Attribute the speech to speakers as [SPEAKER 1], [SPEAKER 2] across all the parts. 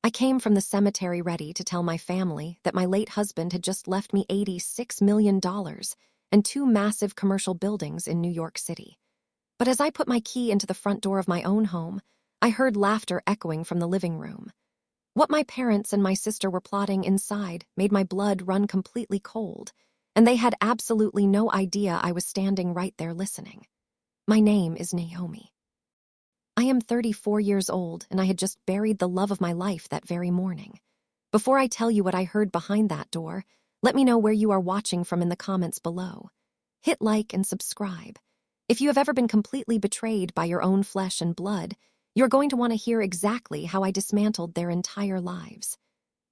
[SPEAKER 1] I came from the cemetery ready to tell my family that my late husband had just left me $86 million and two massive commercial buildings in New York City. But as I put my key into the front door of my own home, I heard laughter echoing from the living room. What my parents and my sister were plotting inside made my blood run completely cold, and they had absolutely no idea I was standing right there listening. My name is Naomi. I am 34 years old, and I had just buried the love of my life that very morning. Before I tell you what I heard behind that door, let me know where you are watching from in the comments below. Hit like and subscribe. If you have ever been completely betrayed by your own flesh and blood, you're going to want to hear exactly how I dismantled their entire lives.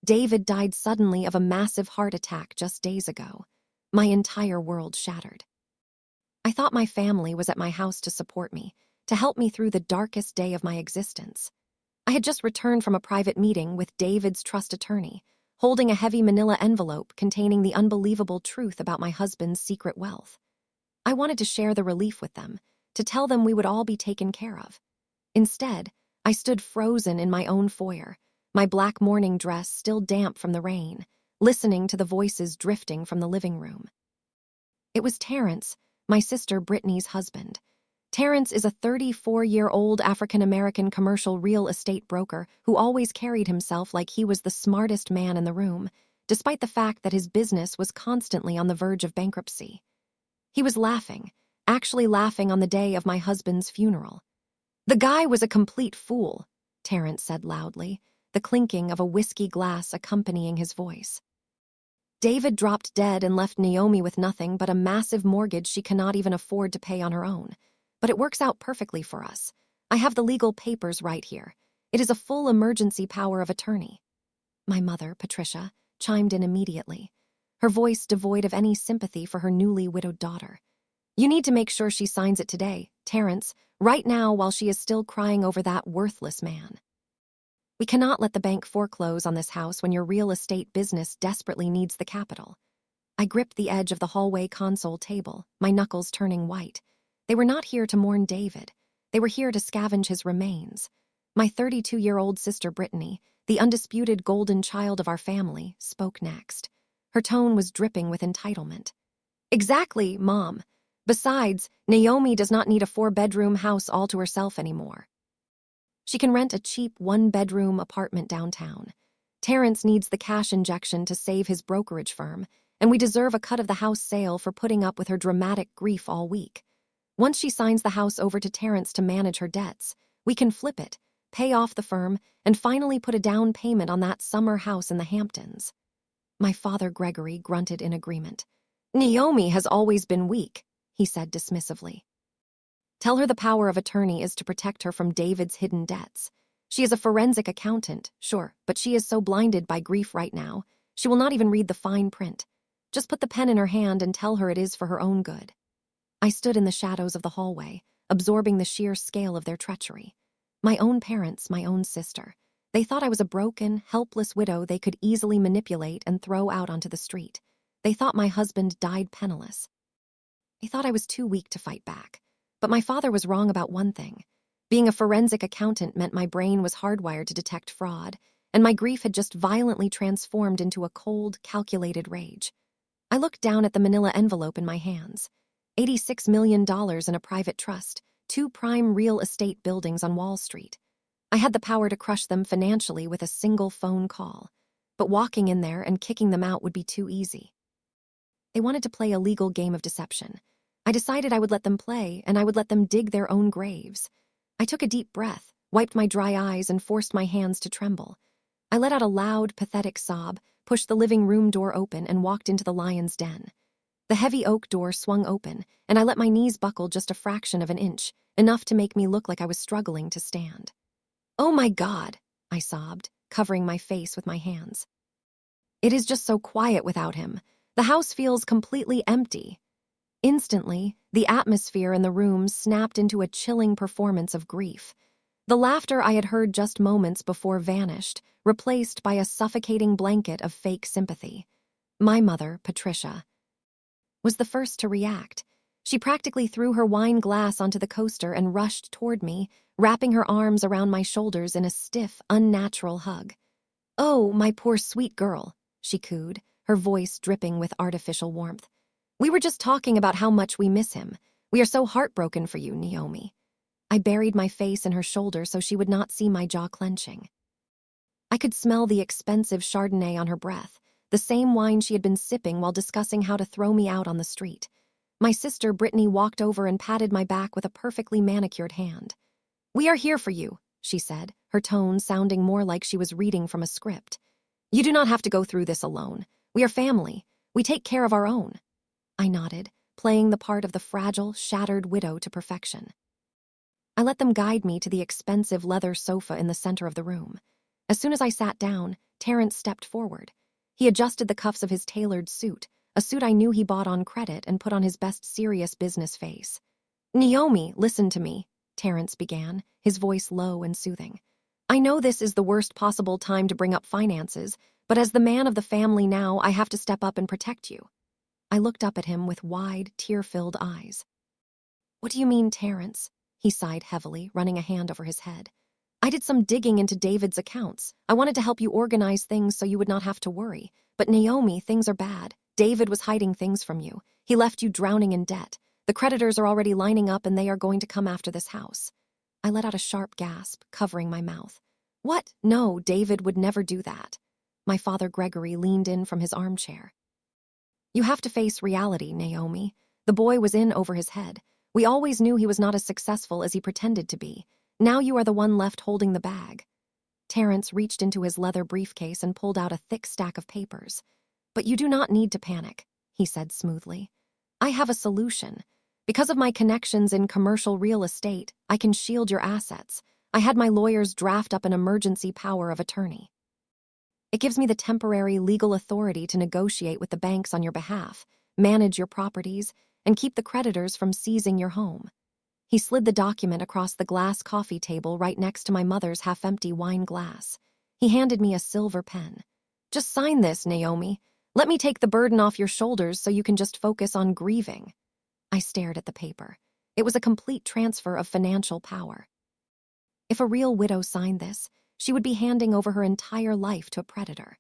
[SPEAKER 1] David died suddenly of a massive heart attack just days ago. My entire world shattered. I thought my family was at my house to support me, to help me through the darkest day of my existence. I had just returned from a private meeting with David's trust attorney, holding a heavy manila envelope containing the unbelievable truth about my husband's secret wealth. I wanted to share the relief with them, to tell them we would all be taken care of. Instead, I stood frozen in my own foyer, my black morning dress still damp from the rain, listening to the voices drifting from the living room. It was Terrence, my sister Brittany's husband. Terrence is a 34-year-old African-American commercial real estate broker who always carried himself like he was the smartest man in the room, despite the fact that his business was constantly on the verge of bankruptcy. He was laughing, actually laughing on the day of my husband's funeral. "The guy was a complete fool," Terrence said loudly, the clinking of a whiskey glass accompanying his voice. "David dropped dead and left Naomi with nothing but a massive mortgage she cannot even afford to pay on her own. But it works out perfectly for us. I have the legal papers right here. It is a full emergency power of attorney." My mother, Patricia, chimed in immediately, her voice devoid of any sympathy for her newly widowed daughter. "You need to make sure she signs it today, Terrence, right now while she is still crying over that worthless man. We cannot let the bank foreclose on this house when your real estate business desperately needs the capital." I gripped the edge of the hallway console table, my knuckles turning white. They were not here to mourn David. They were here to scavenge his remains. My 32-year-old sister Brittany, the undisputed golden child of our family, spoke next. Her tone was dripping with entitlement. "Exactly, Mom. Besides, Naomi does not need a 4-bedroom house all to herself anymore. She can rent a cheap 1-bedroom apartment downtown. Terrence needs the cash injection to save his brokerage firm, and we deserve a cut of the house sale for putting up with her dramatic grief all week. Once she signs the house over to Terrence to manage her debts, we can flip it, pay off the firm, and finally put a down payment on that summer house in the Hamptons." My father Gregory grunted in agreement. "Naomi has always been weak," he said dismissively. "Tell her the power of attorney is to protect her from David's hidden debts. She is a forensic accountant, sure, but she is so blinded by grief right now, she will not even read the fine print. Just put the pen in her hand and tell her it is for her own good." I stood in the shadows of the hallway, absorbing the sheer scale of their treachery. My own parents, my own sister. They thought I was a broken, helpless widow they could easily manipulate and throw out onto the street. They thought my husband died penniless. They thought I was too weak to fight back. But my father was wrong about one thing. Being a forensic accountant meant my brain was hardwired to detect fraud, and my grief had just violently transformed into a cold, calculated rage. I looked down at the manila envelope in my hands. $86 million in a private trust, 2 prime real estate buildings on Wall Street. I had the power to crush them financially with a single phone call, but walking in there and kicking them out would be too easy. They wanted to play a legal game of deception. I decided I would let them play, and I would let them dig their own graves. I took a deep breath, wiped my dry eyes, and forced my hands to tremble. I let out a loud, pathetic sob, pushed the living room door open, and walked into the lion's den. The heavy oak door swung open, and I let my knees buckle just a fraction of an inch, enough to make me look like I was struggling to stand. "Oh my God," I sobbed, covering my face with my hands. "It is just so quiet without him. The house feels completely empty." Instantly, the atmosphere in the room snapped into a chilling performance of grief. The laughter I had heard just moments before vanished, replaced by a suffocating blanket of fake sympathy. My mother, Patricia, was the first to react. She practically threw her wine glass onto the coaster and rushed toward me, wrapping her arms around my shoulders in a stiff, unnatural hug. "Oh, my poor sweet girl," she cooed, her voice dripping with artificial warmth. "We were just talking about how much we miss him. We are so heartbroken for you, Naomi." I buried my face in her shoulder so she would not see my jaw clenching. I could smell the expensive Chardonnay on her breath, the same wine she had been sipping while discussing how to throw me out on the street. My sister, Brittany, walked over and patted my back with a perfectly manicured hand. "We are here for you," she said, her tone sounding more like she was reading from a script. "You do not have to go through this alone. We are family. We take care of our own." I nodded, playing the part of the fragile, shattered widow to perfection. I let them guide me to the expensive leather sofa in the center of the room. As soon as I sat down, Terrence stepped forward. He adjusted the cuffs of his tailored suit, a suit I knew he bought on credit, and put on his best serious business face. "Naomi, listen to me," Terrence began, his voice low and soothing. "I know this is the worst possible time to bring up finances, but as the man of the family now, I have to step up and protect you." I looked up at him with wide, tear-filled eyes. "What do you mean, Terrence?" He sighed heavily, running a hand over his head. "I did some digging into David's accounts. I wanted to help you organize things so you would not have to worry. But Naomi, things are bad. David was hiding things from you. He left you drowning in debt. The creditors are already lining up and they are going to come after this house." I let out a sharp gasp, covering my mouth. "What? No, David would never do that." My father Gregory leaned in from his armchair. "You have to face reality, Naomi." The boy was in over his head. "We always knew he was not as successful as he pretended to be. Now you are the one left holding the bag." Terrence reached into his leather briefcase and pulled out a thick stack of papers. "But you do not need to panic," he said smoothly. "I have a solution. Because of my connections in commercial real estate, I can shield your assets. I had my lawyers draft up an emergency power of attorney. It gives me the temporary legal authority to negotiate with the banks on your behalf, manage your properties, and keep the creditors from seizing your home." He slid the document across the glass coffee table right next to my mother's half-empty wine glass. He handed me a silver pen. "Just sign this, Naomi. Let me take the burden off your shoulders so you can just focus on grieving." I stared at the paper. It was a complete transfer of financial power. If a real widow signed this, she would be handing over her entire life to a predator.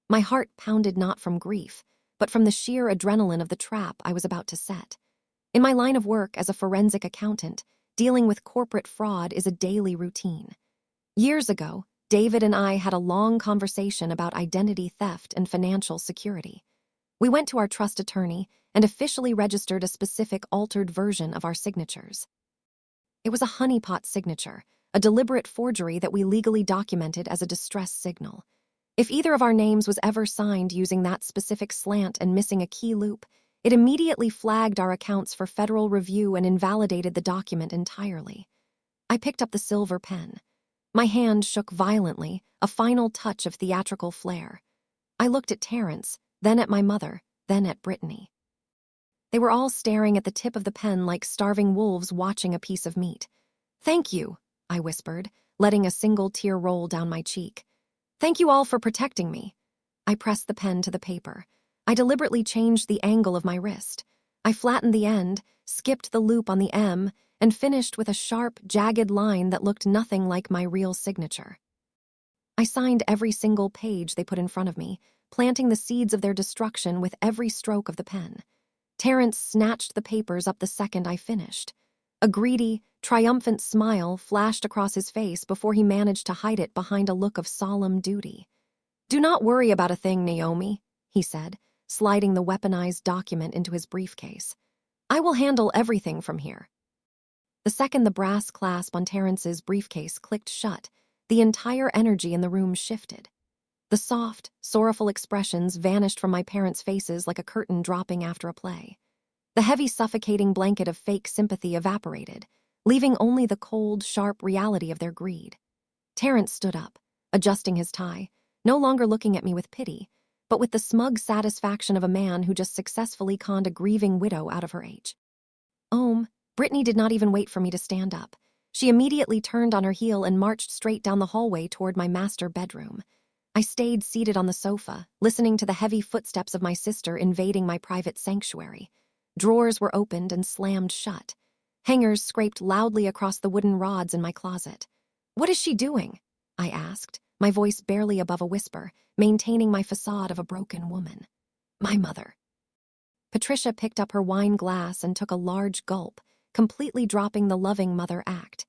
[SPEAKER 1] My heart pounded not from grief, but from the sheer adrenaline of the trap I was about to set. In my line of work as a forensic accountant, dealing with corporate fraud is a daily routine. Years ago, David and I had a long conversation about identity theft and financial security. We went to our trust attorney and officially registered a specific altered version of our signatures. It was a honeypot signature, a deliberate forgery that we legally documented as a distress signal. If either of our names was ever signed using that specific slant and missing a key loop, it immediately flagged our accounts for federal review and invalidated the document entirely. I picked up the silver pen. My hand shook violently, a final touch of theatrical flair. I looked at Terrence, then at my mother, then at Brittany. They were all staring at the tip of the pen like starving wolves watching a piece of meat. "Thank you," I whispered, letting a single tear roll down my cheek. "Thank you all for protecting me." I pressed the pen to the paper. I deliberately changed the angle of my wrist. I flattened the end, skipped the loop on the M, and finished with a sharp, jagged line that looked nothing like my real signature. I signed every single page they put in front of me, planting the seeds of their destruction with every stroke of the pen. Terrence snatched the papers up the second I finished. A greedy, triumphant smile flashed across his face before he managed to hide it behind a look of solemn duty. "Do not worry about a thing, Naomi," he said, sliding the weaponized document into his briefcase. "I will handle everything from here." The second the brass clasp on Terrence's briefcase clicked shut, the entire energy in the room shifted. The soft, sorrowful expressions vanished from my parents' faces like a curtain dropping after a play. The heavy, suffocating blanket of fake sympathy evaporated, leaving only the cold, sharp reality of their greed. Terrence stood up, adjusting his tie, no longer looking at me with pity, but with the smug satisfaction of a man who just successfully conned a grieving widow out of her age. Brittany did not even wait for me to stand up. She immediately turned on her heel and marched straight down the hallway toward my master bedroom. I stayed seated on the sofa, listening to the heavy footsteps of my sister invading my private sanctuary. Drawers were opened and slammed shut. Hangers scraped loudly across the wooden rods in my closet. "What is she doing?" I asked, my voice barely above a whisper, maintaining my facade of a broken woman. My mother. Patricia picked up her wine glass and took a large gulp, completely dropping the loving mother act.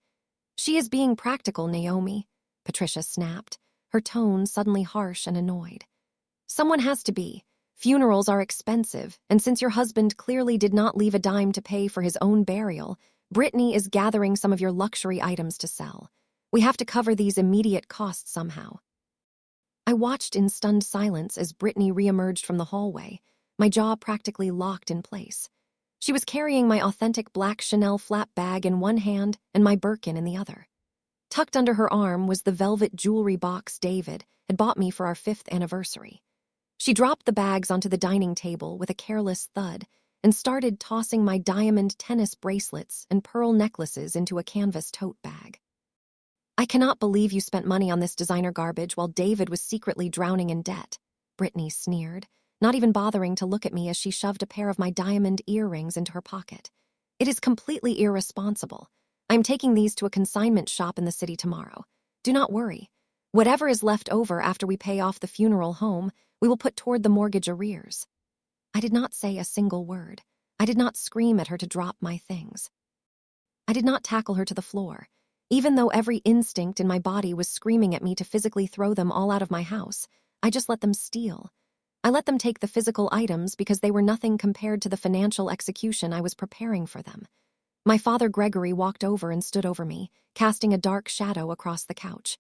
[SPEAKER 1] She is being practical, Naomi, Patricia snapped, her tone suddenly harsh and annoyed. Someone has to be. Funerals are expensive, and since your husband clearly did not leave a dime to pay for his own burial, Brittany is gathering some of your luxury items to sell. We have to cover these immediate costs somehow. I watched in stunned silence as Brittany reemerged from the hallway, my jaw practically locked in place. She was carrying my authentic black Chanel flap bag in one hand and my Birkin in the other. Tucked under her arm was the velvet jewelry box David had bought me for our 5th anniversary. She dropped the bags onto the dining table with a careless thud and started tossing my diamond tennis bracelets and pearl necklaces into a canvas tote bag. I cannot believe you spent money on this designer garbage while David was secretly drowning in debt, Brittany sneered, not even bothering to look at me as she shoved a pair of my diamond earrings into her pocket. It is completely irresponsible. I am taking these to a consignment shop in the city tomorrow. Do not worry. Whatever is left over after we pay off the funeral home, we will put toward the mortgage arrears. I did not say a single word. I did not scream at her to drop my things. I did not tackle her to the floor, even though every instinct in my body was screaming at me to physically throw them all out of my house. I just let them steal. I let them take the physical items because they were nothing compared to the financial execution I was preparing for them. My father Gregory walked over and stood over me, casting a dark shadow across the couch.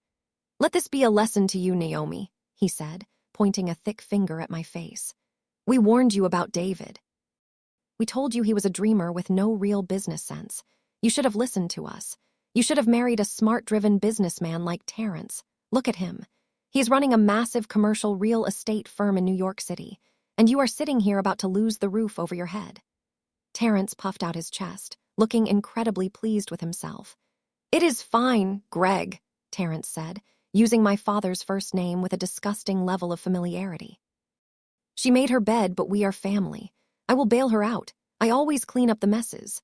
[SPEAKER 1] "Let this be a lesson to you, Naomi," he said, pointing a thick finger at my face. "We warned you about David. We told you he was a dreamer with no real business sense. You should have listened to us. You should have married a smart-driven businessman like Terrence. Look at him. He's running a massive commercial real estate firm in New York City, and you are sitting here about to lose the roof over your head." Terrence puffed out his chest, looking incredibly pleased with himself. "It is fine, Greg," Terrence said, using my father's first name with a disgusting level of familiarity. "She made her bed, but we are family. I will bail her out. I always clean up the messes."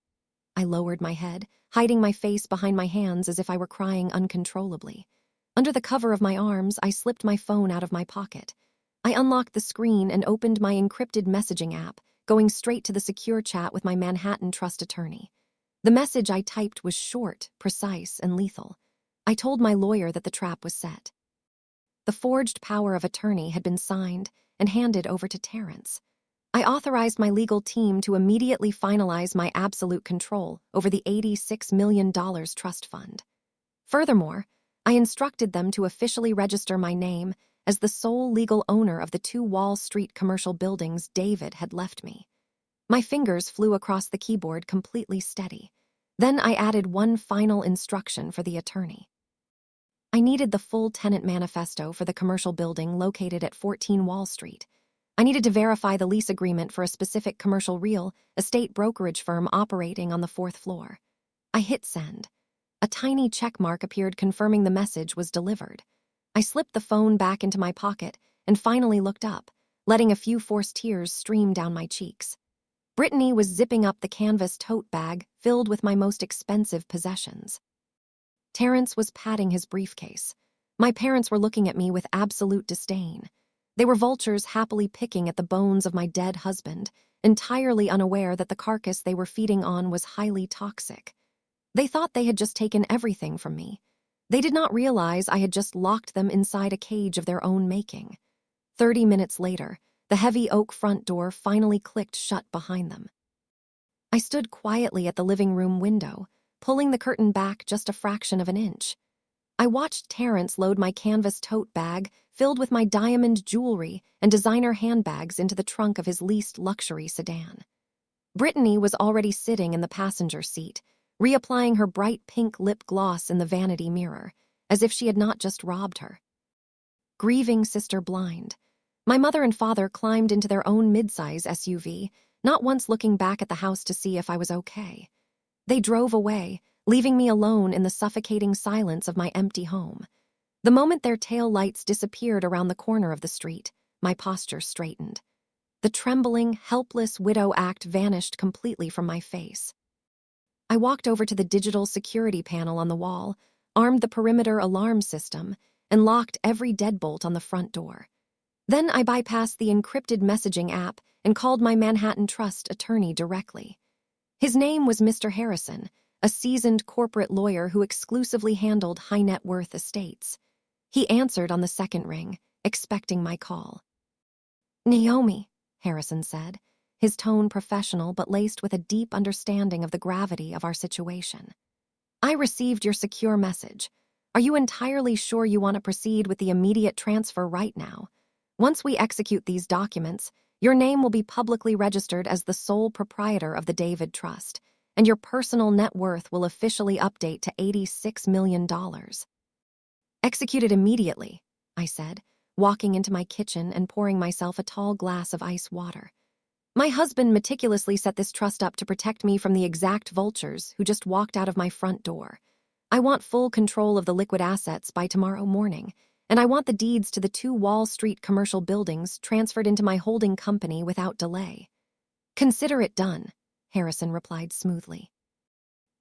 [SPEAKER 1] I lowered my head, hiding my face behind my hands as if I were crying uncontrollably. Under the cover of my arms, I slipped my phone out of my pocket. I unlocked the screen and opened my encrypted messaging app, going straight to the secure chat with my Manhattan trust attorney. The message I typed was short, precise, and lethal. I told my lawyer that the trap was set. The forged power of attorney had been signed and handed over to Terrence. I authorized my legal team to immediately finalize my absolute control over the $86 million trust fund. Furthermore, I instructed them to officially register my name as the sole legal owner of the 2 Wall Street commercial buildings David had left me. My fingers flew across the keyboard completely steady. Then I added one final instruction for the attorney. I needed the full tenant manifesto for the commercial building located at 14 Wall Street. I needed to verify the lease agreement for a specific commercial real estate brokerage firm operating on the 4th floor. I hit send. A tiny check mark appeared confirming the message was delivered. I slipped the phone back into my pocket and finally looked up, letting a few forced tears stream down my cheeks. Brittany was zipping up the canvas tote bag filled with my most expensive possessions. Terrence was patting his briefcase. My parents were looking at me with absolute disdain. They were vultures happily picking at the bones of my dead husband, entirely unaware that the carcass they were feeding on was highly toxic. They thought they had just taken everything from me. They did not realize I had just locked them inside a cage of their own making. 30 minutes later, the heavy oak front door finally clicked shut behind them. I stood quietly at the living room window, pulling the curtain back just a fraction of an inch. I watched Terrence load my canvas tote bag filled with my diamond jewelry and designer handbags into the trunk of his least luxury sedan. Brittany was already sitting in the passenger seat, reapplying her bright pink lip gloss in the vanity mirror, as if she had not just robbed her. Grieving sister blind. My mother and father climbed into their own midsize SUV, not once looking back at the house to see if I was okay. They drove away, leaving me alone in the suffocating silence of my empty home. The moment their tail lights disappeared around the corner of the street, my posture straightened. The trembling, helpless widow act vanished completely from my face. I walked over to the digital security panel on the wall, armed the perimeter alarm system, and locked every deadbolt on the front door. Then I bypassed the encrypted messaging app and called my Manhattan Trust attorney directly. His name was Mr. Harrison, a seasoned corporate lawyer who exclusively handled high-net-worth estates. He answered on the second ring, expecting my call. "Naomi," Harrison said, his tone professional but laced with a deep understanding of the gravity of our situation. "I received your secure message. Are you entirely sure you want to proceed with the immediate transfer right now? Once we execute these documents, your name will be publicly registered as the sole proprietor of the David Trust, and your personal net worth will officially update to $86 million. "Execute it immediately," I said, walking into my kitchen and pouring myself a tall glass of ice water. My husband meticulously set this trust up to protect me from the exact vultures who just walked out of my front door. I want full control of the liquid assets by tomorrow morning, and I want the deeds to the 2 Wall Street commercial buildings transferred into my holding company without delay. "Consider it done," Harrison replied smoothly.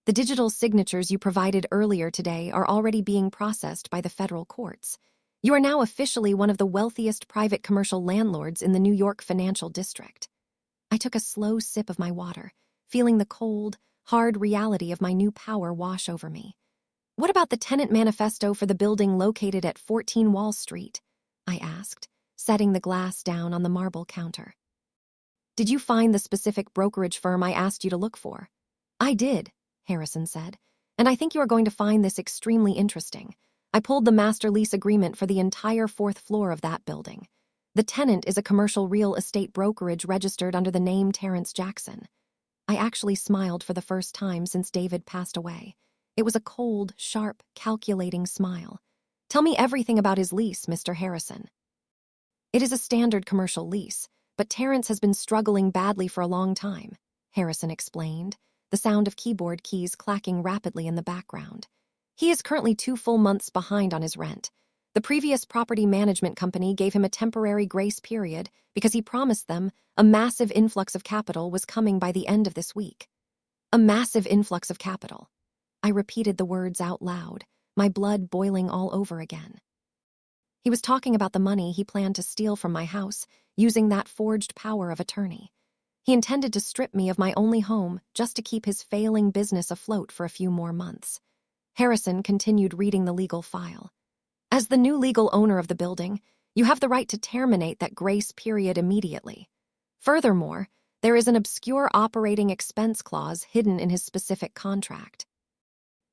[SPEAKER 1] "The digital signatures you provided earlier today are already being processed by the federal courts. You are now officially one of the wealthiest private commercial landlords in the New York financial district." I took a slow sip of my water, feeling the cold, hard reality of my new power wash over me. "What about the tenant manifesto for the building located at 14 Wall Street?" I asked, setting the glass down on the marble counter. "Did you find the specific brokerage firm I asked you to look for?" "I did," Harrison said, "and I think you are going to find this extremely interesting. I pulled the master lease agreement for the entire 4th floor of that building. The tenant is a commercial real estate brokerage registered under the name Terrence Jackson." I actually smiled for the first time since David passed away. It was a cold, sharp, calculating smile. "Tell me everything about his lease, Mr. Harrison." "It is a standard commercial lease, but Terrence has been struggling badly for a long time," Harrison explained, the sound of keyboard keys clacking rapidly in the background. "He is currently 2 full months behind on his rent. The previous property management company gave him a temporary grace period because he promised them a massive influx of capital was coming by the end of this week." A massive influx of capital. I repeated the words out loud, my blood boiling all over again. He was talking about the money he planned to steal from my house using that forged power of attorney. He intended to strip me of my only home just to keep his failing business afloat for a few more months. Harrison continued reading the legal file. "As the new legal owner of the building, you have the right to terminate that grace period immediately. Furthermore, there is an obscure operating expense clause hidden in his specific contract.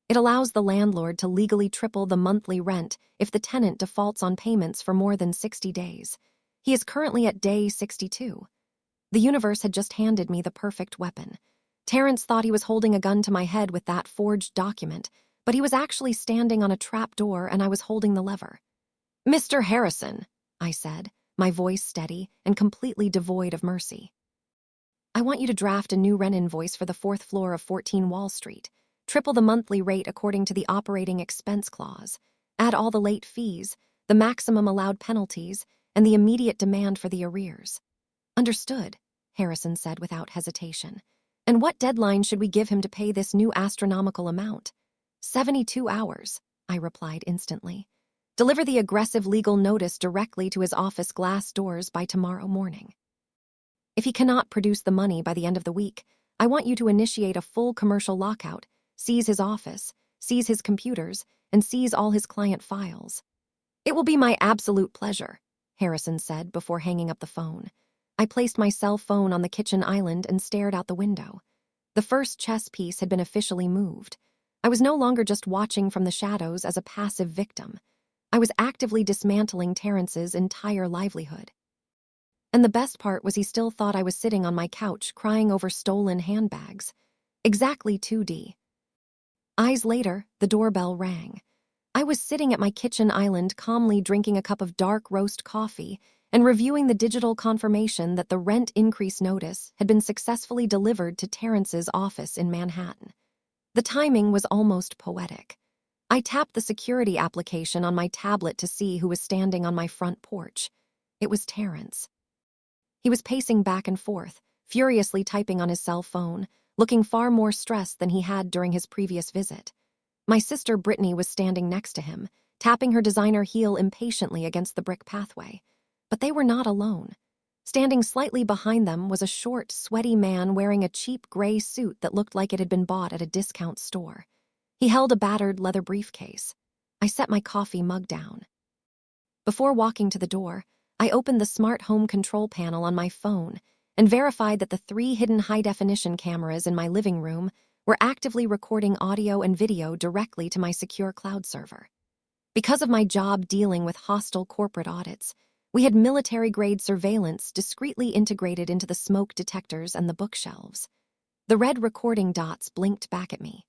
[SPEAKER 1] It allows the landlord to legally triple the monthly rent if the tenant defaults on payments for more than 60 days. He is currently at day 62. The universe had just handed me the perfect weapon. Terrence thought he was holding a gun to my head with that forged document, but he was actually standing on a trap door and I was holding the lever. "Mr. Harrison," I said, my voice steady and completely devoid of mercy. "I want you to draft a new rent invoice for the 4th floor of 14 Wall Street. Triple the monthly rate according to the operating expense clause. Add all the late fees, the maximum allowed penalties, and the immediate demand for the arrears." "Understood," Harrison said without hesitation. "And what deadline should we give him to pay this new astronomical amount?" 72 hours, I replied instantly. "Deliver the aggressive legal notice directly to his office glass doors by tomorrow morning. If he cannot produce the money by the end of the week, I want you to initiate a full commercial lockout, seize his office, seize his computers, and seize all his client files." "It will be my absolute pleasure," Harrison said before hanging up the phone. I placed my cell phone on the kitchen island and stared out the window. The first chess piece had been officially moved. I was no longer just watching from the shadows as a passive victim. I was actively dismantling Terrence's entire livelihood. And the best part was he still thought I was sitting on my couch crying over stolen handbags. Exactly 2D. Eyes later, the doorbell rang. I was sitting at my kitchen island calmly drinking a cup of dark roast coffee and reviewing the digital confirmation that the rent increase notice had been successfully delivered to Terrence's office in Manhattan. The timing was almost poetic. I tapped the security application on my tablet to see who was standing on my front porch. It was Terrence. He was pacing back and forth, furiously typing on his cell phone, looking far more stressed than he had during his previous visit. My sister Brittany was standing next to him, tapping her designer heel impatiently against the brick pathway. But they were not alone. Standing slightly behind them was a short, sweaty man wearing a cheap gray suit that looked like it had been bought at a discount store. He held a battered leather briefcase. I set my coffee mug down. Before walking to the door, I opened the smart home control panel on my phone and verified that the 3 hidden high-definition cameras in my living room were actively recording audio and video directly to my secure cloud server. Because of my job dealing with hostile corporate audits, we had military-grade surveillance discreetly integrated into the smoke detectors and the bookshelves. The red recording dots blinked back at me.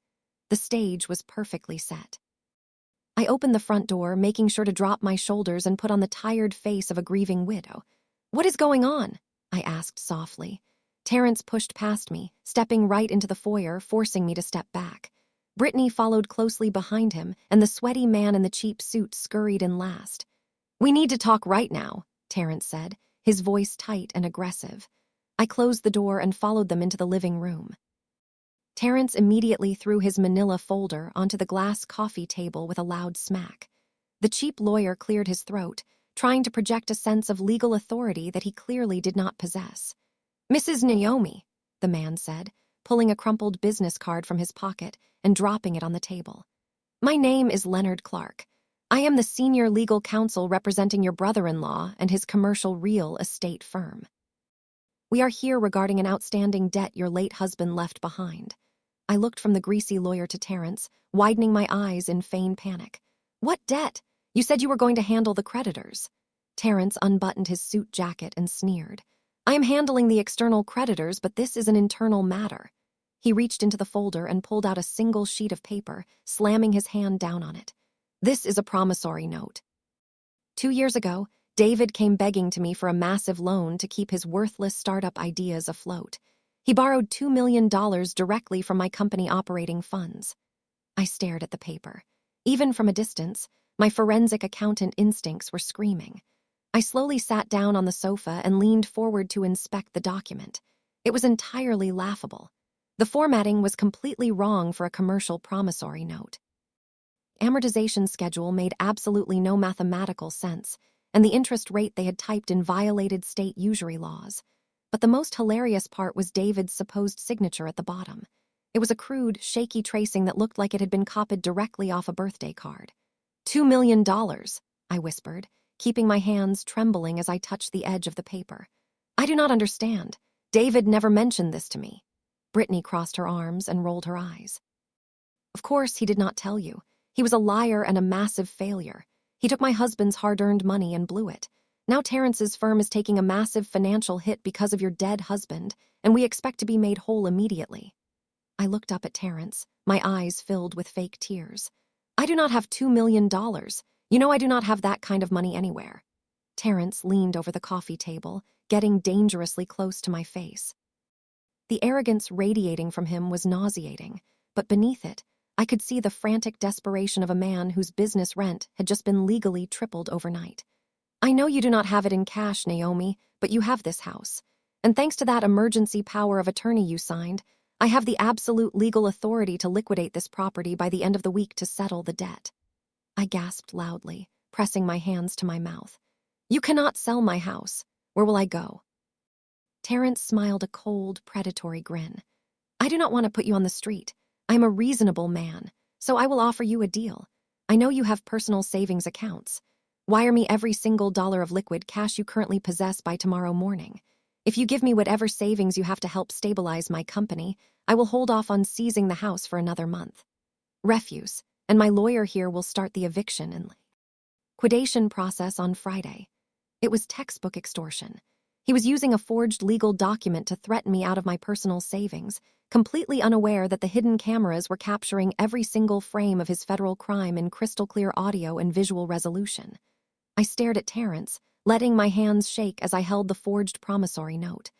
[SPEAKER 1] The stage was perfectly set. I opened the front door, making sure to drop my shoulders and put on the tired face of a grieving widow. "What is going on?" I asked softly. Terrence pushed past me, stepping right into the foyer, forcing me to step back. Brittany followed closely behind him, and the sweaty man in the cheap suit scurried in last. "We need to talk right now," Terrence said, his voice tight and aggressive. I closed the door and followed them into the living room. Terrence immediately threw his manila folder onto the glass coffee table with a loud smack. The cheap lawyer cleared his throat, trying to project a sense of legal authority that he clearly did not possess. "Mrs. Naomi," the man said, pulling a crumpled business card from his pocket and dropping it on the table. "My name is Leonard Clark. I am the senior legal counsel representing your brother-in-law and his commercial real estate firm. We are here regarding an outstanding debt your late husband left behind." I looked from the greasy lawyer to Terrence, widening my eyes in feigned panic. "What debt? You said you were going to handle the creditors." Terrence unbuttoned his suit jacket and sneered. "I am handling the external creditors, but this is an internal matter." He reached into the folder and pulled out a single sheet of paper, slamming his hand down on it. "This is a promissory note. 2 years ago, David came begging to me for a massive loan to keep his worthless startup ideas afloat. He borrowed $2 million directly from my company operating funds." I stared at the paper. Even from a distance, my forensic accountant instincts were screaming. I slowly sat down on the sofa and leaned forward to inspect the document. It was entirely laughable. The formatting was completely wrong for a commercial promissory note. Amortization schedule made absolutely no mathematical sense, and the interest rate they had typed in violated state usury laws. But the most hilarious part was David's supposed signature at the bottom. It was a crude, shaky tracing that looked like it had been copied directly off a birthday card. $2 million, I whispered, keeping my hands trembling as I touched the edge of the paper. "I do not understand. David never mentioned this to me." Brittany crossed her arms and rolled her eyes. "Of course he did not tell you. He was a liar and a massive failure. He took my husband's hard-earned money and blew it. Now Terrence's firm is taking a massive financial hit because of your dead husband, and we expect to be made whole immediately." I looked up at Terrence, my eyes filled with fake tears. "I do not have $2 million. You know I do not have that kind of money anywhere." Terrence leaned over the coffee table, getting dangerously close to my face. The arrogance radiating from him was nauseating, but beneath it, I could see the frantic desperation of a man whose business rent had just been legally tripled overnight. "I know you do not have it in cash, Naomi, but you have this house. And thanks to that emergency power of attorney you signed, I have the absolute legal authority to liquidate this property by the end of the week to settle the debt." I gasped loudly, pressing my hands to my mouth. "You cannot sell my house. Where will I go?" Terrence smiled a cold, predatory grin. "I do not want to put you on the street. I am a reasonable man, so I will offer you a deal. I know you have personal savings accounts. Wire me every single dollar of liquid cash you currently possess by tomorrow morning. If you give me whatever savings you have to help stabilize my company, I will hold off on seizing the house for another month. Refuse, and my lawyer here will start the eviction and liquidation process on Friday." It was textbook extortion. He was using a forged legal document to threaten me out of my personal savings, completely unaware that the hidden cameras were capturing every single frame of his federal crime in crystal-clear audio and visual resolution. I stared at Terrence, letting my hands shake as I held the forged promissory note.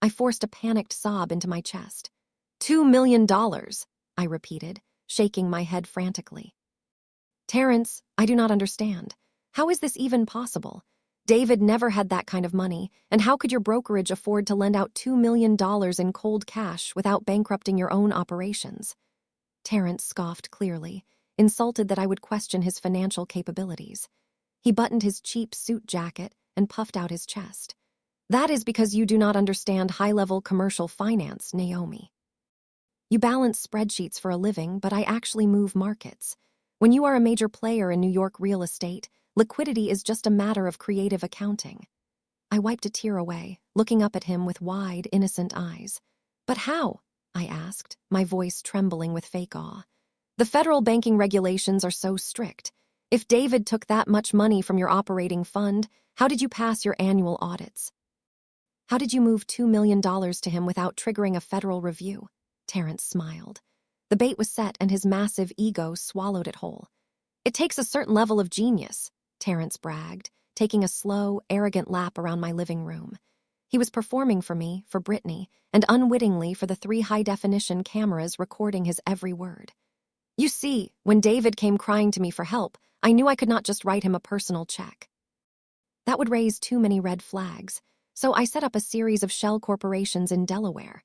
[SPEAKER 1] I forced a panicked sob into my chest. $2 million, I repeated, shaking my head frantically. "Terrence, I do not understand. How is this even possible? David never had that kind of money, and how could your brokerage afford to lend out $2 million in cold cash without bankrupting your own operations?" Terrence scoffed clearly, insulted that I would question his financial capabilities. He buttoned his cheap suit jacket and puffed out his chest. "That is because you do not understand high-level commercial finance, Naomi. You balance spreadsheets for a living, but I actually move markets. When you are a major player in New York real estate, liquidity is just a matter of creative accounting." I wiped a tear away, looking up at him with wide, innocent eyes. "But how?" I asked, my voice trembling with fake awe. "The federal banking regulations are so strict. If David took that much money from your operating fund, how did you pass your annual audits? How did you move $2 million to him without triggering a federal review?" Terrence smiled. The bait was set and his massive ego swallowed it whole. "It takes a certain level of genius," Terrence bragged, taking a slow, arrogant lap around my living room. He was performing for me, for Brittany, and unwittingly for the 3 high-definition cameras recording his every word. "You see, when David came crying to me for help, I knew I could not just write him a personal check. That would raise too many red flags, so I set up a series of shell corporations in Delaware.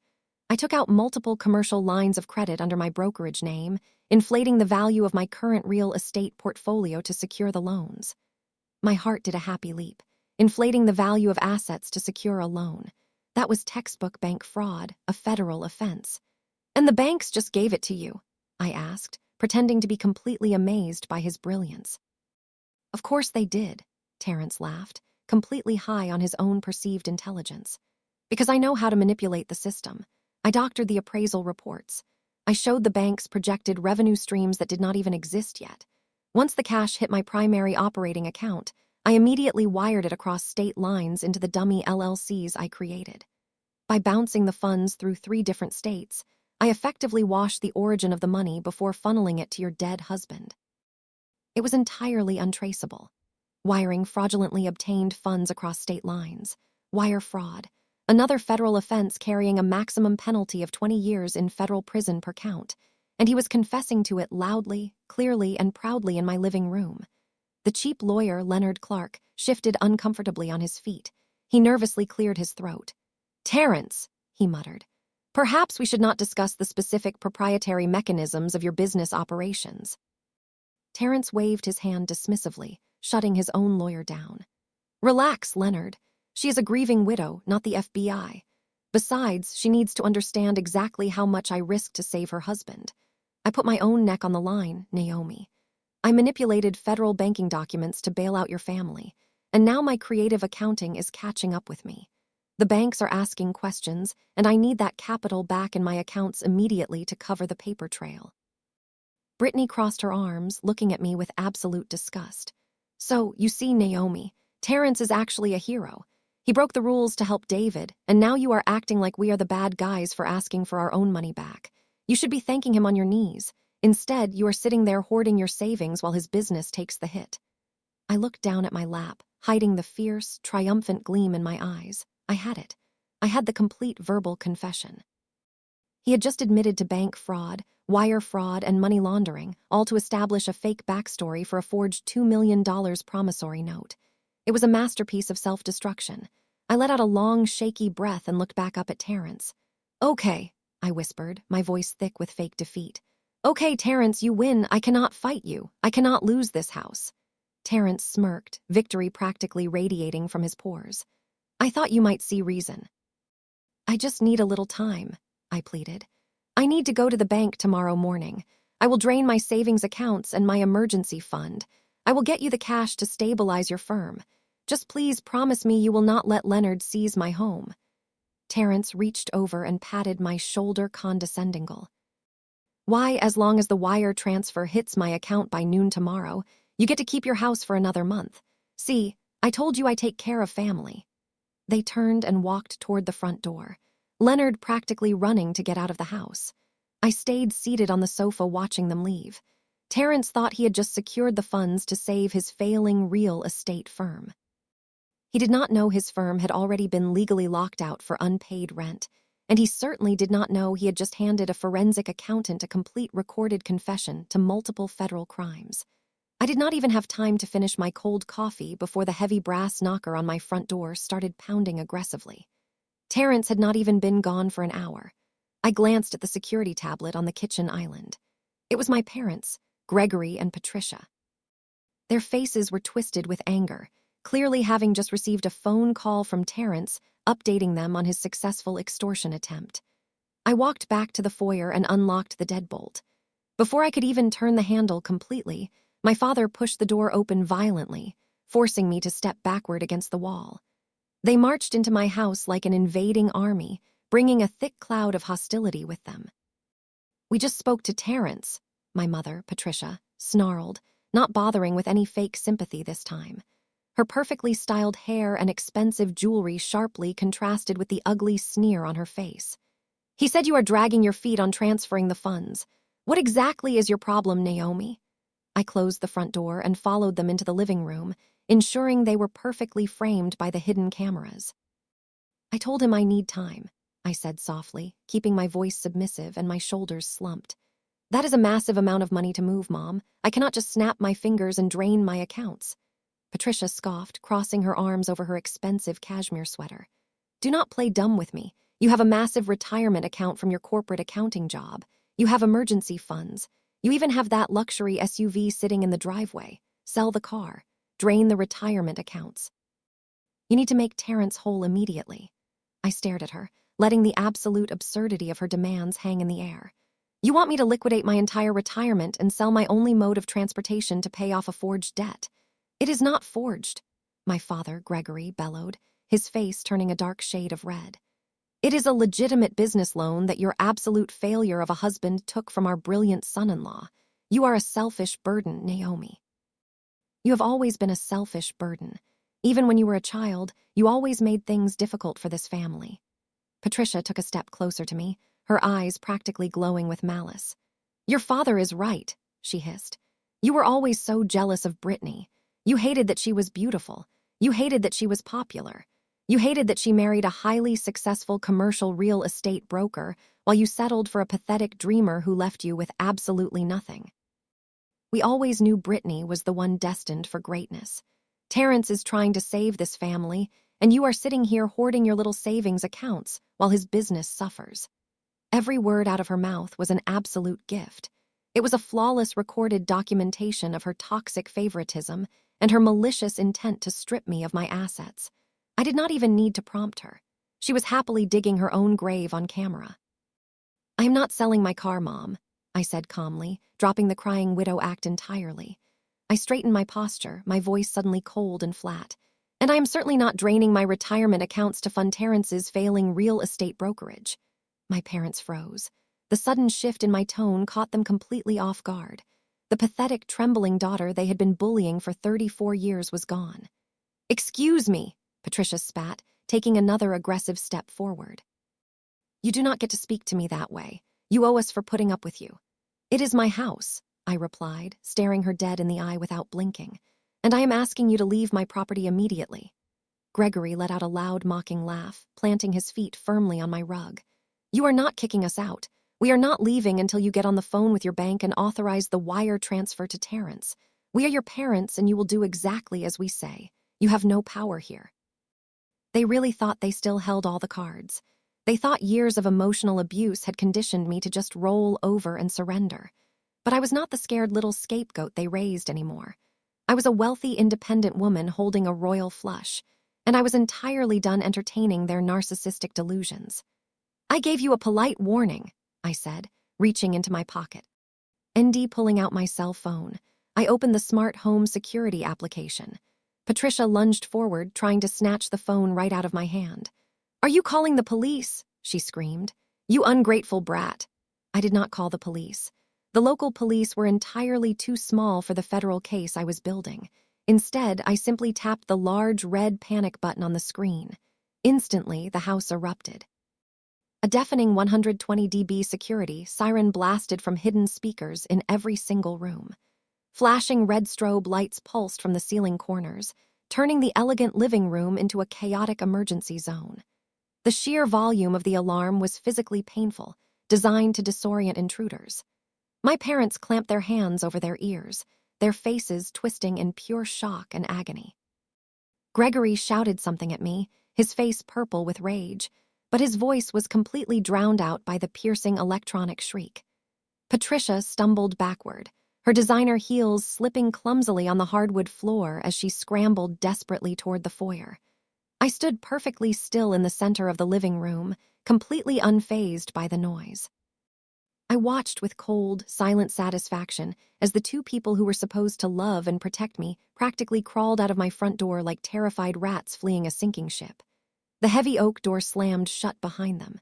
[SPEAKER 1] I took out multiple commercial lines of credit under my brokerage name, inflating the value of my current real estate portfolio to secure the loans." My heart did a happy leap. Inflating the value of assets to secure a loan. That was textbook bank fraud, a federal offense. "And the banks just gave it to you?" I asked, pretending to be completely amazed by his brilliance. "Of course they did," Terrence laughed, completely high on his own perceived intelligence. "Because I know how to manipulate the system. I doctored the appraisal reports. I showed the banks projected revenue streams that did not even exist yet. Once the cash hit my primary operating account, I immediately wired it across state lines into the dummy LLCs I created. By bouncing the funds through 3 different states, I effectively washed the origin of the money before funneling it to your dead husband. It was entirely untraceable. Wiring fraudulently obtained funds across state lines. Wire fraud. Another federal offense carrying a maximum penalty of 20 years in federal prison per count. And he was confessing to it loudly, clearly, and proudly in my living room. The cheap lawyer, Leonard Clark, shifted uncomfortably on his feet. He nervously cleared his throat. "Terrence," he muttered, "perhaps we should not discuss the specific proprietary mechanisms of your business operations." Terrence waved his hand dismissively, shutting his own lawyer down. "Relax, Leonard. She is a grieving widow, not the FBI. Besides, she needs to understand exactly how much I risked to save her husband. I put my own neck on the line, Naomi. I manipulated federal banking documents to bail out your family, and now my creative accounting is catching up with me. The banks are asking questions, and I need that capital back in my accounts immediately to cover the paper trail." Brittany crossed her arms, looking at me with absolute disgust. "So, you see, Naomi, Terrence is actually a hero. He broke the rules to help David, and now you are acting like we are the bad guys for asking for our own money back. You should be thanking him on your knees. Instead, you are sitting there hoarding your savings while his business takes the hit." I looked down at my lap, hiding the fierce, triumphant gleam in my eyes. I had it. I had the complete verbal confession. He had just admitted to bank fraud, wire fraud, and money laundering, all to establish a fake backstory for a forged $2 million promissory note. It was a masterpiece of self-destruction. I let out a long, shaky breath and looked back up at Terrence. "Okay," I whispered, my voice thick with fake defeat. "Okay, Terrence, you win. I cannot fight you. I cannot lose this house." Terrence smirked, victory practically radiating from his pores. "I thought you might see reason." "I just need a little time," I pleaded. "I need to go to the bank tomorrow morning. I will drain my savings accounts and my emergency fund. I will get you the cash to stabilize your firm. Just please promise me you will not let Leonard seize my home." Terrence reached over and patted my shoulder condescendingly. "Why, as long as the wire transfer hits my account by noon tomorrow, you get to keep your house for another month. See, I told you I take care of family." They turned and walked toward the front door, Leonard practically running to get out of the house. I stayed seated on the sofa watching them leave. Terrence thought he had just secured the funds to save his failing real estate firm. He did not know his firm had already been legally locked out for unpaid rent, and he certainly did not know he had just handed a forensic accountant a complete recorded confession to multiple federal crimes. I did not even have time to finish my cold coffee before the heavy brass knocker on my front door started pounding aggressively. Terrence had not even been gone for an hour. I glanced at the security tablet on the kitchen island. It was my parents, Gregory and Patricia. Their faces were twisted with anger, clearly having just received a phone call from Terrence updating them on his successful extortion attempt. I walked back to the foyer and unlocked the deadbolt. Before I could even turn the handle completely, my father pushed the door open violently, forcing me to step backward against the wall. They marched into my house like an invading army, bringing a thick cloud of hostility with them. "We just spoke to Terrence," my mother, Patricia, snarled, not bothering with any fake sympathy this time. Her perfectly styled hair and expensive jewelry sharply contrasted with the ugly sneer on her face. "He said you are dragging your feet on transferring the funds. What exactly is your problem, Naomi?" I closed the front door and followed them into the living room, ensuring they were perfectly framed by the hidden cameras. "I told him I need time," I said softly, keeping my voice submissive and my shoulders slumped. "That is a massive amount of money to move, Mom. I cannot just snap my fingers and drain my accounts." Patricia scoffed, crossing her arms over her expensive cashmere sweater. "Do not play dumb with me. You have a massive retirement account from your corporate accounting job. You have emergency funds. You even have that luxury SUV sitting in the driveway. Sell the car. Drain the retirement accounts. You need to make Terrence whole immediately." I stared at her, letting the absolute absurdity of her demands hang in the air. "You want me to liquidate my entire retirement and sell my only mode of transportation to pay off a forged debt? It is not forged," my father, Gregory, bellowed, his face turning a dark shade of red. "It is a legitimate business loan that your absolute failure of a husband took from our brilliant son-in-law. You are a selfish burden, Naomi." "You have always been a selfish burden. Even when you were a child, you always made things difficult for this family." Patricia took a step closer to me, her eyes practically glowing with malice. "Your father is right," she hissed. "You were always so jealous of Brittany. You hated that she was beautiful. You hated that she was popular. You hated that she married a highly successful commercial real estate broker while you settled for a pathetic dreamer who left you with absolutely nothing. We always knew Brittany was the one destined for greatness. Terrence is trying to save this family, and you are sitting here hoarding your little savings accounts while his business suffers." Every word out of her mouth was an absolute gift. It was a flawless recorded documentation of her toxic favoritism and her malicious intent to strip me of my assets. I did not even need to prompt her. She was happily digging her own grave on camera. "I am not selling my car, Mom," I said calmly, dropping the crying widow act entirely. I straightened my posture, my voice suddenly cold and flat. "And I am certainly not draining my retirement accounts to fund Terrence's failing real estate brokerage." My parents froze. The sudden shift in my tone caught them completely off guard. The pathetic, trembling daughter they had been bullying for 34 years was gone. "Excuse me," Patricia spat, taking another aggressive step forward. "You do not get to speak to me that way. You owe us for putting up with you." "It is my house," I replied, staring her dead in the eye without blinking. "And I am asking you to leave my property immediately." Gregory let out a loud, mocking laugh, planting his feet firmly on my rug. "You are not kicking us out. We are not leaving until you get on the phone with your bank and authorize the wire transfer to Terrence. We are your parents, and you will do exactly as we say. You have no power here." They really thought they still held all the cards. They thought years of emotional abuse had conditioned me to just roll over and surrender. But I was not the scared little scapegoat they raised anymore. I was a wealthy, independent woman holding a royal flush, and I was entirely done entertaining their narcissistic delusions. "I gave you a polite warning," I said, reaching into my pocket. Pulling out my cell phone. I opened the smart home security application. Patricia lunged forward, trying to snatch the phone right out of my hand. "Are you calling the police?" she screamed. "You ungrateful brat." I did not call the police. The local police were entirely too small for the federal case I was building. Instead, I simply tapped the large red panic button on the screen. Instantly, the house erupted. A deafening 120 dB security siren blasted from hidden speakers in every single room. Flashing red strobe lights pulsed from the ceiling corners, turning the elegant living room into a chaotic emergency zone. The sheer volume of the alarm was physically painful, designed to disorient intruders. My parents clamped their hands over their ears, their faces twisting in pure shock and agony. Gregory shouted something at me, his face purple with rage, but his voice was completely drowned out by the piercing electronic shriek. Patricia stumbled backward, her designer heels slipping clumsily on the hardwood floor as she scrambled desperately toward the foyer. I stood perfectly still in the center of the living room, completely unfazed by the noise. I watched with cold, silent satisfaction as the two people who were supposed to love and protect me practically crawled out of my front door like terrified rats fleeing a sinking ship. The heavy oak door slammed shut behind them.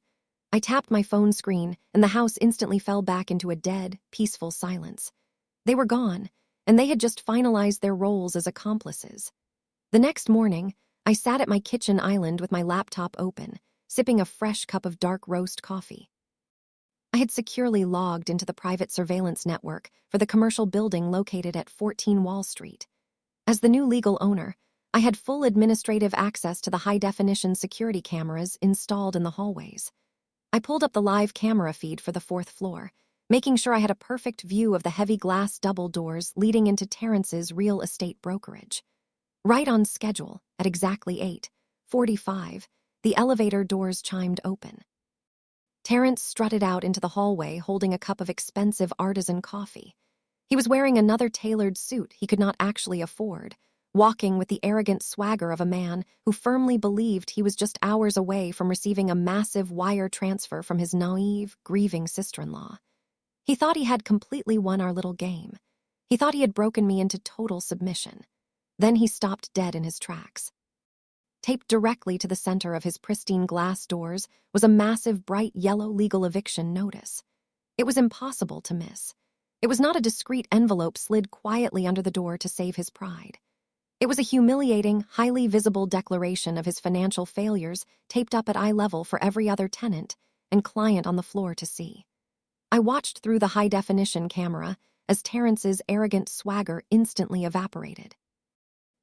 [SPEAKER 1] I tapped my phone screen, and the house instantly fell back into a dead, peaceful silence. They were gone, and they had just finalized their roles as accomplices. The next morning, I sat at my kitchen island with my laptop open, sipping a fresh cup of dark roast coffee. I had securely logged into the private surveillance network for the commercial building located at 14 Wall Street. As the new legal owner, I had full administrative access to the high-definition security cameras installed in the hallways. I pulled up the live camera feed for the fourth floor, making sure I had a perfect view of the heavy glass double doors leading into Terrence's real estate brokerage. Right on schedule, at exactly 8:45, the elevator doors chimed open. Terrence strutted out into the hallway holding a cup of expensive artisan coffee. He was wearing another tailored suit he could not actually afford, walking with the arrogant swagger of a man who firmly believed he was just hours away from receiving a massive wire transfer from his naive, grieving sister-in-law. He thought he had completely won our little game. He thought he had broken me into total submission. Then he stopped dead in his tracks. Taped directly to the center of his pristine glass doors was a massive bright yellow legal eviction notice. It was impossible to miss. It was not a discreet envelope slid quietly under the door to save his pride. It was a humiliating, highly visible declaration of his financial failures taped up at eye level for every other tenant and client on the floor to see. I watched through the high-definition camera as Terrence's arrogant swagger instantly evaporated.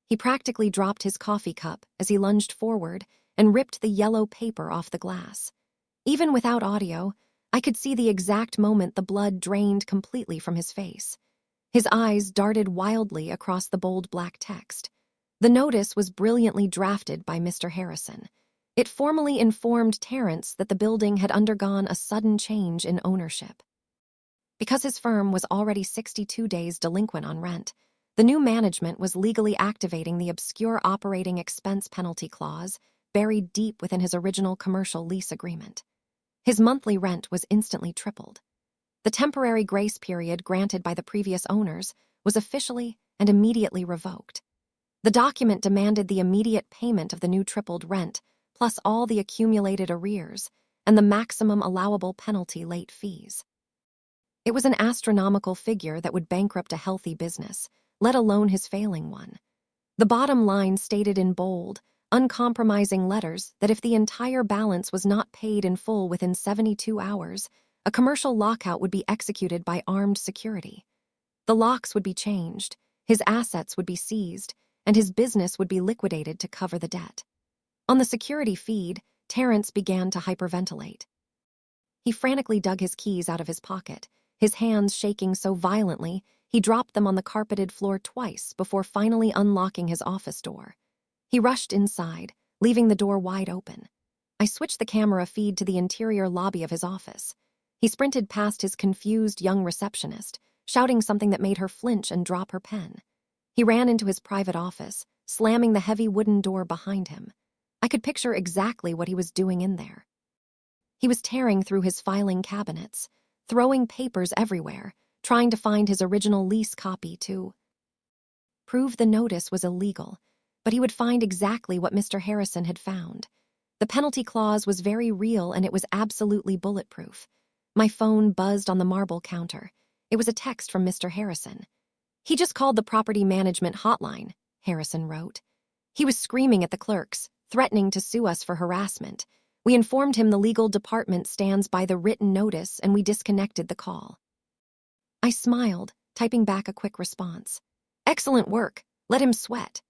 [SPEAKER 1] He practically dropped his coffee cup as he lunged forward and ripped the yellow paper off the glass. Even without audio, I could see the exact moment the blood drained completely from his face. His eyes darted wildly across the bold black text. The notice was brilliantly drafted by Mr. Harrison. It formally informed Terrence that the building had undergone a sudden change in ownership. Because his firm was already 62 days delinquent on rent, the new management was legally activating the obscure operating expense penalty clause buried deep within his original commercial lease agreement. His monthly rent was instantly tripled. The temporary grace period granted by the previous owners was officially and immediately revoked. The document demanded the immediate payment of the new tripled rent, plus all the accumulated arrears, and the maximum allowable penalty late fees. It was an astronomical figure that would bankrupt a healthy business, let alone his failing one. The bottom line stated in bold, uncompromising letters that if the entire balance was not paid in full within 72 hours, a commercial lockout would be executed by armed security. The locks would be changed, his assets would be seized, and his business would be liquidated to cover the debt. On the security feed, Terrence began to hyperventilate. He frantically dug his keys out of his pocket, his hands shaking so violently he dropped them on the carpeted floor twice before finally unlocking his office door. He rushed inside, leaving the door wide open. I switched the camera feed to the interior lobby of his office. He sprinted past his confused young receptionist, shouting something that made her flinch and drop her pen. He ran into his private office, slamming the heavy wooden door behind him. I could picture exactly what he was doing in there. He was tearing through his filing cabinets, throwing papers everywhere, trying to find his original lease copy to prove the notice was illegal, but he would find exactly what Mr. Harrison had found. The penalty clause was very real and it was absolutely bulletproof. My phone buzzed on the marble counter. It was a text from Mr. Harrison. "He just called the property management hotline," Harrison wrote. "He was screaming at the clerks, threatening to sue us for harassment. We informed him the legal department stands by the written notice and we disconnected the call." I smiled, typing back a quick response. "Excellent work. Let him sweat."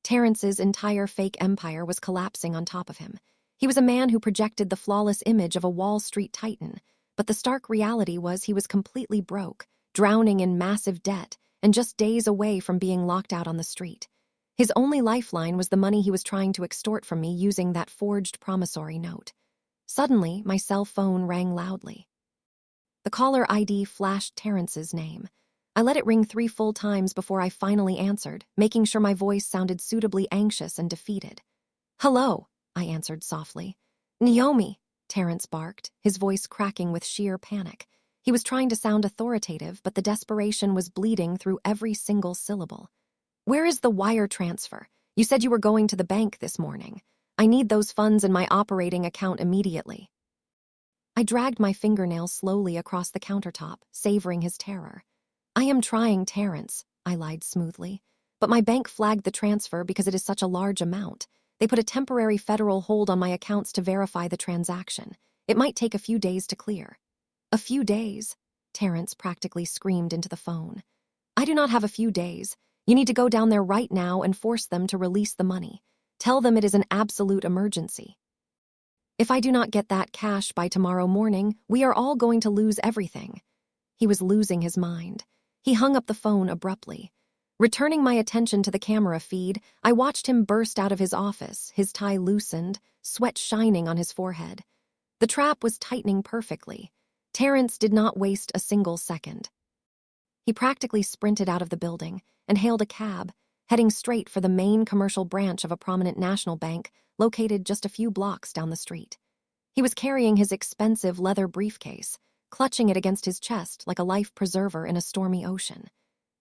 [SPEAKER 1] Terrence's entire fake empire was collapsing on top of him. He was a man who projected the flawless image of a Wall Street titan, but the stark reality was he was completely broke, drowning in massive debt, and just days away from being locked out on the street. His only lifeline was the money he was trying to extort from me using that forged promissory note. Suddenly, my cell phone rang loudly. The caller ID flashed Terrence's name. I let it ring 3 full times before I finally answered, making sure my voice sounded suitably anxious and defeated. "Hello," I answered softly. "Naomi," Terrence barked, his voice cracking with sheer panic. He was trying to sound authoritative, but the desperation was bleeding through every single syllable. "Where is the wire transfer? You said you were going to the bank this morning. I need those funds in my operating account immediately." I dragged my fingernails slowly across the countertop, savoring his terror. "I am trying, Terrence," I lied smoothly. "But my bank flagged the transfer because it is such a large amount. They put a temporary federal hold on my accounts to verify the transaction. It might take a few days to clear." "A few days?" Terrence practically screamed into the phone. "I do not have a few days. You need to go down there right now and force them to release the money. Tell them it is an absolute emergency. If I do not get that cash by tomorrow morning, we are all going to lose everything." He was losing his mind. He hung up the phone abruptly. Returning my attention to the camera feed, I watched him burst out of his office, his tie loosened, sweat shining on his forehead. The trap was tightening perfectly. Terrence did not waste a single second. He practically sprinted out of the building and hailed a cab, heading straight for the main commercial branch of a prominent national bank located just a few blocks down the street. He was carrying his expensive leather briefcase, clutching it against his chest like a life preserver in a stormy ocean.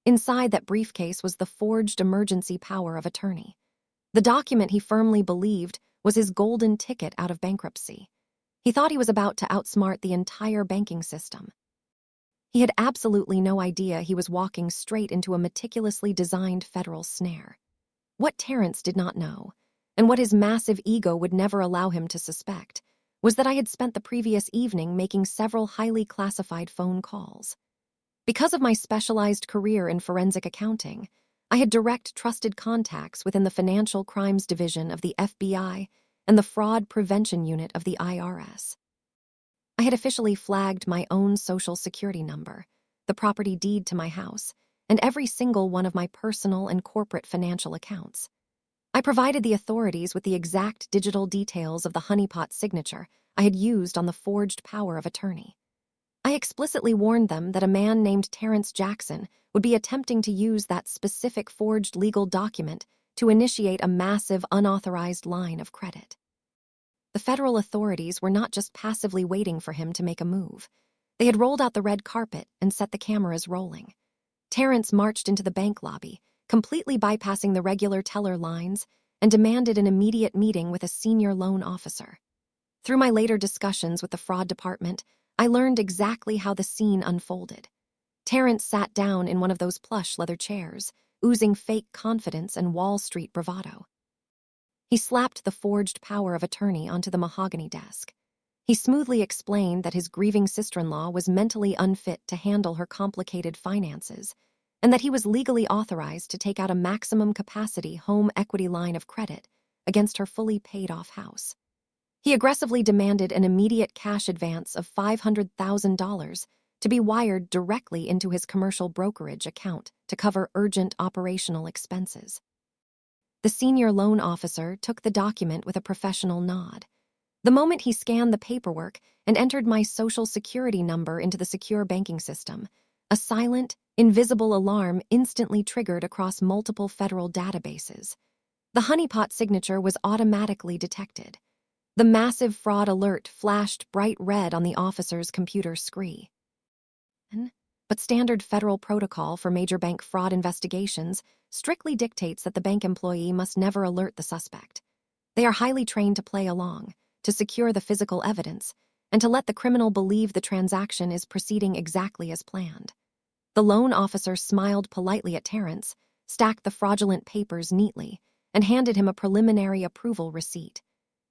[SPEAKER 1] Inside that briefcase was the forged emergency power of attorney. The document he firmly believed was his golden ticket out of bankruptcy. He thought he was about to outsmart the entire banking system. He had absolutely no idea he was walking straight into a meticulously designed federal snare. What Terrence did not know, and what his massive ego would never allow him to suspect, was that I had spent the previous evening making several highly classified phone calls. Because of my specialized career in forensic accounting, I had direct trusted contacts within the Financial Crimes Division of the FBI and the Fraud Prevention Unit of the IRS. I had officially flagged my own Social Security number, the property deed to my house, and every single one of my personal and corporate financial accounts. I provided the authorities with the exact digital details of the honeypot signature I had used on the forged power of attorney. I explicitly warned them that a man named Terrence Jackson would be attempting to use that specific forged legal document to initiate a massive unauthorized line of credit. The federal authorities were not just passively waiting for him to make a move. They had rolled out the red carpet and set the cameras rolling. Terrence marched into the bank lobby, completely bypassing the regular teller lines, and demanded an immediate meeting with a senior loan officer. Through my later discussions with the fraud department, I learned exactly how the scene unfolded. Terrence sat down in one of those plush leather chairs, oozing fake confidence and Wall Street bravado. He slapped the forged power of attorney onto the mahogany desk. He smoothly explained that his grieving sister-in-law was mentally unfit to handle her complicated finances, and that he was legally authorized to take out a maximum capacity home equity line of credit against her fully paid-off house. He aggressively demanded an immediate cash advance of $500,000 to be wired directly into his commercial brokerage account to cover urgent operational expenses. The senior loan officer took the document with a professional nod. The moment he scanned the paperwork and entered my Social Security number into the secure banking system, a silent, invisible alarm instantly triggered across multiple federal databases. The honeypot signature was automatically detected. The massive fraud alert flashed bright red on the officer's computer screen. But standard federal protocol for major bank fraud investigations strictly dictates that the bank employee must never alert the suspect. They are highly trained to play along, to secure the physical evidence, and to let the criminal believe the transaction is proceeding exactly as planned. The loan officer smiled politely at Terrence, stacked the fraudulent papers neatly, and handed him a preliminary approval receipt.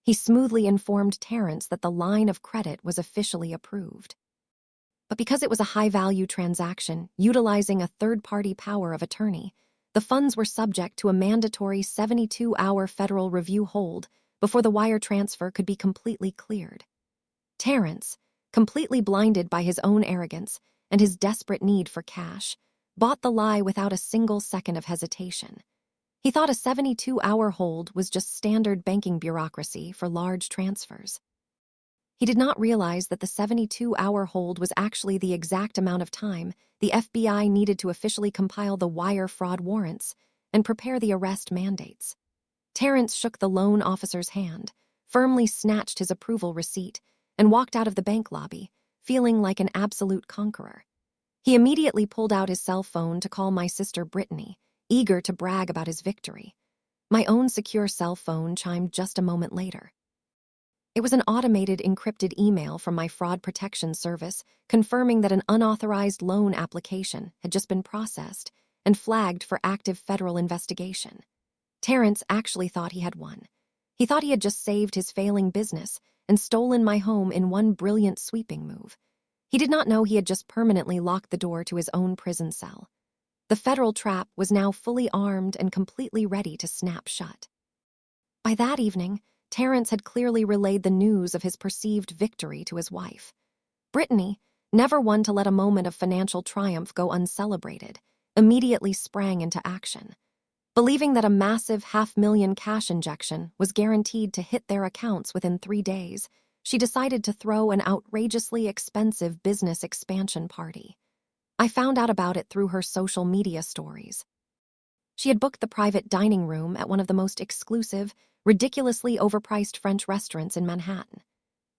[SPEAKER 1] He smoothly informed Terrence that the line of credit was officially approved. But because it was a high-value transaction, utilizing a third-party power of attorney, the funds were subject to a mandatory 72-hour federal review hold before the wire transfer could be completely cleared. Terrence, completely blinded by his own arrogance and his desperate need for cash, bought the lie without a single second of hesitation. He thought a 72-hour hold was just standard banking bureaucracy for large transfers. He did not realize that the 72-hour hold was actually the exact amount of time the FBI needed to officially compile the wire fraud warrants and prepare the arrest mandates. Terrence shook the loan officer's hand, firmly snatched his approval receipt, and walked out of the bank lobby, feeling like an absolute conqueror. He immediately pulled out his cell phone to call my sister Brittany, eager to brag about his victory. My own secure cell phone chimed just a moment later. It was an automated, encrypted email from my fraud protection service confirming that an unauthorized loan application had just been processed and flagged for active federal investigation. Terrence actually thought he had won. He thought he had just saved his failing business and stolen my home in one brilliant sweeping move. He did not know he had just permanently locked the door to his own prison cell. The federal trap was now fully armed and completely ready to snap shut. By that evening, Terrence had clearly relayed the news of his perceived victory to his wife. Brittany, never one to let a moment of financial triumph go uncelebrated, immediately sprang into action. Believing that a massive $500,000 cash injection was guaranteed to hit their accounts within 3 days, she decided to throw an outrageously expensive business expansion party. I found out about it through her social media stories. She had booked the private dining room at one of the most exclusive, ridiculously overpriced French restaurants in Manhattan.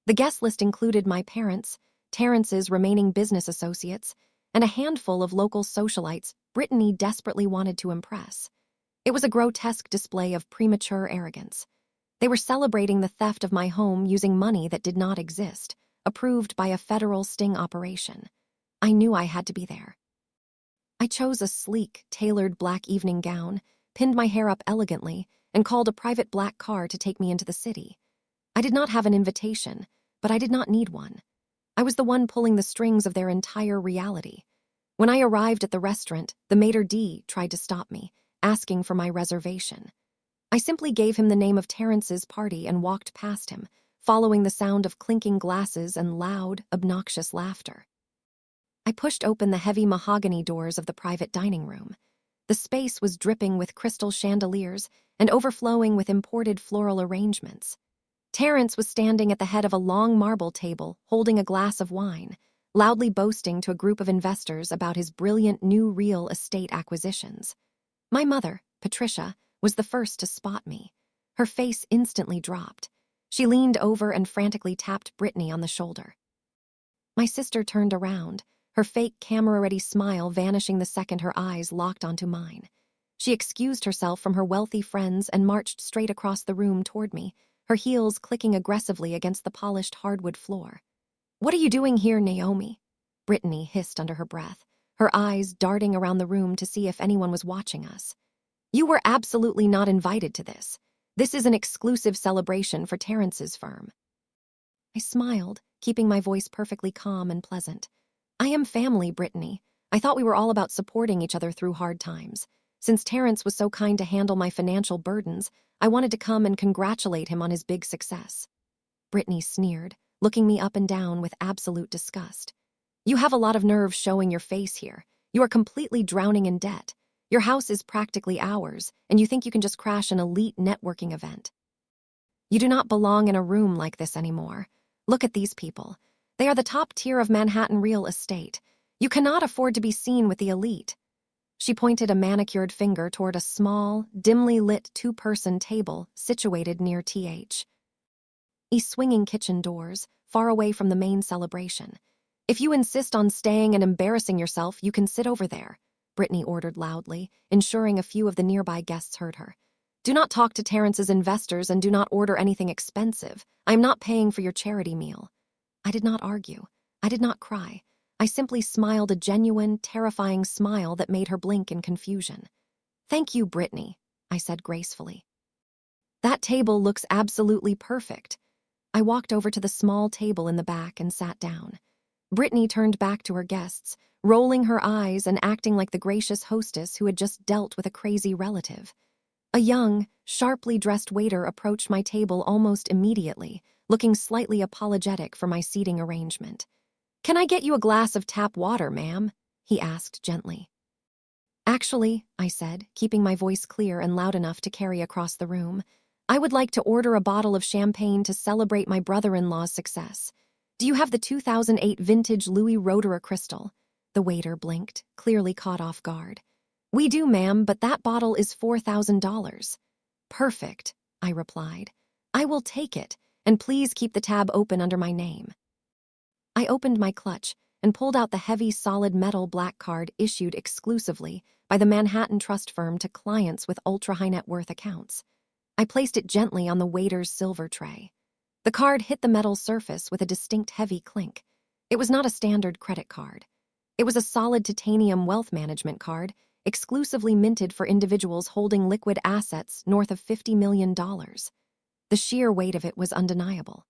[SPEAKER 1] The guest list included my parents, Terrence's remaining business associates, and a handful of local socialites Brittany desperately wanted to impress. It was a grotesque display of premature arrogance. They were celebrating the theft of my home using money that did not exist, approved by a federal sting operation. I knew I had to be there. I chose a sleek, tailored black evening gown, pinned my hair up elegantly, and called a private black car to take me into the city. I did not have an invitation, but I did not need one. I was the one pulling the strings of their entire reality. When I arrived at the restaurant, the maitre d' tried to stop me, asking for my reservation. I simply gave him the name of Terrence's party and walked past him, following the sound of clinking glasses and loud, obnoxious laughter. I pushed open the heavy mahogany doors of the private dining room. The space was dripping with crystal chandeliers and overflowing with imported floral arrangements. Terrence was standing at the head of a long marble table, holding a glass of wine, loudly boasting to a group of investors about his brilliant new real estate acquisitions. My mother, Patricia, was the first to spot me. Her face instantly dropped. She leaned over and frantically tapped Brittany on the shoulder. My sister turned around, her fake camera-ready smile vanishing the second her eyes locked onto mine. She excused herself from her wealthy friends and marched straight across the room toward me, her heels clicking aggressively against the polished hardwood floor. "What are you doing here, Naomi?" Brittany hissed under her breath, her eyes darting around the room to see if anyone was watching us. "You were absolutely not invited to this. This is an exclusive celebration for Terrence's firm." I smiled, keeping my voice perfectly calm and pleasant. "I am family, Brittany. I thought we were all about supporting each other through hard times. Since Terrence was so kind to handle my financial burdens, I wanted to come and congratulate him on his big success." Brittany sneered, looking me up and down with absolute disgust. "You have a lot of nerve showing your face here. You are completely drowning in debt. Your house is practically ours, and you think you can just crash an elite networking event. You do not belong in a room like this anymore. Look at these people. They are the top tier of Manhattan real estate. You cannot afford to be seen with the elite." She pointed a manicured finger toward a small, dimly lit two-person table situated near TH's swinging kitchen doors, far away from the main celebration. "If you insist on staying and embarrassing yourself, you can sit over there," Brittany ordered loudly, ensuring a few of the nearby guests heard her. "Do not talk to Terrence's investors and do not order anything expensive. I am not paying for your charity meal." I did not argue. I did not cry. I simply smiled a genuine, terrifying smile that made her blink in confusion. "Thank you, Brittany," I said gracefully. "That table looks absolutely perfect." I walked over to the small table in the back and sat down. Brittany turned back to her guests, rolling her eyes and acting like the gracious hostess who had just dealt with a crazy relative. A young, sharply dressed waiter approached my table almost immediately, looking slightly apologetic for my seating arrangement. "Can I get you a glass of tap water, ma'am?" he asked gently. "Actually," I said, keeping my voice clear and loud enough to carry across the room, I would like to order a bottle of champagne to celebrate my brother-in-law's success. Do you have the 2008 vintage Louis Roederer crystal? The waiter blinked, clearly caught off guard. We do, ma'am, but that bottle is $4,000. Perfect, I replied. I will take it, and please keep the tab open under my name. I opened my clutch and pulled out the heavy, solid metal black card issued exclusively by the Manhattan trust firm to clients with ultra-high net worth accounts. I placed it gently on the waiter's silver tray. The card hit the metal surface with a distinct heavy clink. It was not a standard credit card. It was a solid titanium wealth management card, exclusively minted for individuals holding liquid assets north of $50 million. The sheer weight of it was undeniable.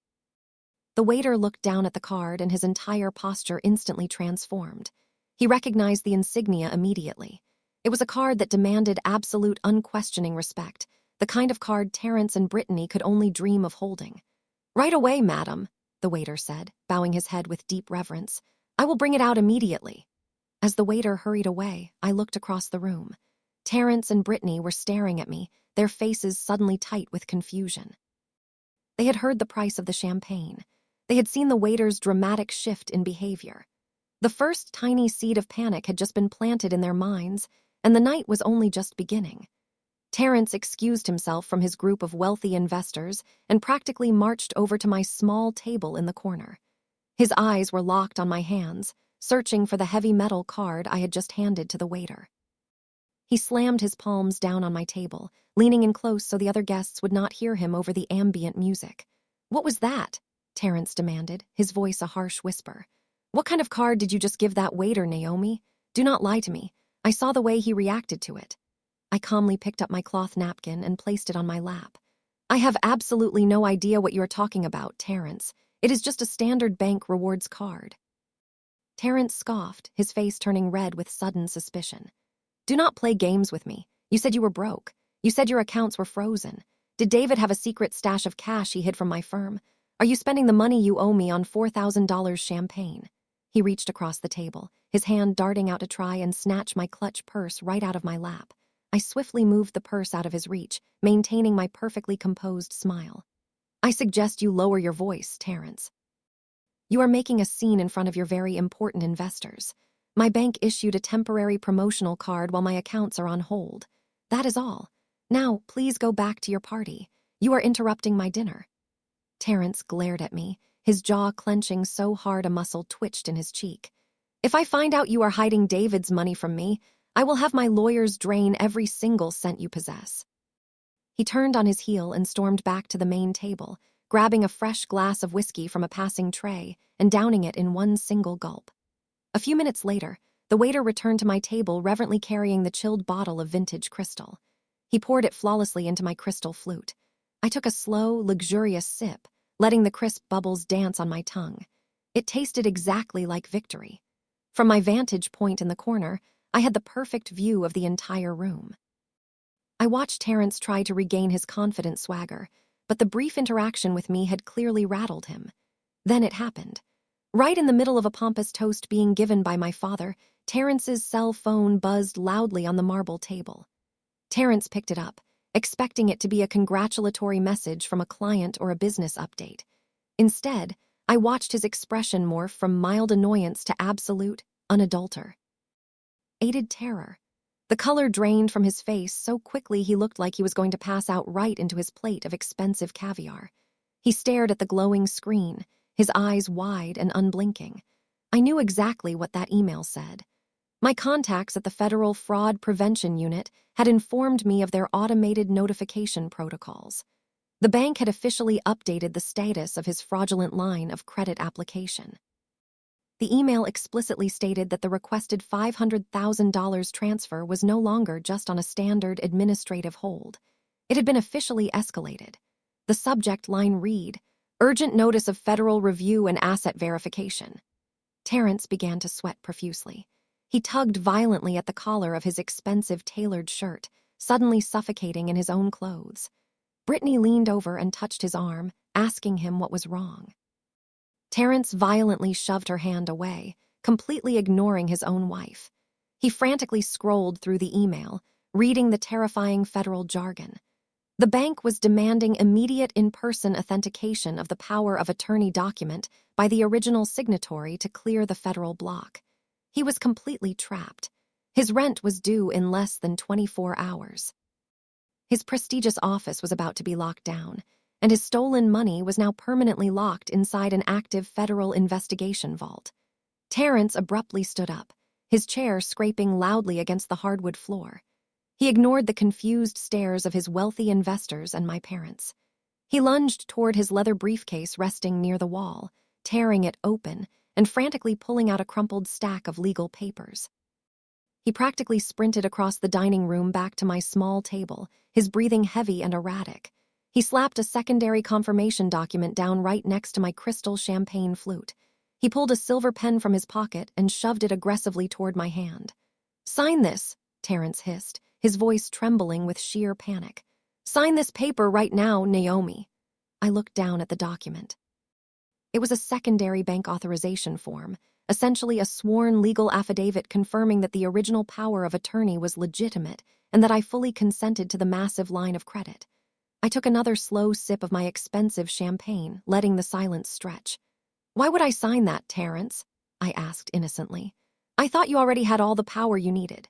[SPEAKER 1] The waiter looked down at the card and his entire posture instantly transformed. He recognized the insignia immediately. It was a card that demanded absolute, unquestioning respect, the kind of card Terrence and Brittany could only dream of holding. Right away, madam, the waiter said, bowing his head with deep reverence. I will bring it out immediately. As the waiter hurried away, I looked across the room. Terrence and Brittany were staring at me, their faces suddenly tight with confusion. They had heard the price of the champagne. They had seen the waiter's dramatic shift in behavior. The first tiny seed of panic had just been planted in their minds, and the night was only just beginning. Terrence excused himself from his group of wealthy investors and practically marched over to my small table in the corner. His eyes were locked on my hands, searching for the heavy metal card I had just handed to the waiter. He slammed his palms down on my table, leaning in close so the other guests would not hear him over the ambient music. What was that? Terrence demanded, his voice a harsh whisper. What kind of card did you just give that waiter, Naomi? Do not lie to me. I saw the way he reacted to it. I calmly picked up my cloth napkin and placed it on my lap. I have absolutely no idea what you are talking about, Terrence. It is just a standard bank rewards card. Terrence scoffed, his face turning red with sudden suspicion. Do not play games with me. You said you were broke. You said your accounts were frozen. Did David have a secret stash of cash he hid from my firm? Are you spending the money you owe me on $4,000 champagne? He reached across the table, his hand darting out to try and snatch my clutch purse right out of my lap. I swiftly moved the purse out of his reach, maintaining my perfectly composed smile. I suggest you lower your voice, Terrence. You are making a scene in front of your very important investors. My bank issued a temporary promotional card while my accounts are on hold. That is all. Now, please go back to your party. You are interrupting my dinner. Terrence glared at me, his jaw clenching so hard a muscle twitched in his cheek. If I find out you are hiding David's money from me, I will have my lawyers drain every single cent you possess. He turned on his heel and stormed back to the main table, grabbing a fresh glass of whiskey from a passing tray and downing it in one single gulp. A few minutes later, the waiter returned to my table reverently carrying the chilled bottle of vintage crystal. He poured it flawlessly into my crystal flute. I took a slow, luxurious sip, letting the crisp bubbles dance on my tongue. It tasted exactly like victory. From my vantage point in the corner, I had the perfect view of the entire room. I watched Terrence try to regain his confident swagger, but the brief interaction with me had clearly rattled him. Then it happened. Right in the middle of a pompous toast being given by my father, Terrence's cell phone buzzed loudly on the marble table. Terrence picked it up, expecting it to be a congratulatory message from a client or a business update. Instead, I watched his expression morph from mild annoyance to absolute, unadulterated terror. The color drained from his face so quickly he looked like he was going to pass out right into his plate of expensive caviar. He stared at the glowing screen, his eyes wide and unblinking. I knew exactly what that email said. My contacts at the Federal Fraud Prevention Unit had informed me of their automated notification protocols. The bank had officially updated the status of his fraudulent line of credit application. The email explicitly stated that the requested $500,000 transfer was no longer just on a standard administrative hold. It had been officially escalated. The subject line read, "Urgent notice of federal review and asset verification." Terrence began to sweat profusely. He tugged violently at the collar of his expensive tailored shirt, suddenly suffocating in his own clothes. Brittany leaned over and touched his arm, asking him what was wrong. Terrence violently shoved her hand away, completely ignoring his own wife. He frantically scrolled through the email, reading the terrifying federal jargon. The bank was demanding immediate in-person authentication of the power of attorney document by the original signatory to clear the federal block. He was completely trapped. His rent was due in less than 24 hours. His prestigious office was about to be locked down, and his stolen money was now permanently locked inside an active federal investigation vault. Terrence abruptly stood up, his chair scraping loudly against the hardwood floor. He ignored the confused stares of his wealthy investors and my parents. He lunged toward his leather briefcase resting near the wall, tearing it open and frantically pulling out a crumpled stack of legal papers. He practically sprinted across the dining room back to my small table, his breathing heavy and erratic. He slapped a secondary confirmation document down right next to my crystal champagne flute. He pulled a silver pen from his pocket and shoved it aggressively toward my hand. "Sign this," Terrence hissed, his voice trembling with sheer panic. "Sign this paper right now, Naomi." I looked down at the document. It was a secondary bank authorization form, essentially a sworn legal affidavit confirming that the original power of attorney was legitimate and that I fully consented to the massive line of credit. I took another slow sip of my expensive champagne, letting the silence stretch. "Why would I sign that, Terrence?" I asked innocently. "I thought you already had all the power you needed."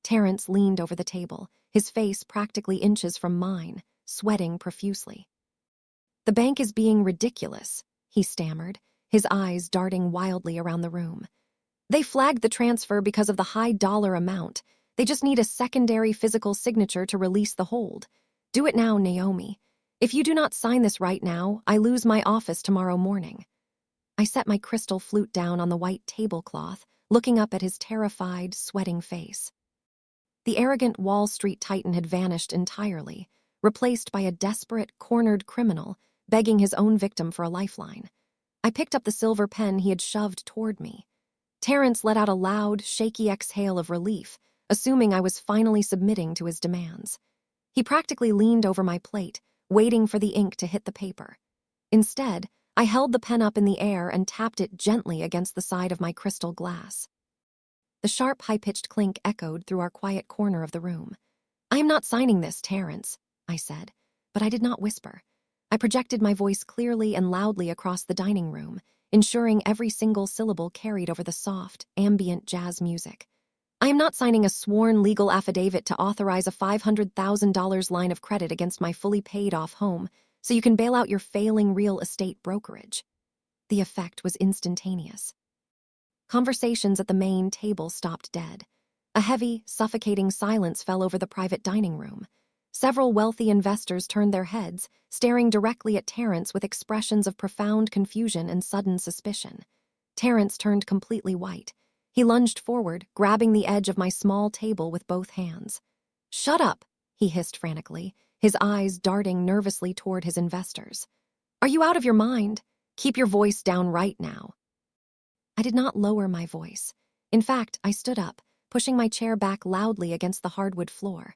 [SPEAKER 1] Terrence leaned over the table, his face practically inches from mine, sweating profusely. "The bank is being ridiculous," he stammered, his eyes darting wildly around the room. "They flagged the transfer because of the high dollar amount. They just need a secondary physical signature to release the hold. Do it now, Naomi. If you do not sign this right now, I lose my office tomorrow morning." I set my crystal flute down on the white tablecloth, looking up at his terrified, sweating face. The arrogant Wall Street titan had vanished entirely, replaced by a desperate, cornered criminal begging his own victim for a lifeline. I picked up the silver pen he had shoved toward me. Terrence let out a loud, shaky exhale of relief, assuming I was finally submitting to his demands. He practically leaned over my plate, waiting for the ink to hit the paper. Instead, I held the pen up in the air and tapped it gently against the side of my crystal glass. The sharp, high-pitched clink echoed through our quiet corner of the room. "I am not signing this, Terrence," I said, but I did not whisper. I projected my voice clearly and loudly across the dining room, ensuring every single syllable carried over the soft, ambient jazz music. "I am not signing a sworn legal affidavit to authorize a $500,000 line of credit against my fully paid-off home so you can bail out your failing real estate brokerage." The effect was instantaneous. Conversations at the main table stopped dead. A heavy, suffocating silence fell over the private dining room. Several wealthy investors turned their heads, staring directly at Terrence with expressions of profound confusion and sudden suspicion. Terrence turned completely white. He lunged forward, grabbing the edge of my small table with both hands. "Shut up," he hissed frantically, his eyes darting nervously toward his investors. "Are you out of your mind? Keep your voice down right now." I did not lower my voice. In fact, I stood up, pushing my chair back loudly against the hardwood floor.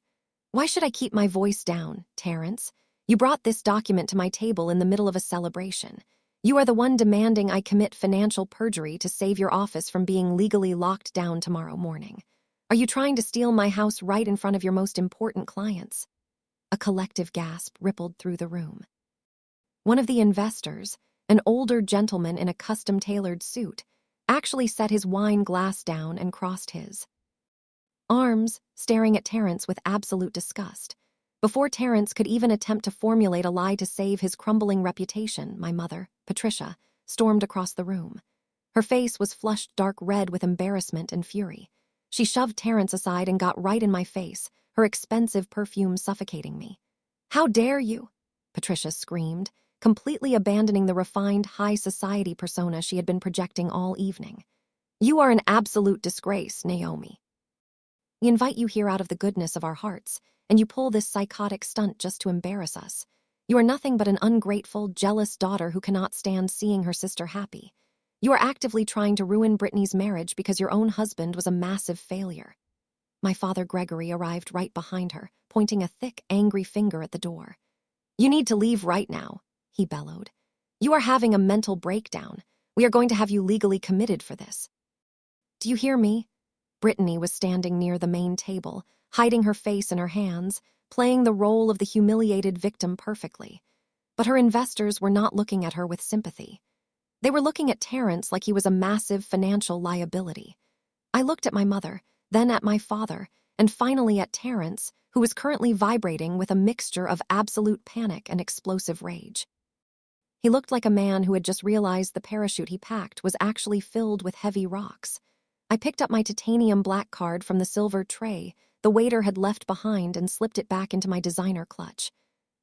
[SPEAKER 1] "Why should I keep my voice down, Terrence? You brought this document to my table in the middle of a celebration. You are the one demanding I commit financial perjury to save your office from being legally locked down tomorrow morning. Are you trying to steal my house right in front of your most important clients?" A collective gasp rippled through the room. One of the investors, an older gentleman in a custom-tailored suit, actually set his wine glass down and crossed his arms, staring at Terrence with absolute disgust. Before Terrence could even attempt to formulate a lie to save his crumbling reputation, my mother, Patricia, stormed across the room. Her face was flushed dark red with embarrassment and fury. She shoved Terrence aside and got right in my face, her expensive perfume suffocating me. "How dare you?" Patricia screamed, completely abandoning the refined high society persona she had been projecting all evening. "You are an absolute disgrace, Naomi. We invite you here out of the goodness of our hearts, and you pull this psychotic stunt just to embarrass us. You are nothing but an ungrateful, jealous daughter who cannot stand seeing her sister happy. You are actively trying to ruin Brittany's marriage because your own husband was a massive failure." My father Gregory arrived right behind her, pointing a thick, angry finger at the door. "You need to leave right now," he bellowed. "You are having a mental breakdown. We are going to have you legally committed for this." "Do you hear me?" Brittany was standing near the main table, hiding her face in her hands, playing the role of the humiliated victim perfectly. But her investors were not looking at her with sympathy. They were looking at Terrence like he was a massive financial liability. I looked at my mother, then at my father, and finally at Terrence, who was currently vibrating with a mixture of absolute panic and explosive rage. He looked like a man who had just realized the parachute he packed was actually filled with heavy rocks. I picked up my titanium black card from the silver tray the waiter had left behind and slipped it back into my designer clutch.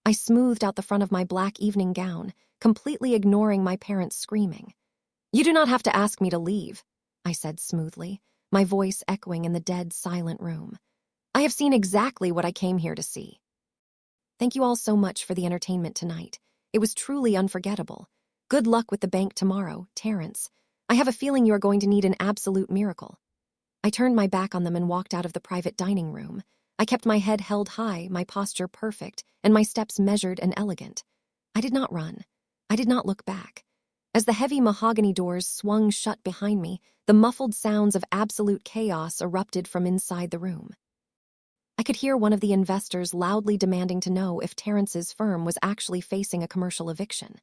[SPEAKER 1] I smoothed out the front of my black evening gown, completely ignoring my parents' screaming. "You do not have to ask me to leave," I said smoothly, my voice echoing in the dead, silent room. "I have seen exactly what I came here to see. Thank you all so much for the entertainment tonight. It was truly unforgettable. Good luck with the bank tomorrow, Terrence. I have a feeling you are going to need an absolute miracle." I turned my back on them and walked out of the private dining room. I kept my head held high, my posture perfect, and my steps measured and elegant. I did not run. I did not look back. As the heavy mahogany doors swung shut behind me, the muffled sounds of absolute chaos erupted from inside the room. I could hear one of the investors loudly demanding to know if Terrence's firm was actually facing a commercial eviction.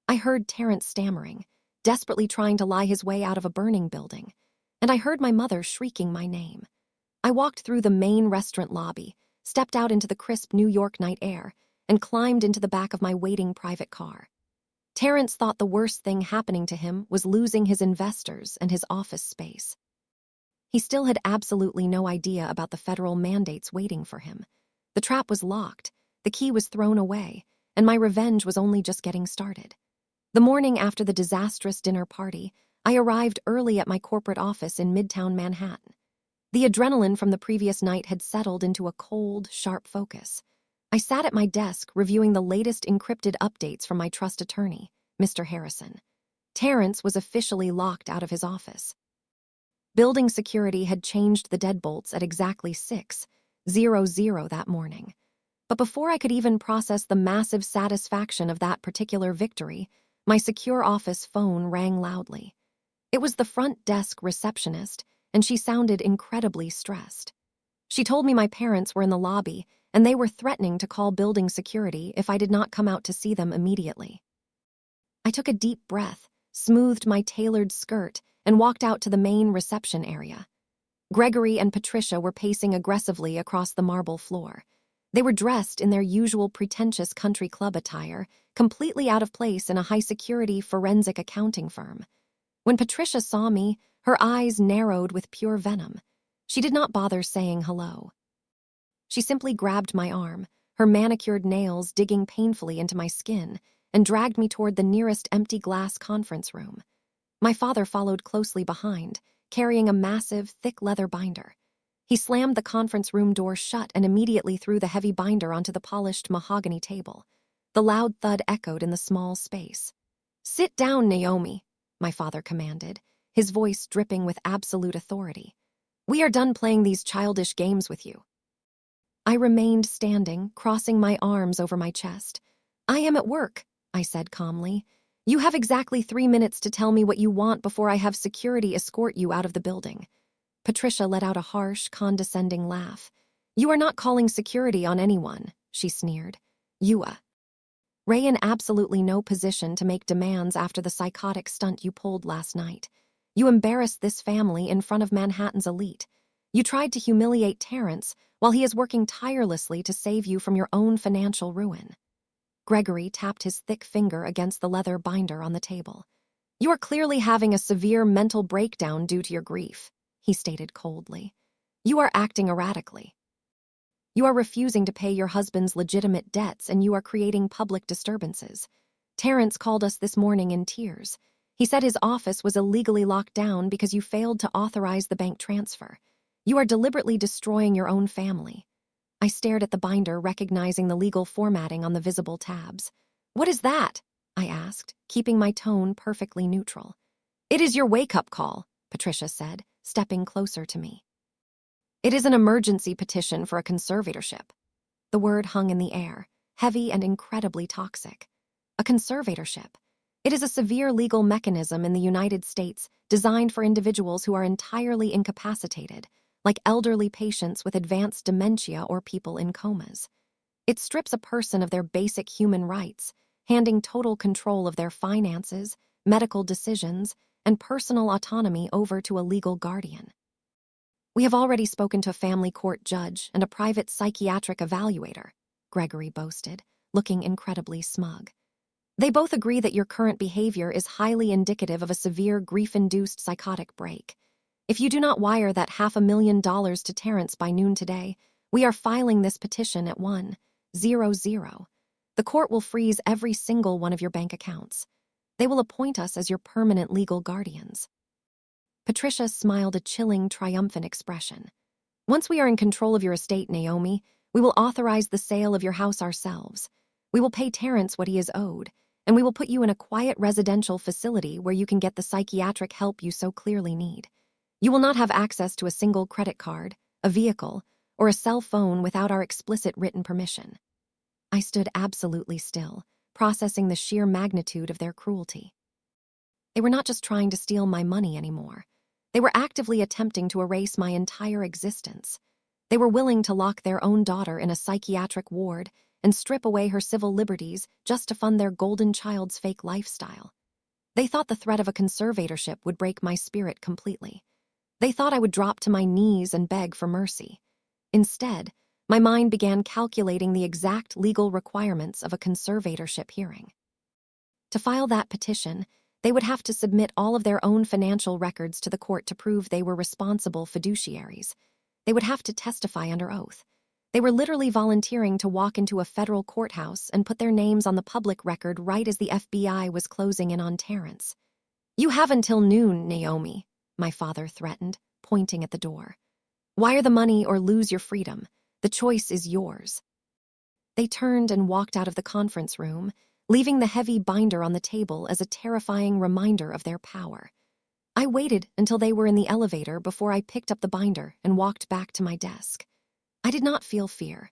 [SPEAKER 1] I heard Terrence stammering, desperately trying to lie his way out of a burning building, and I heard my mother shrieking my name. I walked through the main restaurant lobby, stepped out into the crisp New York night air, and climbed into the back of my waiting private car. Terrence thought the worst thing happening to him was losing his investors and his office space. He still had absolutely no idea about the federal mandates waiting for him. The trap was locked, the key was thrown away, and my revenge was only just getting started. The morning after the disastrous dinner party, I arrived early at my corporate office in Midtown Manhattan. The adrenaline from the previous night had settled into a cold, sharp focus. I sat at my desk reviewing the latest encrypted updates from my trust attorney, Mr. Harrison. Terrence was officially locked out of his office. Building security had changed the deadbolts at exactly 6:00 that morning. But before I could even process the massive satisfaction of that particular victory, my secure office phone rang loudly. It was the front desk receptionist, and she sounded incredibly stressed. She told me my parents were in the lobby, and they were threatening to call building security if I did not come out to see them immediately. I took a deep breath, smoothed my tailored skirt, and walked out to the main reception area. Gregory and Patricia were pacing aggressively across the marble floor. They were dressed in their usual pretentious country club attire, completely out of place in a high-security forensic accounting firm. When Patricia saw me, her eyes narrowed with pure venom. She did not bother saying hello. She simply grabbed my arm, her manicured nails digging painfully into my skin, and dragged me toward the nearest empty glass conference room. My father followed closely behind, carrying a massive, thick leather binder. He slammed the conference room door shut and immediately threw the heavy binder onto the polished mahogany table. The loud thud echoed in the small space. "Sit down, Naomi," my father commanded, his voice dripping with absolute authority. "We are done playing these childish games with you." I remained standing, crossing my arms over my chest. "I am at work," I said calmly. "You have exactly 3 minutes to tell me what you want before I have security escort you out of the building." Patricia let out a harsh, condescending laugh. "You are not calling security on anyone," she sneered. Ray in absolutely no position to make demands after the psychotic stunt you pulled last night. You embarrassed this family in front of Manhattan's elite. You tried to humiliate Terrence while he is working tirelessly to save you from your own financial ruin." Gregory tapped his thick finger against the leather binder on the table. "You are clearly having a severe mental breakdown due to your grief," he stated coldly. "You are acting erratically. You are refusing to pay your husband's legitimate debts, and you are creating public disturbances. Terrence called us this morning in tears. He said his office was illegally locked down because you failed to authorize the bank transfer. You are deliberately destroying your own family." I stared at the binder, recognizing the legal formatting on the visible tabs. "What is that?" I asked, keeping my tone perfectly neutral. "It is your wake-up call," Patricia said, stepping closer to me. "It is an emergency petition for a conservatorship." The word hung in the air, heavy and incredibly toxic. A conservatorship. It is a severe legal mechanism in the United States designed for individuals who are entirely incapacitated, like elderly patients with advanced dementia or people in comas. It strips a person of their basic human rights, handing total control of their finances, medical decisions, and personal autonomy over to a legal guardian. We have already spoken to a family court judge and a private psychiatric evaluator, Gregory boasted, looking incredibly smug. They both agree that your current behavior is highly indicative of a severe grief-induced psychotic break. If you do not wire that $500,000 to Terrence by noon today, we are filing this petition at 100. The court will freeze every single one of your bank accounts. They will appoint us as your permanent legal guardians. Patricia smiled a chilling, triumphant expression. Once we are in control of your estate, Naomi, we will authorize the sale of your house ourselves. We will pay Terrence what he is owed, and we will put you in a quiet residential facility where you can get the psychiatric help you so clearly need. You will not have access to a single credit card, a vehicle, or a cell phone without our explicit written permission. I stood absolutely still, processing the sheer magnitude of their cruelty. They were not just trying to steal my money anymore. They were actively attempting to erase my entire existence. They were willing to lock their own daughter in a psychiatric ward and strip away her civil liberties just to fund their golden child's fake lifestyle. They thought the threat of a conservatorship would break my spirit completely. They thought I would drop to my knees and beg for mercy. Instead, my mind began calculating the exact legal requirements of a conservatorship hearing. To file that petition, they would have to submit all of their own financial records to the court to prove they were responsible fiduciaries. They would have to testify under oath. They were literally volunteering to walk into a federal courthouse and put their names on the public record right as the FBI was closing in on Terrence. "You have until noon, Naomi," my father threatened, pointing at the door. "Wire the money or lose your freedom. The choice is yours." They turned and walked out of the conference room, leaving the heavy binder on the table as a terrifying reminder of their power. I waited until they were in the elevator before I picked up the binder and walked back to my desk. I did not feel fear.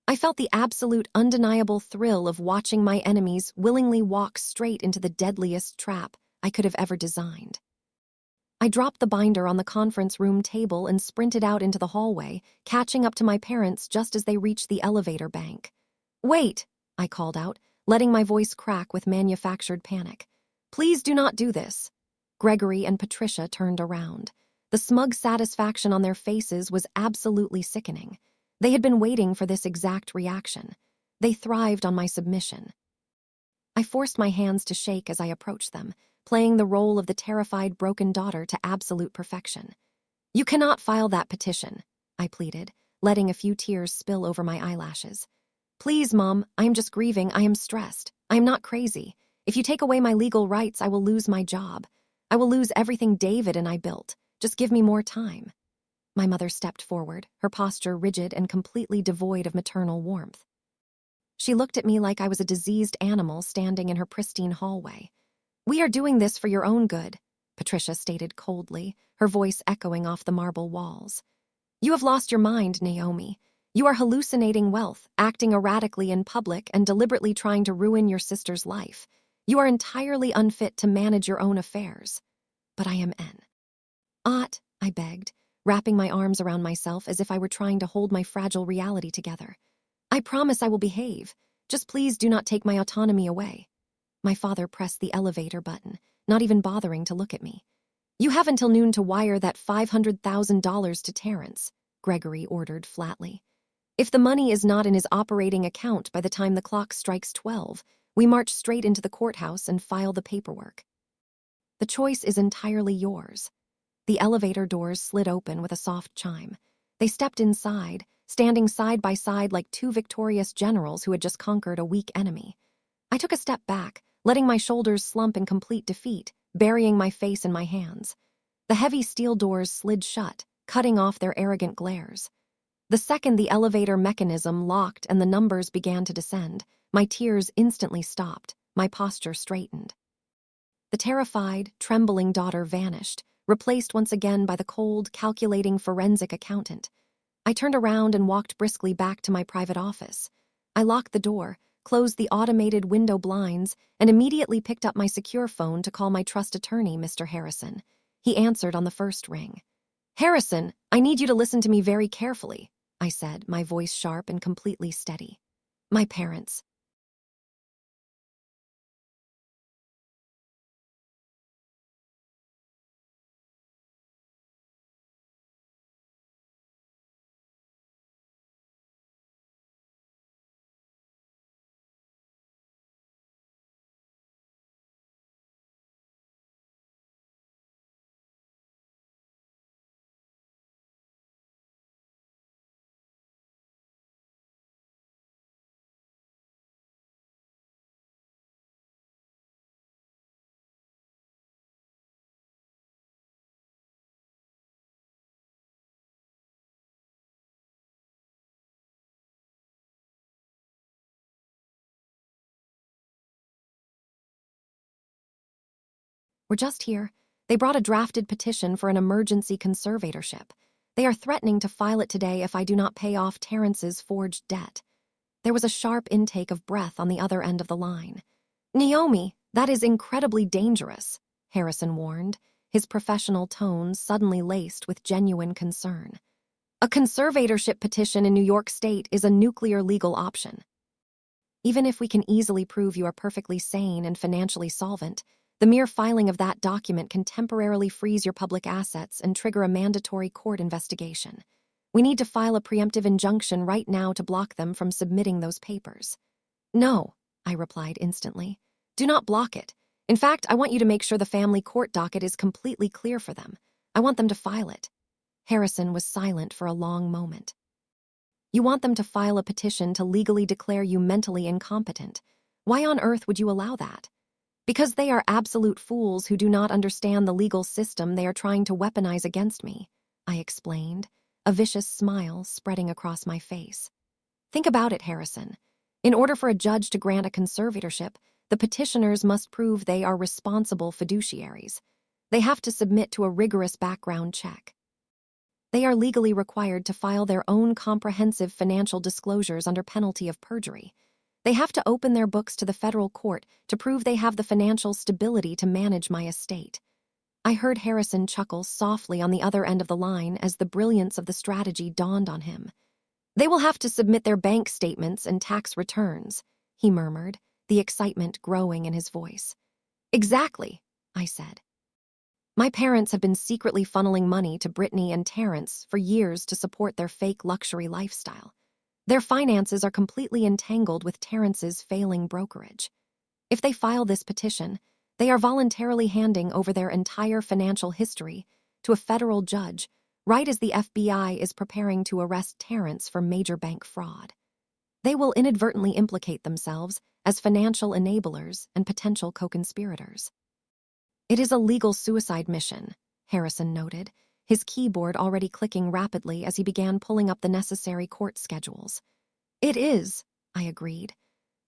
[SPEAKER 1] I felt the absolute undeniable thrill of watching my enemies willingly walk straight into the deadliest trap I could have ever designed. I dropped the binder on the conference room table and sprinted out into the hallway, catching up to my parents just as they reached the elevator bank. "Wait," I called out, letting my voice crack with manufactured panic. "Please do not do this." Gregory and Patricia turned around. The smug satisfaction on their faces was absolutely sickening. They had been waiting for this exact reaction. They thrived on my submission. I forced my hands to shake as I approached them, playing the role of the terrified, broken daughter to absolute perfection. "You cannot file that petition," I pleaded, letting a few tears spill over my eyelashes. "Please, Mom, I am just grieving. I am stressed. I am not crazy. If you take away my legal rights, I will lose my job. I will lose everything David and I built. Just give me more time." My mother stepped forward, her posture rigid and completely devoid of maternal warmth. She looked at me like I was a diseased animal standing in her pristine hallway. "We are doing this for your own good," Patricia stated coldly, her voice echoing off the marble walls. "You have lost your mind, Naomi. You are hallucinating wealth, acting erratically in public, and deliberately trying to ruin your sister's life. You are entirely unfit to manage your own affairs." "But I am Aunt," I begged, wrapping my arms around myself as if I were trying to hold my fragile reality together. "I promise I will behave. Just please do not take my autonomy away." My father pressed the elevator button, not even bothering to look at me. "You have until noon to wire that $500,000 to Terrence," Gregory ordered flatly. "If the money is not in his operating account by the time the clock strikes 12, we march straight into the courthouse and file the paperwork. The choice is entirely yours." The elevator doors slid open with a soft chime. They stepped inside, standing side by side like two victorious generals who had just conquered a weak enemy. I took a step back, letting my shoulders slump in complete defeat, burying my face in my hands. The heavy steel doors slid shut, cutting off their arrogant glares. The second the elevator mechanism locked and the numbers began to descend, my tears instantly stopped, my posture straightened. The terrified, trembling daughter vanished, replaced once again by the cold, calculating forensic accountant. I turned around and walked briskly back to my private office. I locked the door, closed the automated window blinds, and immediately picked up my secure phone to call my trust attorney, Mr. Harrison. He answered on the first ring. "Harrison, I need you to listen to me very carefully," I said, my voice sharp and completely steady. My parents. We're just here. They brought a drafted petition for an emergency conservatorship. They are threatening to file it today if I do not pay off Terrence's forged debt. There was a sharp intake of breath on the other end of the line. Naomi, that is incredibly dangerous, Harrison warned, his professional tone suddenly laced with genuine concern. A conservatorship petition in New York State is a nuclear legal option. Even if we can easily prove you are perfectly sane and financially solvent, the mere filing of that document can temporarily freeze your public assets and trigger a mandatory court investigation. We need to file a preemptive injunction right now to block them from submitting those papers. No, I replied instantly. Do not block it. In fact, I want you to make sure the family court docket is completely clear for them. I want them to file it. Harrison was silent for a long moment. You want them to file a petition to legally declare you mentally incompetent. Why on earth would you allow that? Because they are absolute fools who do not understand the legal system they are trying to weaponize against me, I explained, a vicious smile spreading across my face. Think about it, Harrison. In order for a judge to grant a conservatorship, the petitioners must prove they are responsible fiduciaries. They have to submit to a rigorous background check. They are legally required to file their own comprehensive financial disclosures under penalty of perjury. They have to open their books to the federal court to prove they have the financial stability to manage my estate. I heard Harrison chuckle softly on the other end of the line as the brilliance of the strategy dawned on him. They will have to submit their bank statements and tax returns, he murmured, the excitement growing in his voice. Exactly, I said. My parents have been secretly funneling money to Brittany and Terrence for years to support their fake luxury lifestyle. Their finances are completely entangled with Terrence's failing brokerage. If they file this petition, they are voluntarily handing over their entire financial history to a federal judge right as the FBI is preparing to arrest Terrence for major bank fraud. They will inadvertently implicate themselves as financial enablers and potential co-conspirators. It is a legal suicide mission, Harrison noted, his keyboard already clicking rapidly as he began pulling up the necessary court schedules. It is, I agreed.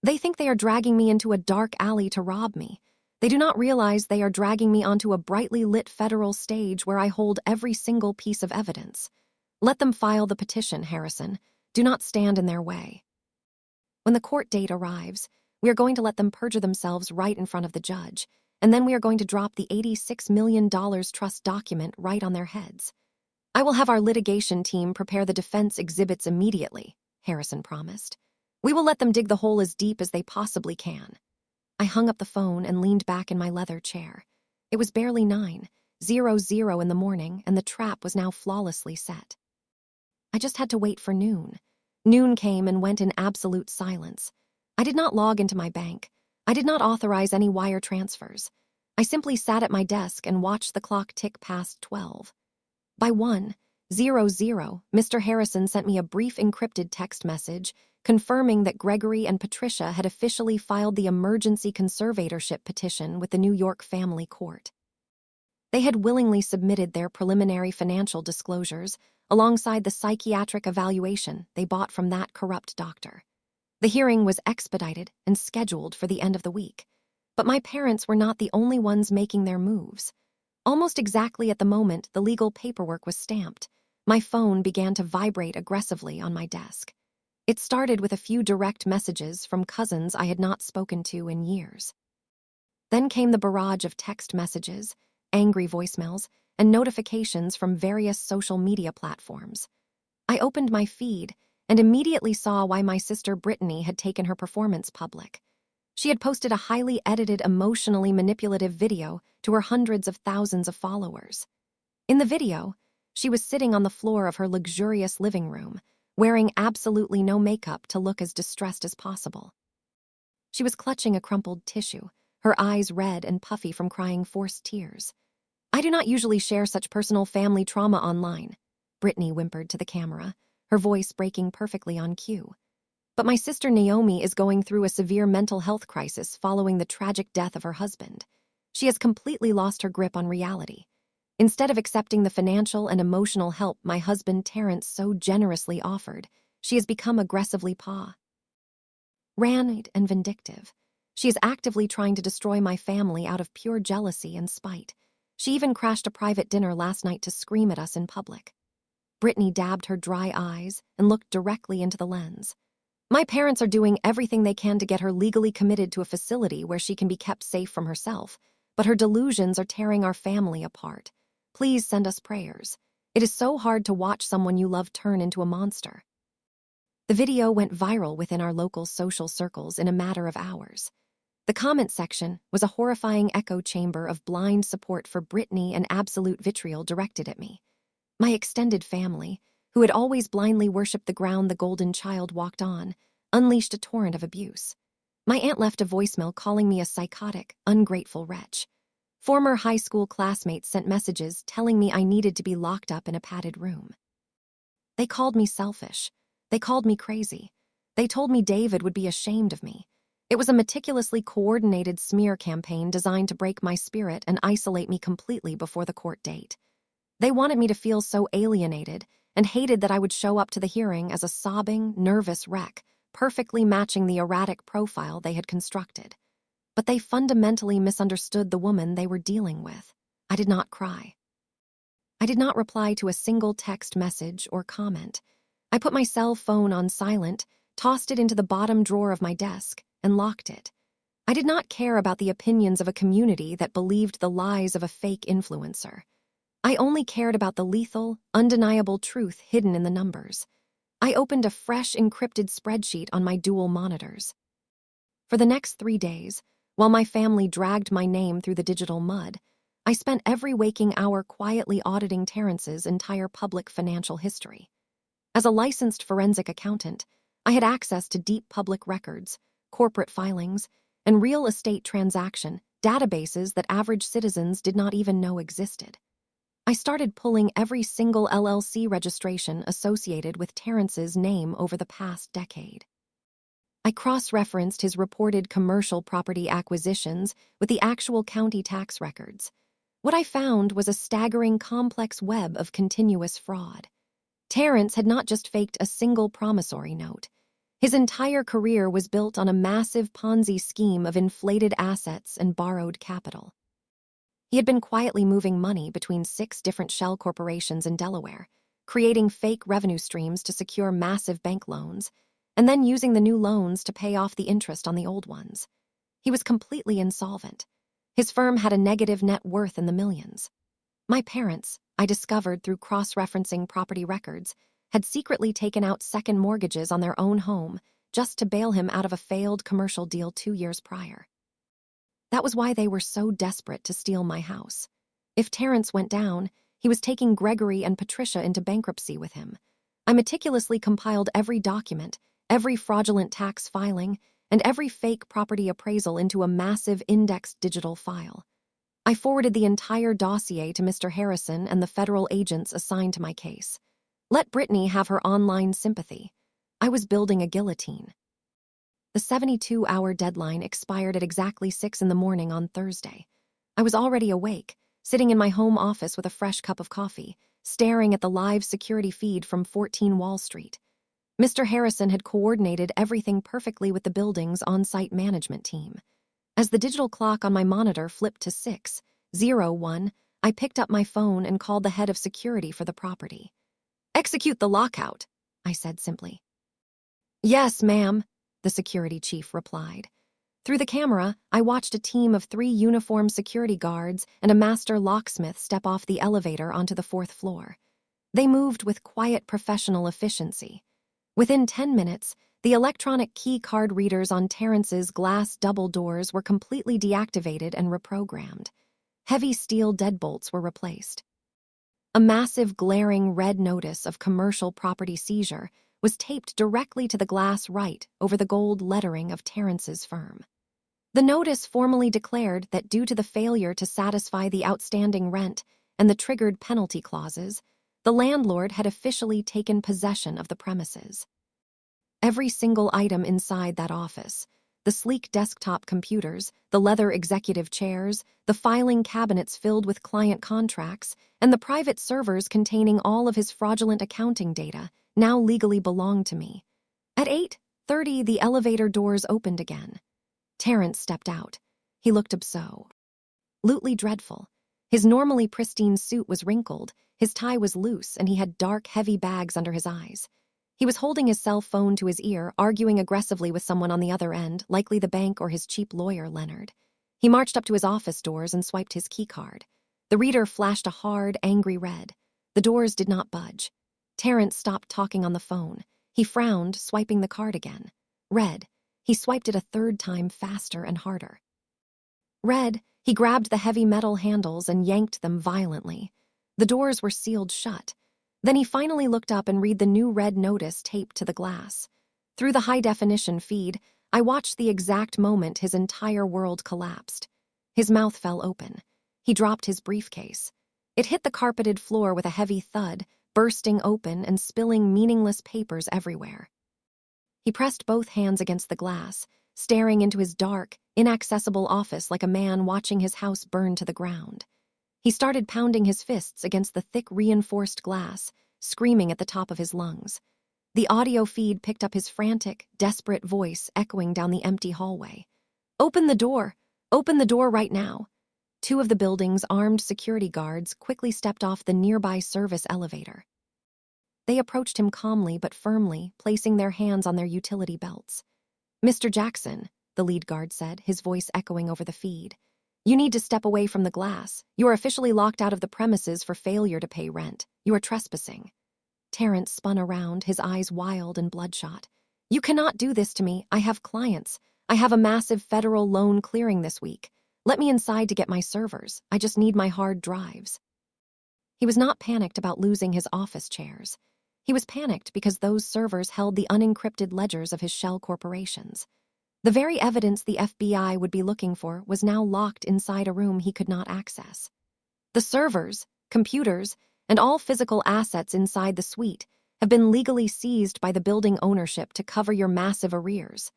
[SPEAKER 1] They think they are dragging me into a dark alley to rob me. They do not realize they are dragging me onto a brightly lit federal stage where I hold every single piece of evidence. Let them file the petition, Harrison. Do not stand in their way. When the court date arrives, we are going to let them perjure themselves right in front of the judge, and then we are going to drop the $86 million trust document right on their heads. I will have our litigation team prepare the defense exhibits immediately, Harrison promised. We will let them dig the hole as deep as they possibly can. I hung up the phone and leaned back in my leather chair. It was barely 9:00 in the morning, and the trap was now flawlessly set. I just had to wait for noon. Noon came and went in absolute silence. I did not log into my bank. I did not authorize any wire transfers. I simply sat at my desk and watched the clock tick past 12. By 1:00, Mr. Harrison sent me a brief encrypted text message confirming that Gregory and Patricia had officially filed the emergency conservatorship petition with the New York Family Court. They had willingly submitted their preliminary financial disclosures alongside the psychiatric evaluation they bought from that corrupt doctor. The hearing was expedited and scheduled for the end of the week. But my parents were not the only ones making their moves. Almost exactly at the moment the legal paperwork was stamped, my phone began to vibrate aggressively on my desk. It started with a few direct messages from cousins I had not spoken to in years. Then came the barrage of text messages, angry voicemails, and notifications from various social media platforms. I opened my feed, and immediately saw why my sister Brittany had taken her performance public. She had posted a highly edited, emotionally manipulative video to her hundreds of thousands of followers. In the video, she was sitting on the floor of her luxurious living room, wearing absolutely no makeup to look as distressed as possible. She was clutching a crumpled tissue, her eyes red and puffy from crying forced tears. "I do not usually share such personal family trauma online," Brittany whimpered to the camera, her voice breaking perfectly on cue. "But my sister Naomi is going through a severe mental health crisis following the tragic death of her husband. She has completely lost her grip on reality. Instead of accepting the financial and emotional help my husband Terrence so generously offered, she has become aggressively ranid and vindictive. She is actively trying to destroy my family out of pure jealousy and spite. She even crashed a private dinner last night to scream at us in public." Brittany dabbed her dry eyes and looked directly into the lens. "My parents are doing everything they can to get her legally committed to a facility where she can be kept safe from herself, but her delusions are tearing our family apart. Please send us prayers. It is so hard to watch someone you love turn into a monster." The video went viral within our local social circles in a matter of hours. The comment section was a horrifying echo chamber of blind support for Brittany and absolute vitriol directed at me. My extended family, who had always blindly worshipped the ground the golden child walked on, unleashed a torrent of abuse. My aunt left a voicemail calling me a psychotic, ungrateful wretch. Former high school classmates sent messages telling me I needed to be locked up in a padded room. They called me selfish. They called me crazy. They told me David would be ashamed of me. It was a meticulously coordinated smear campaign designed to break my spirit and isolate me completely before the court date. They wanted me to feel so alienated and hated that I would show up to the hearing as a sobbing, nervous wreck, perfectly matching the erratic profile they had constructed. But they fundamentally misunderstood the woman they were dealing with. I did not cry. I did not reply to a single text message or comment. I put my cell phone on silent, tossed it into the bottom drawer of my desk, and locked it. I did not care about the opinions of a community that believed the lies of a fake influencer. I only cared about the lethal, undeniable truth hidden in the numbers. I opened a fresh encrypted spreadsheet on my dual monitors. For the next 3 days, while my family dragged my name through the digital mud, I spent every waking hour quietly auditing Terrence's entire public financial history. As a licensed forensic accountant, I had access to deep public records, corporate filings, and real estate transaction databases that average citizens did not even know existed. I started pulling every single LLC registration associated with Terrence's name over the past decade. I cross-referenced his reported commercial property acquisitions with the actual county tax records. What I found was a staggering complex web of continuous fraud. Terrence had not just faked a single promissory note. His entire career was built on a massive Ponzi scheme of inflated assets and borrowed capital. He had been quietly moving money between 6 different shell corporations in Delaware, creating fake revenue streams to secure massive bank loans, and then using the new loans to pay off the interest on the old ones. He was completely insolvent. His firm had a negative net worth in the millions. My parents, I discovered through cross-referencing property records, had secretly taken out second mortgages on their own home just to bail him out of a failed commercial deal 2 years prior. That was why they were so desperate to steal my house. If Terrence went down, he was taking Gregory and Patricia into bankruptcy with him. I meticulously compiled every document, every fraudulent tax filing, and every fake property appraisal into a massive indexed digital file. I forwarded the entire dossier to Mr. Harrison and the federal agents assigned to my case. Let Brittany have her online sympathy. I was building a guillotine. The 72-hour deadline expired at exactly 6 a.m. on Thursday. I was already awake, sitting in my home office with a fresh cup of coffee, staring at the live security feed from 14 Wall Street. Mr. Harrison had coordinated everything perfectly with the building's on-site management team. As the digital clock on my monitor flipped to 6:01, I picked up my phone and called the head of security for the property. "Execute the lockout," I said simply. "Yes, ma'am," the security chief replied. Through the camera, I watched a team of 3 uniformed security guards and a master locksmith step off the elevator onto the 4th floor. They moved with quiet professional efficiency. Within 10 minutes, the electronic key card readers on Terrence's glass double doors were completely deactivated and reprogrammed. Heavy steel deadbolts were replaced. A massive glaring red notice of commercial property seizure was taped directly to the glass right over the gold lettering of Terrence's firm. The notice formally declared that due to the failure to satisfy the outstanding rent and the triggered penalty clauses, the landlord had officially taken possession of the premises. Every single item inside that office, the sleek desktop computers, the leather executive chairs, the filing cabinets filled with client contracts, and the private servers containing all of his fraudulent accounting data, now legally belonged to me. At 8:30, the elevator doors opened again. Terrence stepped out. He looked absolutely dreadful. His normally pristine suit was wrinkled, his tie was loose, and he had dark, heavy bags under his eyes. He was holding his cell phone to his ear, arguing aggressively with someone on the other end, likely the bank or his cheap lawyer, Leonard. He marched up to his office doors and swiped his keycard. The reader flashed a hard, angry red. The doors did not budge. Terrence stopped talking on the phone. He frowned, swiping the card again. Red. He swiped it a third time, faster and harder. Red. He grabbed the heavy metal handles and yanked them violently. The doors were sealed shut. Then he finally looked up and read the new red notice taped to the glass. Through the high-definition feed, I watched the exact moment his entire world collapsed. His mouth fell open. He dropped his briefcase. It hit the carpeted floor with a heavy thud, bursting open and spilling meaningless papers everywhere. He pressed both hands against the glass, staring into his dark, inaccessible office like a man watching his house burn to the ground. He started pounding his fists against the thick, reinforced glass, screaming at the top of his lungs. The audio feed picked up his frantic, desperate voice echoing down the empty hallway. "Open the door! Open the door right now!" Two of the building's armed security guards quickly stepped off the nearby service elevator. They approached him calmly but firmly, placing their hands on their utility belts. "Mr. Jackson," the lead guard said, his voice echoing over the feed. "You need to step away from the glass. You are officially locked out of the premises for failure to pay rent. You are trespassing." Terrence spun around, his eyes wild and bloodshot. "You cannot do this to me. I have clients. I have a massive federal loan clearing this week. Let me inside to get my servers. I just need my hard drives." He was not panicked about losing his office chairs. He was panicked because those servers held the unencrypted ledgers of his shell corporations. The very evidence the FBI would be looking for was now locked inside a room he could not access. The servers, computers, and all physical assets inside the suite have been legally seized by the building ownership to cover your massive arrears,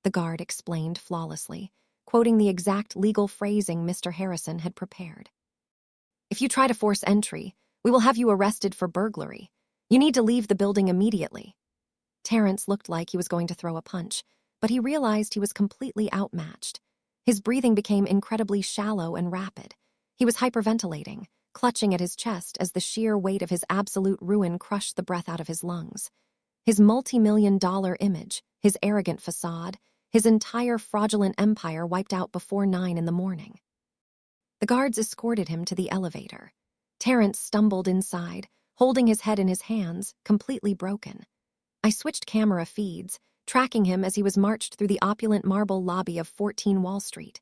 [SPEAKER 1] the guard explained flawlessly, quoting the exact legal phrasing Mr. Harrison had prepared. "If you try to force entry, we will have you arrested for burglary. You need to leave the building immediately." Terrence looked like he was going to throw a punch, but he realized he was completely outmatched. His breathing became incredibly shallow and rapid. He was hyperventilating, clutching at his chest as the sheer weight of his absolute ruin crushed the breath out of his lungs. His multi-million-dollar image, his arrogant facade, his entire fraudulent empire wiped out before 9 in the morning. The guards escorted him to the elevator. Terrence stumbled inside, holding his head in his hands, completely broken. I switched camera feeds, tracking him as he was marched through the opulent marble lobby of 14 Wall Street.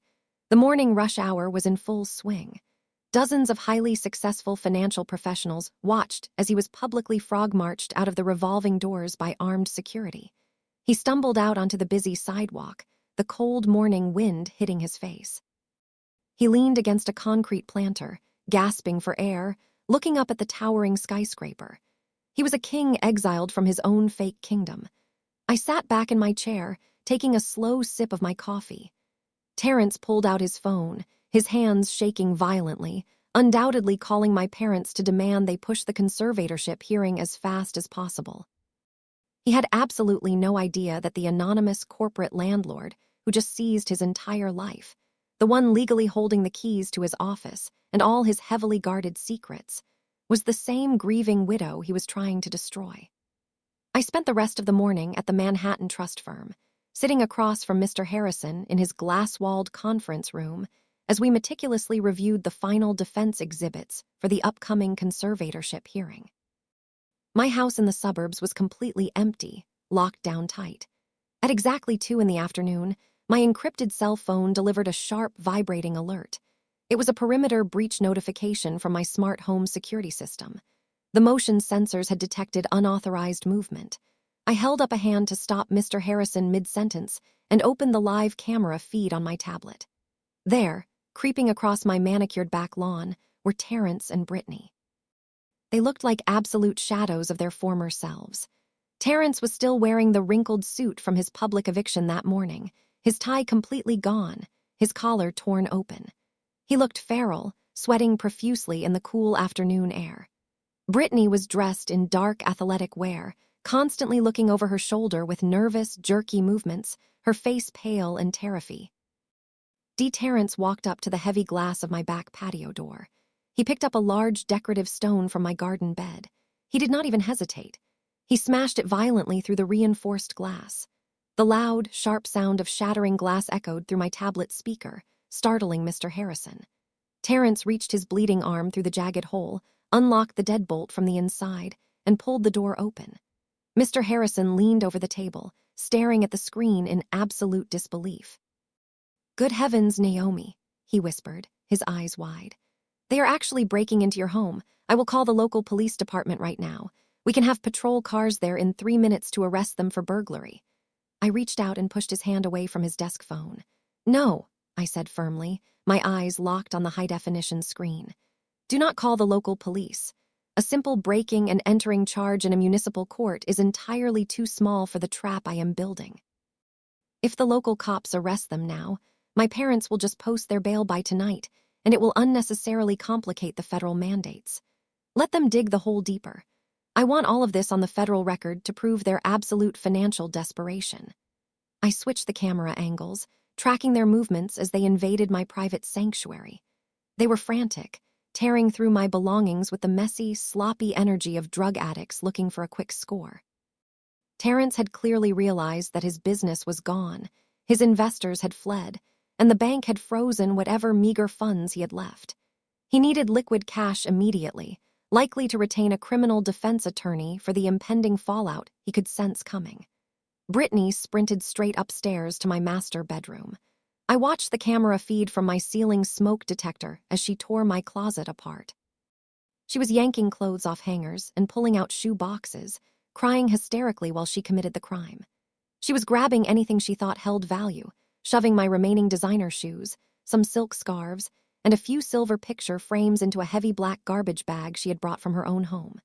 [SPEAKER 1] The morning rush hour was in full swing. Dozens of highly successful financial professionals watched as he was publicly frog-marched out of the revolving doors by armed security. He stumbled out onto the busy sidewalk, the cold morning wind hitting his face. He leaned against a concrete planter, gasping for air, looking up at the towering skyscraper. He was a king exiled from his own fake kingdom. I sat back in my chair, taking a slow sip of my coffee. Terrence pulled out his phone, his hands shaking violently, undoubtedly calling my parents to demand they push the conservatorship hearing as fast as possible. He had absolutely no idea that the anonymous corporate landlord, who just seized his entire life, the one legally holding the keys to his office and all his heavily guarded secrets, was the same grieving widow he was trying to destroy. I spent the rest of the morning at the Manhattan Trust firm, sitting across from Mr. Harrison in his glass-walled conference room as we meticulously reviewed the final defense exhibits for the upcoming conservatorship hearing. My house in the suburbs was completely empty, locked down tight. At exactly 2 in the afternoon, my encrypted cell phone delivered a sharp, vibrating alert. It was a perimeter breach notification from my smart home security system. The motion sensors had detected unauthorized movement. I held up a hand to stop Mr. Harrison mid-sentence and opened the live camera feed on my tablet. There, creeping across my manicured back lawn, were Terrence and Brittany. They looked like absolute shadows of their former selves. Terrence was still wearing the wrinkled suit from his public eviction that morning, his tie completely gone, his collar torn open. He looked feral, sweating profusely in the cool afternoon air. Brittany was dressed in dark athletic wear, constantly looking over her shoulder with nervous, jerky movements, her face pale and terrify. Terrence walked up to the heavy glass of my back patio door. He picked up a large decorative stone from my garden bed. He did not even hesitate. He smashed it violently through the reinforced glass. The loud, sharp sound of shattering glass echoed through my tablet speaker, startling Mr. Harrison. Terrence reached his bleeding arm through the jagged hole, unlocked the deadbolt from the inside, and pulled the door open. Mr. Harrison leaned over the table, staring at the screen in absolute disbelief. "Good heavens, Naomi," he whispered, his eyes wide. "They are actually breaking into your home. I will call the local police department right now. We can have patrol cars there in 3 minutes to arrest them for burglary." I reached out and pushed his hand away from his desk phone. "No," I said firmly, my eyes locked on the high-definition screen. "Do not call the local police. A simple breaking and entering charge in a municipal court is entirely too small for the trap I am building. If the local cops arrest them now, my parents will just post their bail by tonight, and it will unnecessarily complicate the federal mandates. Let them dig the hole deeper. I want all of this on the federal record to prove their absolute financial desperation." I switched the camera angles, tracking their movements as they invaded my private sanctuary. They were frantic, tearing through my belongings with the messy, sloppy energy of drug addicts looking for a quick score. Terrence had clearly realized that his business was gone, his investors had fled, and the bank had frozen whatever meager funds he had left. He needed liquid cash immediately, likely to retain a criminal defense attorney for the impending fallout he could sense coming. Brittany sprinted straight upstairs to my master bedroom. I watched the camera feed from my ceiling smoke detector as she tore my closet apart. She was yanking clothes off hangers and pulling out shoe boxes, crying hysterically while she committed the crime. She was grabbing anything she thought held value, shoving my remaining designer shoes, some silk scarves, and a few silver picture frames into a heavy black garbage bag she had brought from her own home.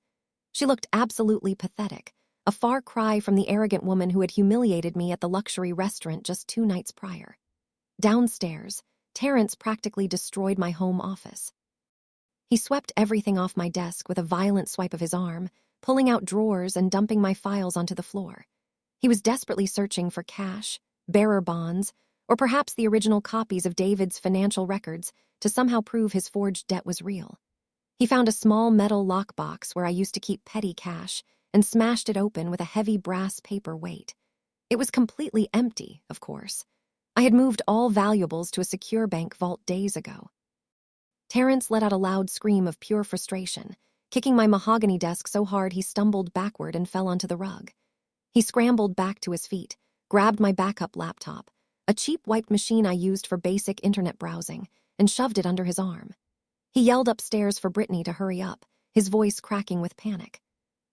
[SPEAKER 1] She looked absolutely pathetic, a far cry from the arrogant woman who had humiliated me at the luxury restaurant just 2 nights prior. Downstairs, Terrence practically destroyed my home office. He swept everything off my desk with a violent swipe of his arm, pulling out drawers and dumping my files onto the floor. He was desperately searching for cash, bearer bonds, or perhaps the original copies of David's financial records to somehow prove his forged debt was real. He found a small metal lockbox where I used to keep petty cash and smashed it open with a heavy brass paper weight. It was completely empty, of course. I had moved all valuables to a secure bank vault days ago. Terrence let out a loud scream of pure frustration, kicking my mahogany desk so hard he stumbled backward and fell onto the rug. He scrambled back to his feet, grabbed my backup laptop, a cheap wiped machine I used for basic internet browsing, and shoved it under his arm. He yelled upstairs for Brittany to hurry up, his voice cracking with panic.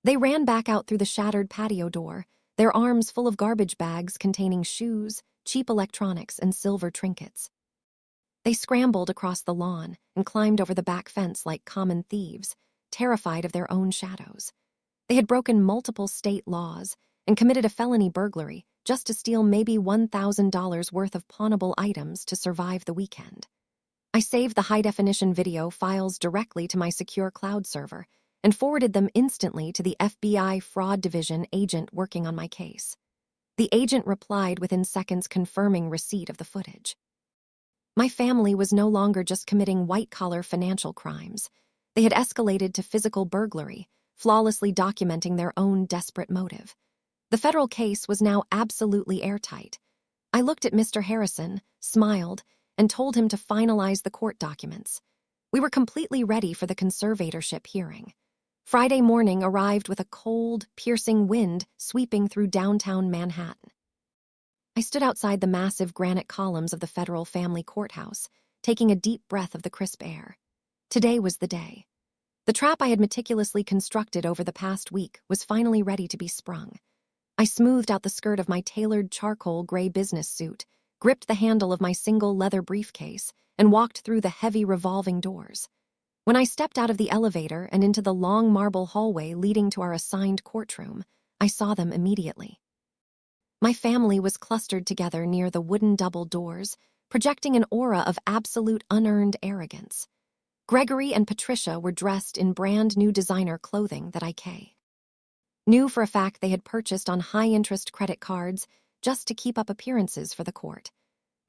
[SPEAKER 1] They ran back out through the shattered patio door, their arms full of garbage bags containing shoes, cheap electronics, and silver trinkets. They scrambled across the lawn and climbed over the back fence like common thieves, terrified of their own shadows. They had broken multiple state laws and committed a felony burglary just to steal maybe $1,000 worth of pawnable items to survive the weekend. I saved the high-definition video files directly to my secure cloud server and forwarded them instantly to the FBI Fraud Division agent working on my case. The agent replied within seconds confirming receipt of the footage. My family was no longer just committing white-collar financial crimes. They had escalated to physical burglary, flawlessly documenting their own desperate motive. The federal case was now absolutely airtight. I looked at Mr. Harrison, smiled, and told him to finalize the court documents. We were completely ready for the conservatorship hearing. Friday morning arrived with a cold, piercing wind sweeping through downtown Manhattan. I stood outside the massive granite columns of the federal family courthouse, taking a deep breath of the crisp air. Today was the day. The trap I had meticulously constructed over the past week was finally ready to be sprung. I smoothed out the skirt of my tailored charcoal gray business suit, gripped the handle of my single leather briefcase, and walked through the heavy revolving doors. When I stepped out of the elevator and into the long marble hallway leading to our assigned courtroom, I saw them immediately. My family was clustered together near the wooden double doors, projecting an aura of absolute unearned arrogance. Gregory and Patricia were dressed in brand new designer clothing that I knew for a fact they had purchased on high-interest credit cards just to keep up appearances for the court.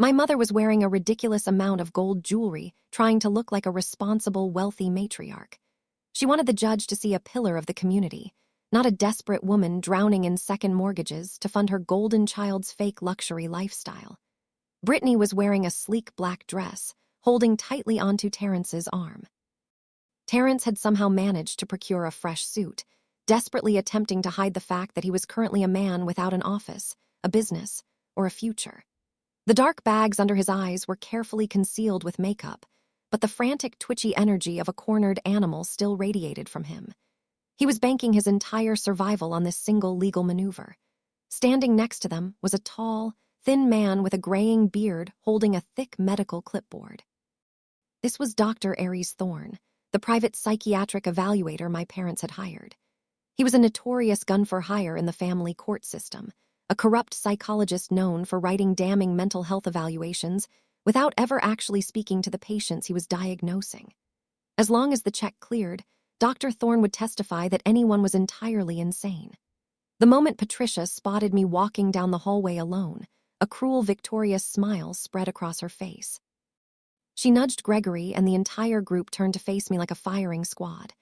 [SPEAKER 1] My mother was wearing a ridiculous amount of gold jewelry, trying to look like a responsible, wealthy matriarch. She wanted the judge to see a pillar of the community, not a desperate woman drowning in second mortgages to fund her golden child's fake luxury lifestyle. Brittany was wearing a sleek black dress, holding tightly onto Terrence's arm. Terrence had somehow managed to procure a fresh suit, desperately attempting to hide the fact that he was currently a man without an office, a business, or a future. The dark bags under his eyes were carefully concealed with makeup, but the frantic, twitchy energy of a cornered animal still radiated from him. He was banking his entire survival on this single legal maneuver. Standing next to them was a tall, thin man with a graying beard holding a thick medical clipboard. This was Dr. Aries Thorne, the private psychiatric evaluator my parents had hired. He was a notorious gun for hire in the family court system, a corrupt psychologist known for writing damning mental health evaluations without ever actually speaking to the patients he was diagnosing. As long as the check cleared, Dr. Thorne would testify that anyone was entirely insane. The moment Patricia spotted me walking down the hallway alone, a cruel, victorious smile spread across her face. She nudged Gregory, and the entire group turned to face me like a firing squad.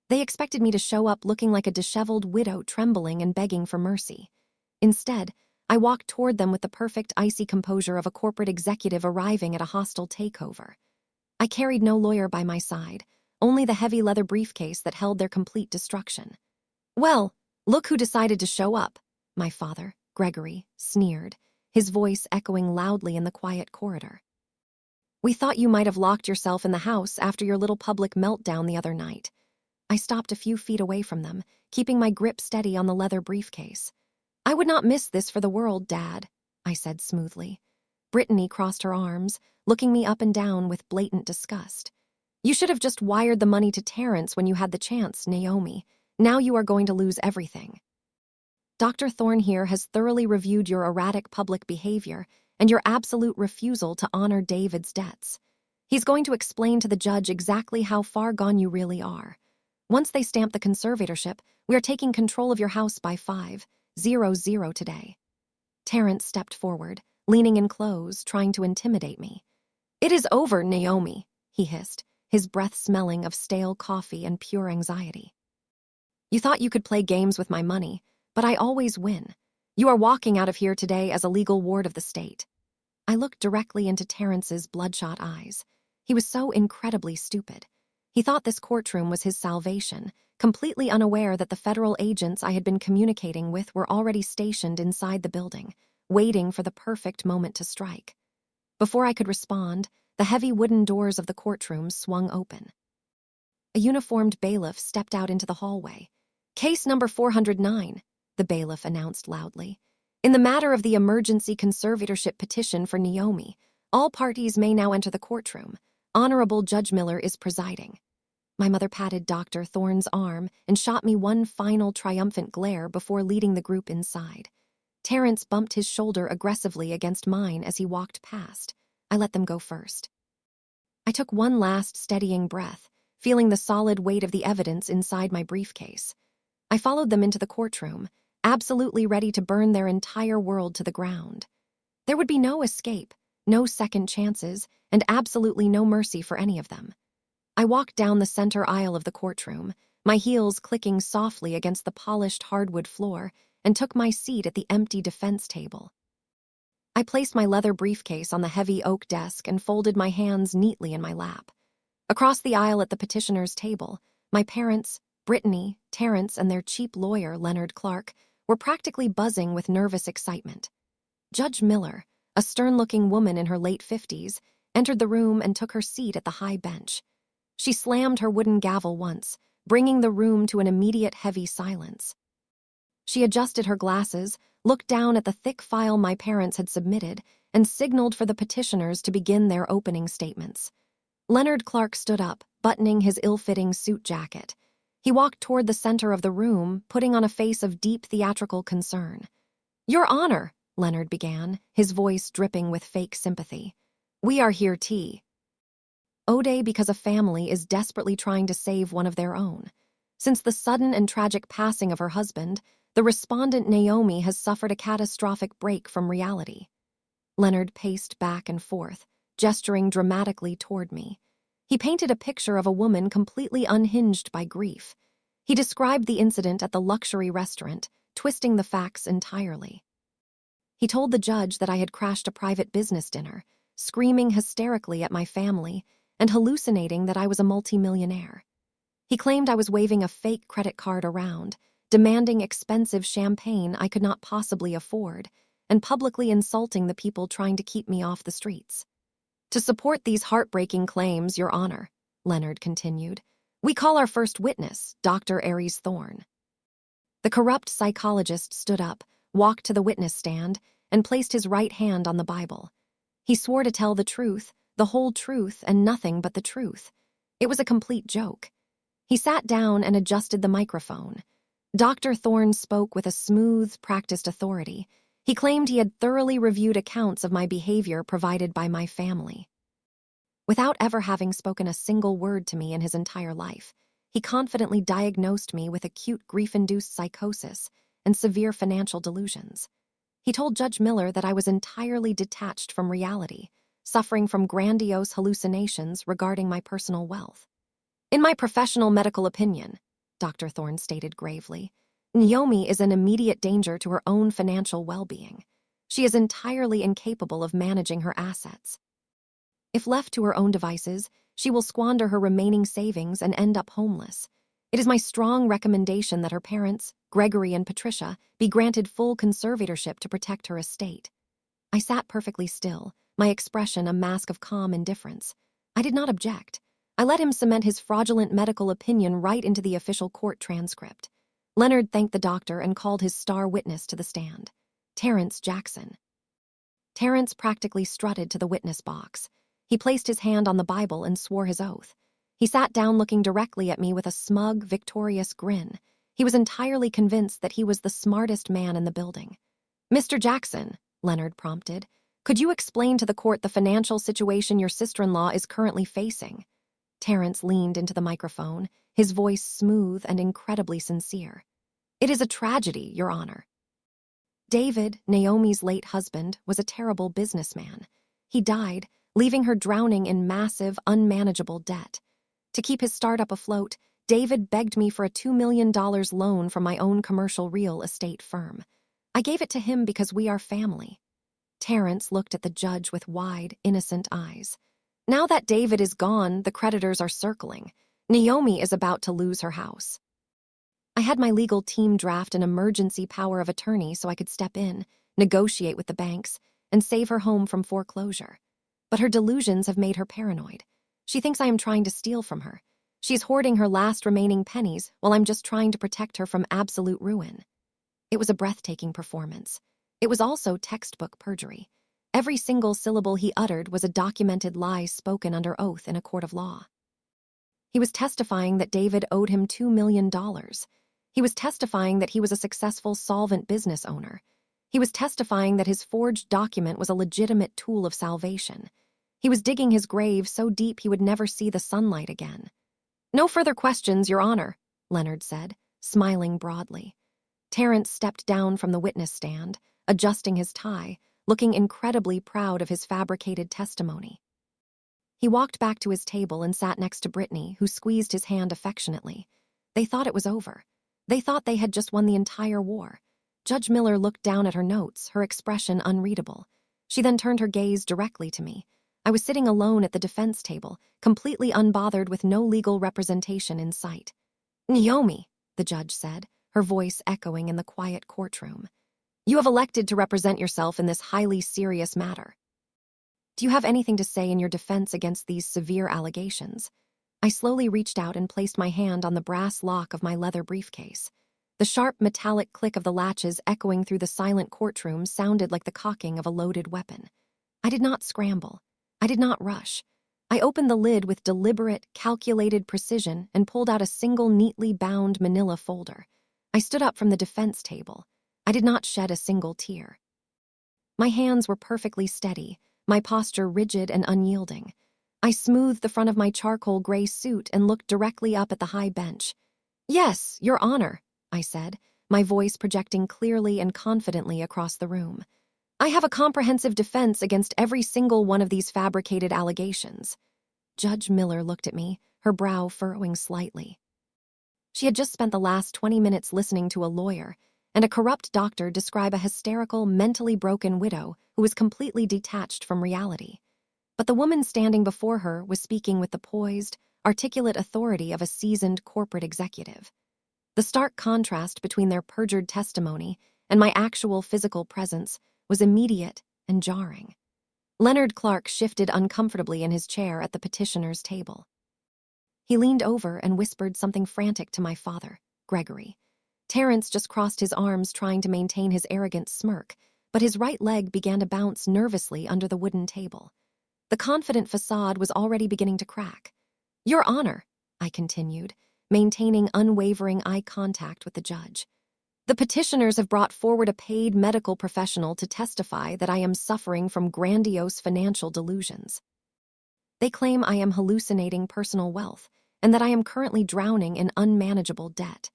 [SPEAKER 1] They expected me to show up looking like a disheveled widow trembling and begging for mercy. Instead, I walked toward them with the perfect icy composure of a corporate executive arriving at a hostile takeover. I carried no lawyer by my side, only the heavy leather briefcase that held their complete destruction. "Well, look who decided to show up," my father, Gregory, sneered, his voice echoing loudly in the quiet corridor. "We thought you might have locked yourself in the house after your little public meltdown the other night." I stopped a few feet away from them, keeping my grip steady on the leather briefcase. "I would not miss this for the world, Dad," I said smoothly. Brittany crossed her arms, looking me up and down with blatant disgust. "You should have just wired the money to Terrence when you had the chance, Naomi. Now you are going to lose everything. Dr. Thorne here has thoroughly reviewed your erratic public behavior and your absolute refusal to honor David's debts. He's going to explain to the judge exactly how far gone you really are. Once they stamp the conservatorship, we are taking control of your house by 5:00 today." Terrence stepped forward, leaning in close, trying to intimidate me. "It is over, Naomi," he hissed, his breath smelling of stale coffee and pure anxiety. "You thought you could play games with my money, but I always win. You are walking out of here today as a legal ward of the state." I looked directly into Terrence's bloodshot eyes. He was so incredibly stupid. He thought this courtroom was his salvation, completely unaware that the federal agents I had been communicating with were already stationed inside the building, waiting for the perfect moment to strike. Before I could respond, the heavy wooden doors of the courtroom swung open. A uniformed bailiff stepped out into the hallway. "Case number 409, the bailiff announced loudly. "In the matter of the emergency conservatorship petition for Naomi, all parties may now enter the courtroom. Honorable Judge Miller is presiding." My mother patted Dr. Thorne's arm and shot me one final triumphant glare before leading the group inside. Terrence bumped his shoulder aggressively against mine as he walked past. I let them go first. I took one last steadying breath, feeling the solid weight of the evidence inside my briefcase. I followed them into the courtroom, absolutely ready to burn their entire world to the ground. There would be no escape, no second chances, and absolutely no mercy for any of them. I walked down the center aisle of the courtroom, my heels clicking softly against the polished hardwood floor, and took my seat at the empty defense table. I placed my leather briefcase on the heavy oak desk and folded my hands neatly in my lap. Across the aisle at the petitioner's table, my parents, Brittany, Terrence, and their cheap lawyer, Leonard Clark, were practically buzzing with nervous excitement. Judge Miller, a stern-looking woman in her late 50s, entered the room and took her seat at the high bench. She slammed her wooden gavel once, bringing the room to an immediate heavy silence. She adjusted her glasses, looked down at the thick file my parents had submitted, and signaled for the petitioners to begin their opening statements. Leonard Clark stood up, buttoning his ill-fitting suit jacket. He walked toward the center of the room, putting on a face of deep theatrical concern. "Your Honor," Leonard began, his voice dripping with fake sympathy. "We are here Ode because a family is desperately trying to save one of their own. Since the sudden and tragic passing of her husband, the respondent Naomi has suffered a catastrophic break from reality." Leonard paced back and forth, gesturing dramatically toward me. He painted a picture of a woman completely unhinged by grief. He described the incident at the luxury restaurant, twisting the facts entirely. He told the judge that I had crashed a private business dinner, screaming hysterically at my family, and hallucinating that I was a multimillionaire. He claimed I was waving a fake credit card around, demanding expensive champagne I could not possibly afford, and publicly insulting the people trying to keep me off the streets. "To support these heartbreaking claims, Your Honor," Leonard continued, "we call our first witness, Dr. Aries Thorne." The corrupt psychologist stood up, walked to the witness stand, and placed his right hand on the Bible. He swore to tell the truth, the whole truth, and nothing but the truth. It was a complete joke. He sat down and adjusted the microphone. Dr. Thorne spoke with a smooth, practiced authority. He claimed he had thoroughly reviewed accounts of my behavior provided by my family. Without ever having spoken a single word to me in his entire life, he confidently diagnosed me with acute grief-induced psychosis and severe financial delusions. He told Judge Miller that I was entirely detached from reality, suffering from grandiose hallucinations regarding my personal wealth. "In my professional medical opinion," Dr. Thorne stated gravely, "Naomi is in immediate danger to her own financial well-being. She is entirely incapable of managing her assets. If left to her own devices, she will squander her remaining savings and end up homeless. It is my strong recommendation that her parents, Gregory and Patricia, be granted full conservatorship to protect her estate." I sat perfectly still, my expression a mask of calm indifference. I did not object. I let him cement his fraudulent medical opinion right into the official court transcript. Leonard thanked the doctor and called his star witness to the stand, Terrence Jackson. Terrence practically strutted to the witness box. He placed his hand on the Bible and swore his oath. He sat down looking directly at me with a smug, victorious grin. He was entirely convinced that he was the smartest man in the building. "Mr. Jackson," Leonard prompted, "could you explain to the court the financial situation your sister-in-law is currently facing?" Terrence leaned into the microphone, his voice smooth and incredibly sincere. "It is a tragedy, Your Honor. David, Naomi's late husband, was a terrible businessman. He died, leaving her drowning in massive, unmanageable debt. To keep his startup afloat, David begged me for a $2 million loan from my own commercial real estate firm. I gave it to him because we are family." Terrence looked at the judge with wide, innocent eyes. "Now that David is gone, the creditors are circling. Naomi is about to lose her house. I had my legal team draft an emergency power of attorney so I could step in, negotiate with the banks, and save her home from foreclosure. But her delusions have made her paranoid. She thinks I am trying to steal from her. She's hoarding her last remaining pennies while I'm just trying to protect her from absolute ruin." It was a breathtaking performance. It was also textbook perjury. Every single syllable he uttered was a documented lie spoken under oath in a court of law. He was testifying that David owed him $2 million. He was testifying that he was a successful, solvent business owner. He was testifying that his forged document was a legitimate tool of salvation. He was digging his grave so deep he would never see the sunlight again. "No further questions, Your Honor," Leonard said, smiling broadly. Terrence stepped down from the witness stand, adjusting his tie, looking incredibly proud of his fabricated testimony. He walked back to his table and sat next to Brittany, who squeezed his hand affectionately. They thought it was over. They thought they had just won the entire war. Judge Miller looked down at her notes, her expression unreadable. She then turned her gaze directly to me. I was sitting alone at the defense table, completely unbothered with no legal representation in sight. Naomi, the judge said, her voice echoing in the quiet courtroom. You have elected to represent yourself in this highly serious matter. Do you have anything to say in your defense against these severe allegations? I slowly reached out and placed my hand on the brass lock of my leather briefcase. The sharp metallic click of the latches echoing through the silent courtroom sounded like the cocking of a loaded weapon. I did not scramble. I did not rush. I opened the lid with deliberate, calculated precision and pulled out a single neatly bound manila folder. I stood up from the defense table. I did not shed a single tear. My hands were perfectly steady, my posture rigid and unyielding. I smoothed the front of my charcoal gray suit and looked directly up at the high bench. Yes, Your Honor, I said, my voice projecting clearly and confidently across the room. I have a comprehensive defense against every single one of these fabricated allegations. Judge Miller looked at me, her brow furrowing slightly. She had just spent the last 20 minutes listening to a lawyer and a corrupt doctor describe a hysterical, mentally broken widow who was completely detached from reality. But the woman standing before her was speaking with the poised, articulate authority of a seasoned corporate executive. The stark contrast between their perjured testimony and my actual physical presence was immediate and jarring. Leonard Clark shifted uncomfortably in his chair at the petitioner's table. He leaned over and whispered something frantic to my father, Gregory. Terrence just crossed his arms trying to maintain his arrogant smirk, but his right leg began to bounce nervously under the wooden table. The confident facade was already beginning to crack. Your Honor, I continued, maintaining unwavering eye contact with the judge. The petitioners have brought forward a paid medical professional to testify that I am suffering from grandiose financial delusions. They claim I am hallucinating personal wealth and that I am currently drowning in unmanageable debt.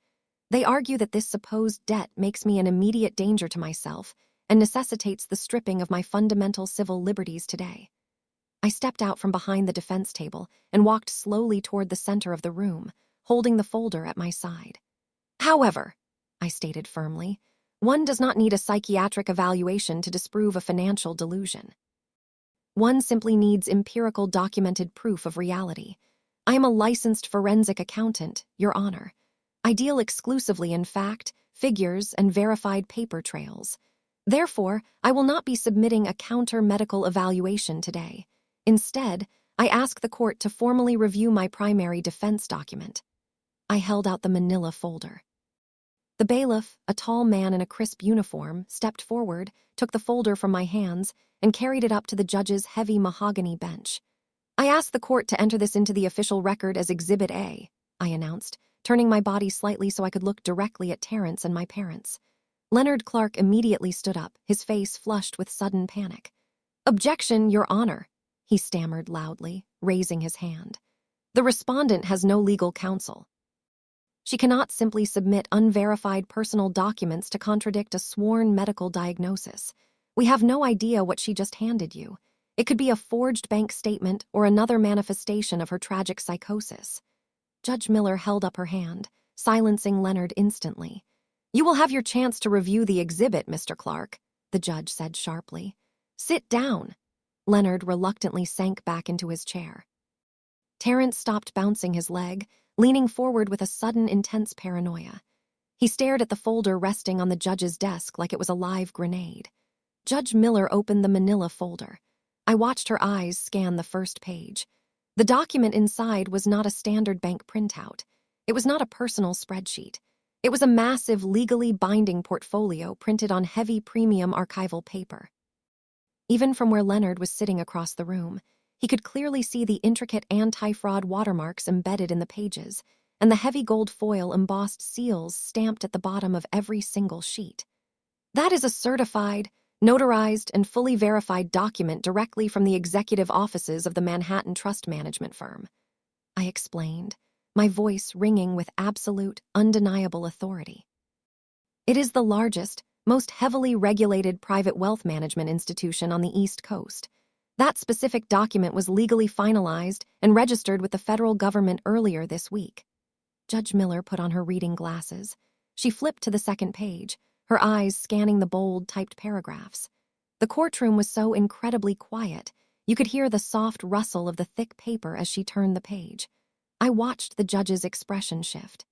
[SPEAKER 1] They argue that this supposed debt makes me an immediate danger to myself and necessitates the stripping of my fundamental civil liberties today. I stepped out from behind the defense table and walked slowly toward the center of the room, holding the folder at my side. However, I stated firmly, one does not need a psychiatric evaluation to disprove a financial delusion. One simply needs empirical documented proof of reality. I am a licensed forensic accountant, Your Honor. I deal exclusively in fact, figures, and verified paper trails. Therefore, I will not be submitting a counter-medical evaluation today. Instead, I ask the court to formally review my primary defense document. I held out the manila folder. The bailiff, a tall man in a crisp uniform, stepped forward, took the folder from my hands, and carried it up to the judge's heavy mahogany bench. I ask the court to enter this into the official record as Exhibit A, I announced, turning my body slightly so I could look directly at Terrence and my parents. Leonard Clark immediately stood up, his face flushed with sudden panic. Objection, Your Honor, he stammered loudly, raising his hand. The respondent has no legal counsel. She cannot simply submit unverified personal documents to contradict a sworn medical diagnosis. We have no idea what she just handed you. It could be a forged bank statement or another manifestation of her tragic psychosis. Judge Miller held up her hand, silencing Leonard instantly. You will have your chance to review the exhibit, Mr. Clark, the judge said sharply. Sit down. Leonard reluctantly sank back into his chair. Terrence stopped bouncing his leg, leaning forward with a sudden intense paranoia. He stared at the folder resting on the judge's desk like it was a live grenade. Judge Miller opened the manila folder. I watched her eyes scan the first page. The document inside was not a standard bank printout. It was not a personal spreadsheet. It was a massive, legally binding portfolio printed on heavy premium archival paper. Even from where Leonard was sitting across the room, he could clearly see the intricate anti-fraud watermarks embedded in the pages and the heavy gold foil embossed seals stamped at the bottom of every single sheet. That is a certified, notarized, and fully verified document directly from the executive offices of the Manhattan Trust Management firm, I explained, my voice ringing with absolute, undeniable authority. It is the largest, most heavily regulated private wealth management institution on the East Coast. That specific document was legally finalized and registered with the federal government earlier this week. Judge Miller put on her reading glasses. She flipped to the second page, her eyes scanning the bold, typed paragraphs. The courtroom was so incredibly quiet, you could hear the soft rustle of the thick paper as she turned the page. I watched the judge's expression shift.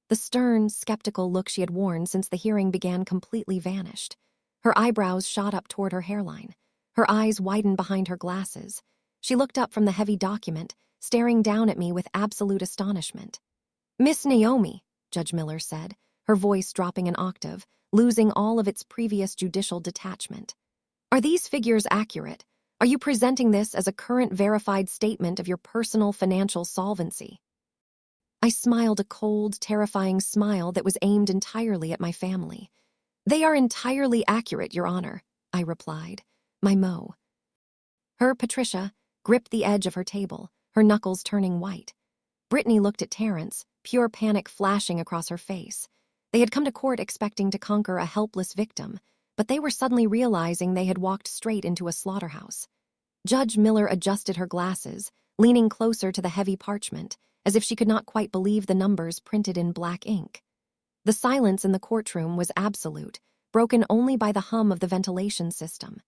[SPEAKER 1] The stern, skeptical look she had worn since the hearing began completely vanished. Her eyebrows shot up toward her hairline. Her eyes widened behind her glasses. She looked up from the heavy document, staring down at me with absolute astonishment. "Miss Naomi," Judge Miller said, her voice dropping an octave, losing all of its previous judicial detachment. "Are these figures accurate? Are you presenting this as a current verified statement of your personal financial solvency?" I smiled a cold, terrifying smile that was aimed entirely at my family. "They are entirely accurate, Your Honor," I replied. My Mo. Her, Patricia, gripped the edge of her table, her knuckles turning white. Brittany looked at Terrence, pure panic flashing across her face. They had come to court expecting to conquer a helpless victim, but they were suddenly realizing they had walked straight into a slaughterhouse. Judge Miller adjusted her glasses, leaning closer to the heavy parchment, as if she could not quite believe the numbers printed in black ink. The silence in the courtroom was absolute, broken only by the hum of the ventilation system.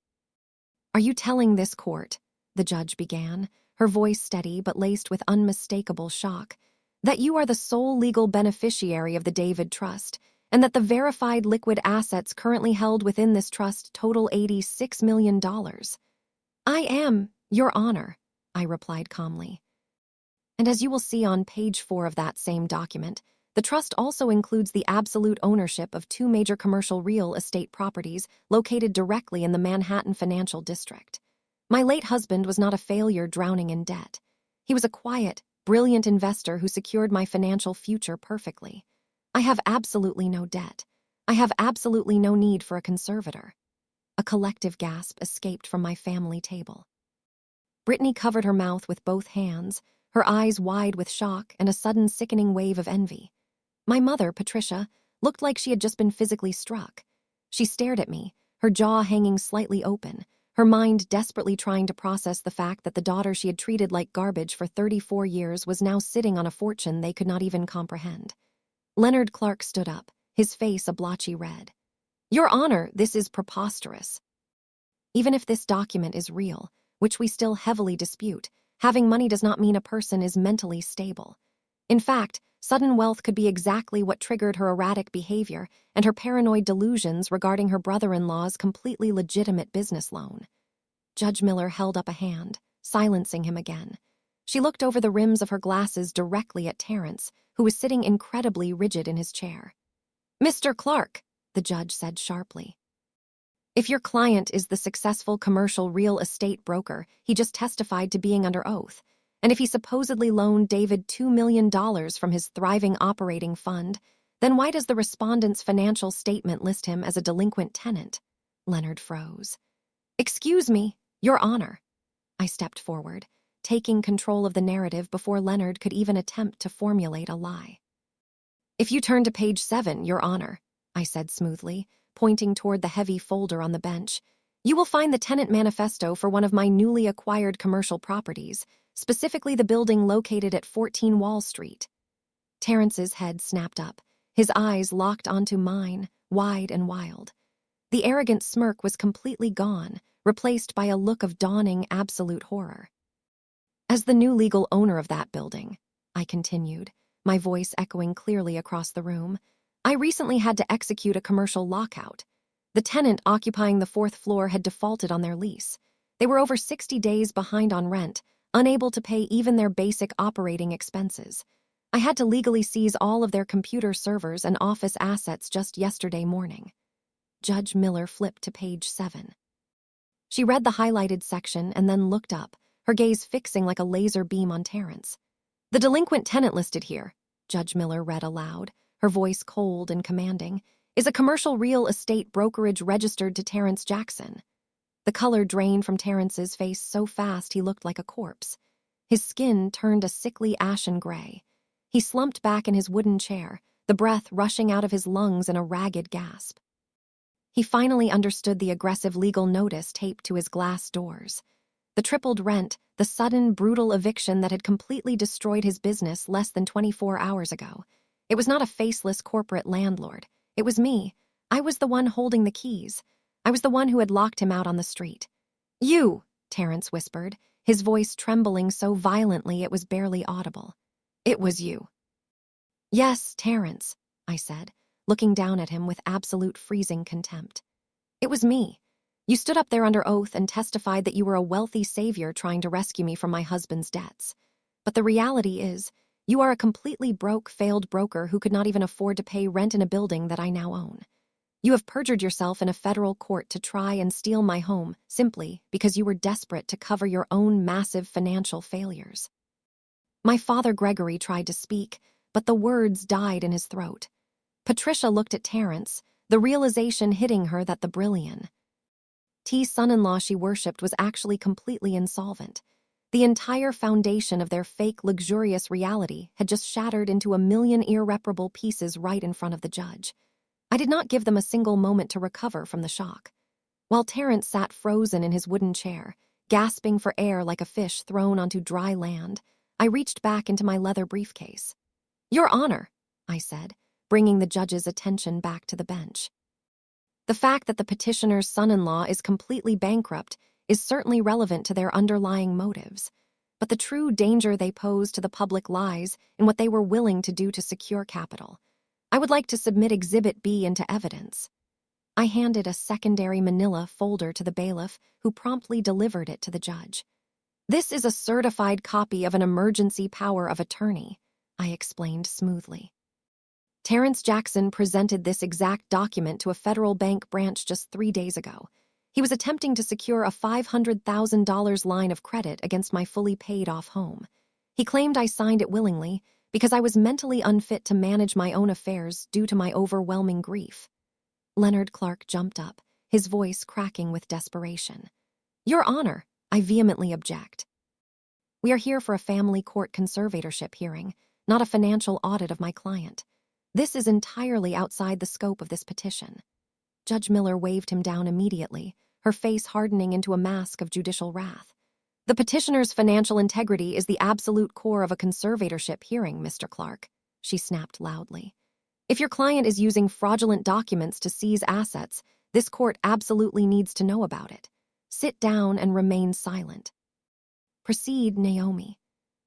[SPEAKER 1] "Are you telling this court," the judge began, her voice steady but laced with unmistakable shock, "that you are the sole legal beneficiary of the David Trust, and that the verified liquid assets currently held within this trust total $86 million? "I am, Your Honor," I replied calmly. "And as you will see on page 4 of that same document, the trust also includes the absolute ownership of 2 major commercial real estate properties located directly in the Manhattan Financial District. My late husband was not a failure drowning in debt. He was a quiet, brilliant investor who secured my financial future perfectly. I have absolutely no debt. I have absolutely no need for a conservator." A collective gasp escaped from my family table. Brittany covered her mouth with both hands, her eyes wide with shock and a sudden sickening wave of envy. My mother, Patricia, looked like she had just been physically struck. She stared at me, her jaw hanging slightly open, her mind desperately trying to process the fact that the daughter she had treated like garbage for 34 years was now sitting on a fortune they could not even comprehend. Leonard Clark stood up, his face a blotchy red. "Your Honor, this is preposterous. Even if this document is real, which we still heavily dispute, having money does not mean a person is mentally stable. In fact, sudden wealth could be exactly what triggered her erratic behavior and her paranoid delusions regarding her brother-in-law's completely legitimate business loan." Judge Miller held up a hand, silencing him again. She looked over the rims of her glasses directly at Terrence, who was sitting incredibly rigid in his chair. "Mr. Clark," the judge said sharply, "if your client is the successful commercial real estate broker he just testified to being under oath, and if he supposedly loaned David $2 million from his thriving operating fund, then why does the respondent's financial statement list him as a delinquent tenant?" Leonard froze. "Excuse me, Your Honor." I stepped forward, taking control of the narrative before Leonard could even attempt to formulate a lie. "If you turn to page 7, Your Honor," I said smoothly, pointing toward the heavy folder on the bench, "you will find the tenant manifesto for one of my newly acquired commercial properties, specifically the building located at 14 Wall Street." Terrence's head snapped up, his eyes locked onto mine, wide and wild. The arrogant smirk was completely gone, replaced by a look of dawning absolute horror. "As the new legal owner of that building," I continued, my voice echoing clearly across the room, "I recently had to execute a commercial lockout. The tenant occupying the 4th floor had defaulted on their lease. They were over 60 days behind on rent, unable to pay even their basic operating expenses. I had to legally seize all of their computer servers and office assets just yesterday morning." Judge Miller flipped to page 7. She read the highlighted section and then looked up, her gaze fixing like a laser beam on Terrence. "The delinquent tenant listed here," Judge Miller read aloud, her voice cold and commanding, "is a commercial real estate brokerage registered to Terrence Jackson." The color drained from Terrence's face so fast he looked like a corpse. His skin turned a sickly ashen gray. He slumped back in his wooden chair, the breath rushing out of his lungs in a ragged gasp. He finally understood the aggressive legal notice taped to his glass doors. The tripled rent, the sudden, brutal eviction that had completely destroyed his business less than 24 hours ago. It was not a faceless corporate landlord. It was me. I was the one holding the keys. I was the one who had locked him out on the street. "You," Terrence whispered, his voice trembling so violently it was barely audible. "It was you." Yes, Terrence, I said, looking down at him with absolute freezing contempt. It was me. You stood up there under oath and testified that you were a wealthy savior trying to rescue me from my husband's debts. But the reality is, you are a completely broke, failed broker who could not even afford to pay rent in a building that I now own. You have perjured yourself in a federal court to try and steal my home simply because you were desperate to cover your own massive financial failures. My father Gregory tried to speak, but the words died in his throat. Patricia looked at Terrence, the realization hitting her that the brilliant son-in-law she worshipped was actually completely insolvent. The entire foundation of their fake, luxurious reality had just shattered into a million irreparable pieces right in front of the judge. I did not give them a single moment to recover from the shock. While Terrence sat frozen in his wooden chair, gasping for air like a fish thrown onto dry land, I reached back into my leather briefcase. "Your Honor," I said, bringing the judge's attention back to the bench. The fact that the petitioner's son-in-law is completely bankrupt is certainly relevant to their underlying motives, but the true danger they pose to the public lies in what they were willing to do to secure capital. I would like to submit Exhibit B into evidence. I handed a secondary manila folder to the bailiff, who promptly delivered it to the judge. "This is a certified copy of an emergency power of attorney," I explained smoothly. Terrence Jackson presented this exact document to a federal bank branch just 3 days ago. He was attempting to secure a $500,000 line of credit against my fully paid-off home. He claimed I signed it willingly because I was mentally unfit to manage my own affairs due to my overwhelming grief. Leonard Clark jumped up, his voice cracking with desperation. "Your Honor," I vehemently object. "We are here for a family court conservatorship hearing, not a financial audit of my client. This is entirely outside the scope of this petition." Judge Miller waved him down immediately, her face hardening into a mask of judicial wrath. "The petitioner's financial integrity is the absolute core of a conservatorship hearing, Mr. Clark," she snapped loudly. "If your client is using fraudulent documents to seize assets, this court absolutely needs to know about it. Sit down and remain silent." "Proceed, Naomi."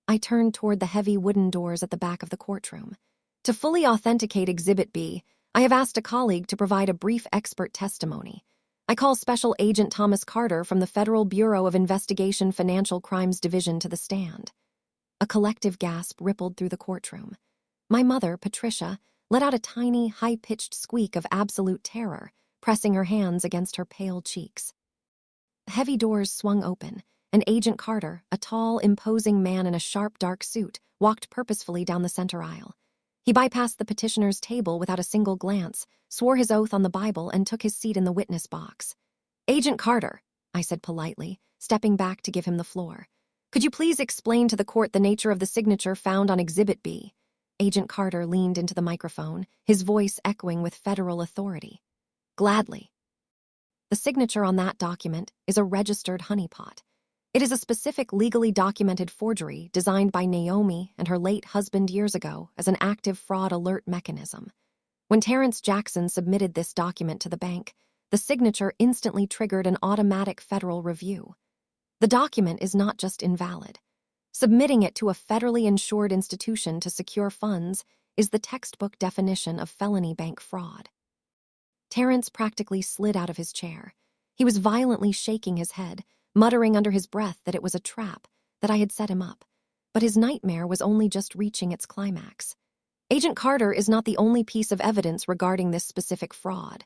[SPEAKER 1] I turned toward the heavy wooden doors at the back of the courtroom. To fully authenticate Exhibit B, I have asked a colleague to provide a brief expert testimony. I call Special Agent Thomas Carter from the Federal Bureau of Investigation Financial Crimes Division to the stand. A collective gasp rippled through the courtroom. My mother, Patricia, let out a tiny, high-pitched squeak of absolute terror, pressing her hands against her pale cheeks. The heavy doors swung open, and Agent Carter, a tall, imposing man in a sharp, dark suit, walked purposefully down the center aisle. He bypassed the petitioner's table without a single glance, swore his oath on the Bible, and took his seat in the witness box. "Agent Carter," I said politely, stepping back to give him the floor, "could you please explain to the court the nature of the signature found on Exhibit B?" Agent Carter leaned into the microphone, his voice echoing with federal authority. "Gladly. The signature on that document is a registered honeypot. It is a specific legally documented forgery designed by Naomi and her late husband years ago as an active fraud alert mechanism. When Terrence Jackson submitted this document to the bank, the signature instantly triggered an automatic federal review. The document is not just invalid. Submitting it to a federally insured institution to secure funds is the textbook definition of felony bank fraud." Terrence practically slid out of his chair. He was violently shaking his head, muttering under his breath that it was a trap, that I had set him up. But his nightmare was only just reaching its climax. "Agent Carter is not the only piece of evidence regarding this specific fraud,"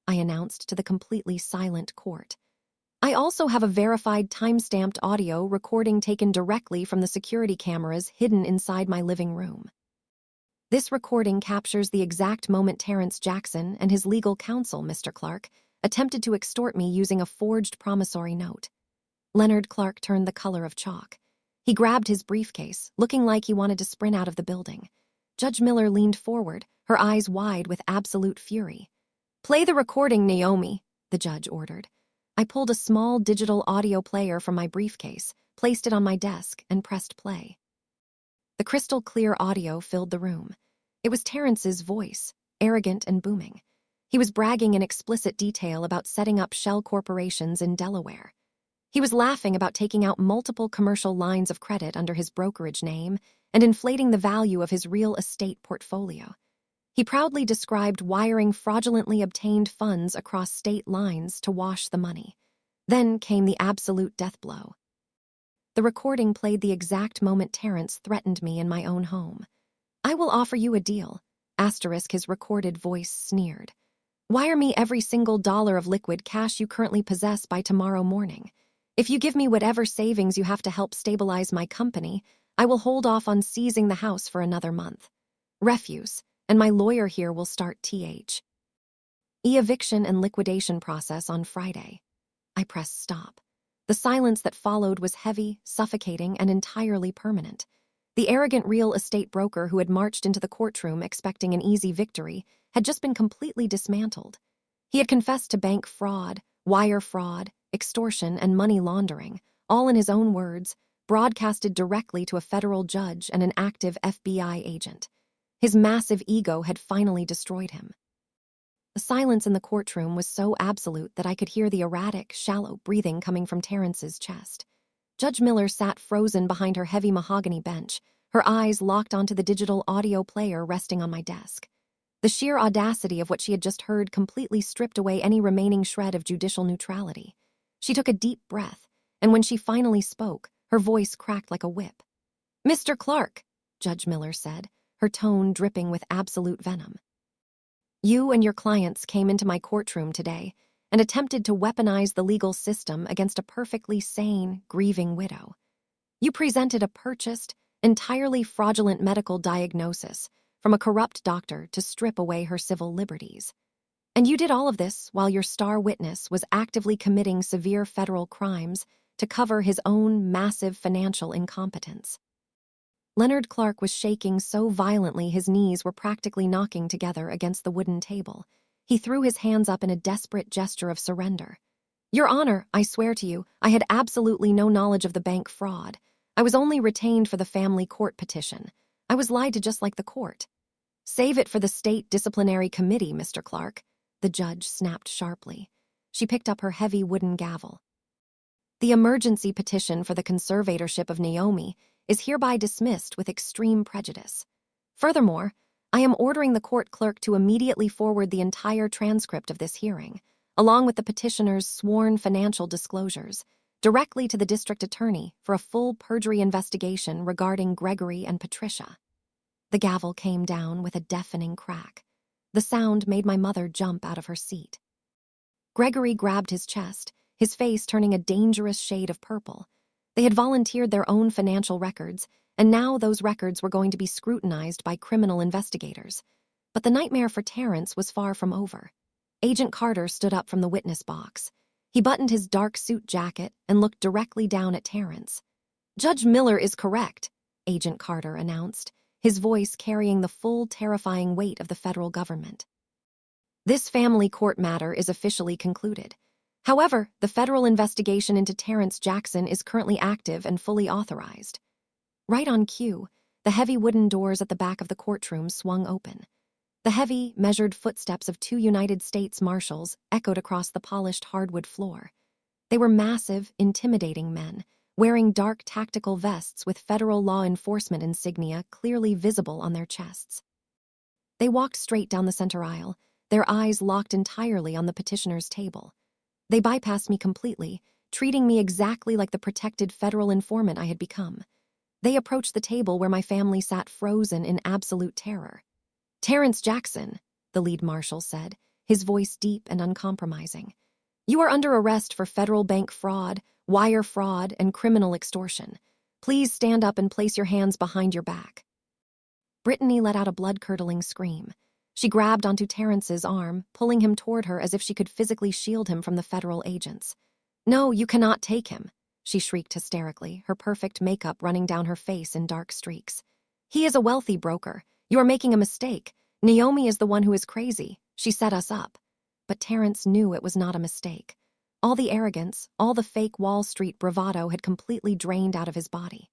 [SPEAKER 1] I announced to the completely silent court. "I also have a verified time-stamped audio recording taken directly from the security cameras hidden inside my living room. This recording captures the exact moment Terrence Jackson and his legal counsel, Mr. Clark, attempted to extort me using a forged promissory note." Leonard Clark turned the color of chalk. He grabbed his briefcase, looking like he wanted to sprint out of the building. Judge Miller leaned forward, her eyes wide with absolute fury. "Play the recording, Naomi," the judge ordered. I pulled a small digital audio player from my briefcase, placed it on my desk, and pressed play. The crystal-clear audio filled the room. It was Terrence's voice, arrogant and booming. He was bragging in explicit detail about setting up shell corporations in Delaware. He was laughing about taking out multiple commercial lines of credit under his brokerage name and inflating the value of his real estate portfolio. He proudly described wiring fraudulently obtained funds across state lines to wash the money. Then came the absolute death blow. The recording played the exact moment Terrence threatened me in my own home. "I will offer you a deal," asterisk his recorded voice sneered. "Wire me every single dollar of liquid cash you currently possess by tomorrow morning. If you give me whatever savings you have to help stabilize my company, I will hold off on seizing the house for another month. Refuse, and my lawyer here will start eviction and liquidation process on Friday." I pressed stop. The silence that followed was heavy, suffocating, and entirely permanent. The arrogant real estate broker who had marched into the courtroom expecting an easy victory had just been completely dismantled. He had confessed to bank fraud, wire fraud, extortion, and money laundering, all in his own words, broadcasted directly to a federal judge and an active FBI agent. His massive ego had finally destroyed him. The silence in the courtroom was so absolute that I could hear the erratic, shallow breathing coming from Terrence's chest. Judge Miller sat frozen behind her heavy mahogany bench, her eyes locked onto the digital audio player resting on my desk. The sheer audacity of what she had just heard completely stripped away any remaining shred of judicial neutrality. She took a deep breath, and when she finally spoke, her voice cracked like a whip. "Mr. Clark," Judge Miller said, her tone dripping with absolute venom. "You and your clients came into my courtroom today and attempted to weaponize the legal system against a perfectly sane, grieving widow. You presented a purchased, entirely fraudulent medical diagnosis from a corrupt doctor to strip away her civil liberties. And you did all of this while your star witness was actively committing severe federal crimes to cover his own massive financial incompetence." Leonard Clark was shaking so violently his knees were practically knocking together against the wooden table. He threw his hands up in a desperate gesture of surrender. "Your Honor, I swear to you, I had absolutely no knowledge of the bank fraud. I was only retained for the family court petition. I was lied to just like the court." "Save it for the state disciplinary committee, Mr. Clark," the judge snapped sharply. She picked up her heavy wooden gavel. "The emergency petition for the conservatorship of Naomi is hereby dismissed with extreme prejudice. Furthermore, I am ordering the court clerk to immediately forward the entire transcript of this hearing, along with the petitioner's sworn financial disclosures, directly to the district attorney for a full perjury investigation regarding Gregory and Patricia." The gavel came down with a deafening crack. The sound made my mother jump out of her seat. Gregory grabbed his chest, his face turning a dangerous shade of purple. They had volunteered their own financial records, and now those records were going to be scrutinized by criminal investigators. But the nightmare for Terrence was far from over. Agent Carter stood up from the witness box. He buttoned his dark suit jacket and looked directly down at Terrence. "Judge Miller is correct," Agent Carter announced, his voice carrying the full, terrifying weight of the federal government. "This family court matter is officially concluded. However, the federal investigation into Terrence Jackson is currently active and fully authorized." Right on cue, the heavy wooden doors at the back of the courtroom swung open. The heavy, measured footsteps of 2 United States Marshals echoed across the polished hardwood floor. They were massive, intimidating men, wearing dark tactical vests with federal law enforcement insignia clearly visible on their chests. They walked straight down the center aisle, their eyes locked entirely on the petitioner's table. They bypassed me completely, treating me exactly like the protected federal informant I had become. They approached the table where my family sat frozen in absolute terror. "Terrence Jackson," the lead marshal said, his voice deep and uncompromising. "You are under arrest for federal bank fraud, wire fraud, and criminal extortion. Please stand up and place your hands behind your back." Brittany let out a blood-curdling scream. She grabbed onto Terrence's arm, pulling him toward her as if she could physically shield him from the federal agents. "No, you cannot take him," she shrieked hysterically, her perfect makeup running down her face in dark streaks. "He is a wealthy broker. You are making a mistake. Naomi is the one who is crazy. She set us up." But Terrence knew it was not a mistake. All the arrogance, all the fake Wall Street bravado had completely drained out of his body.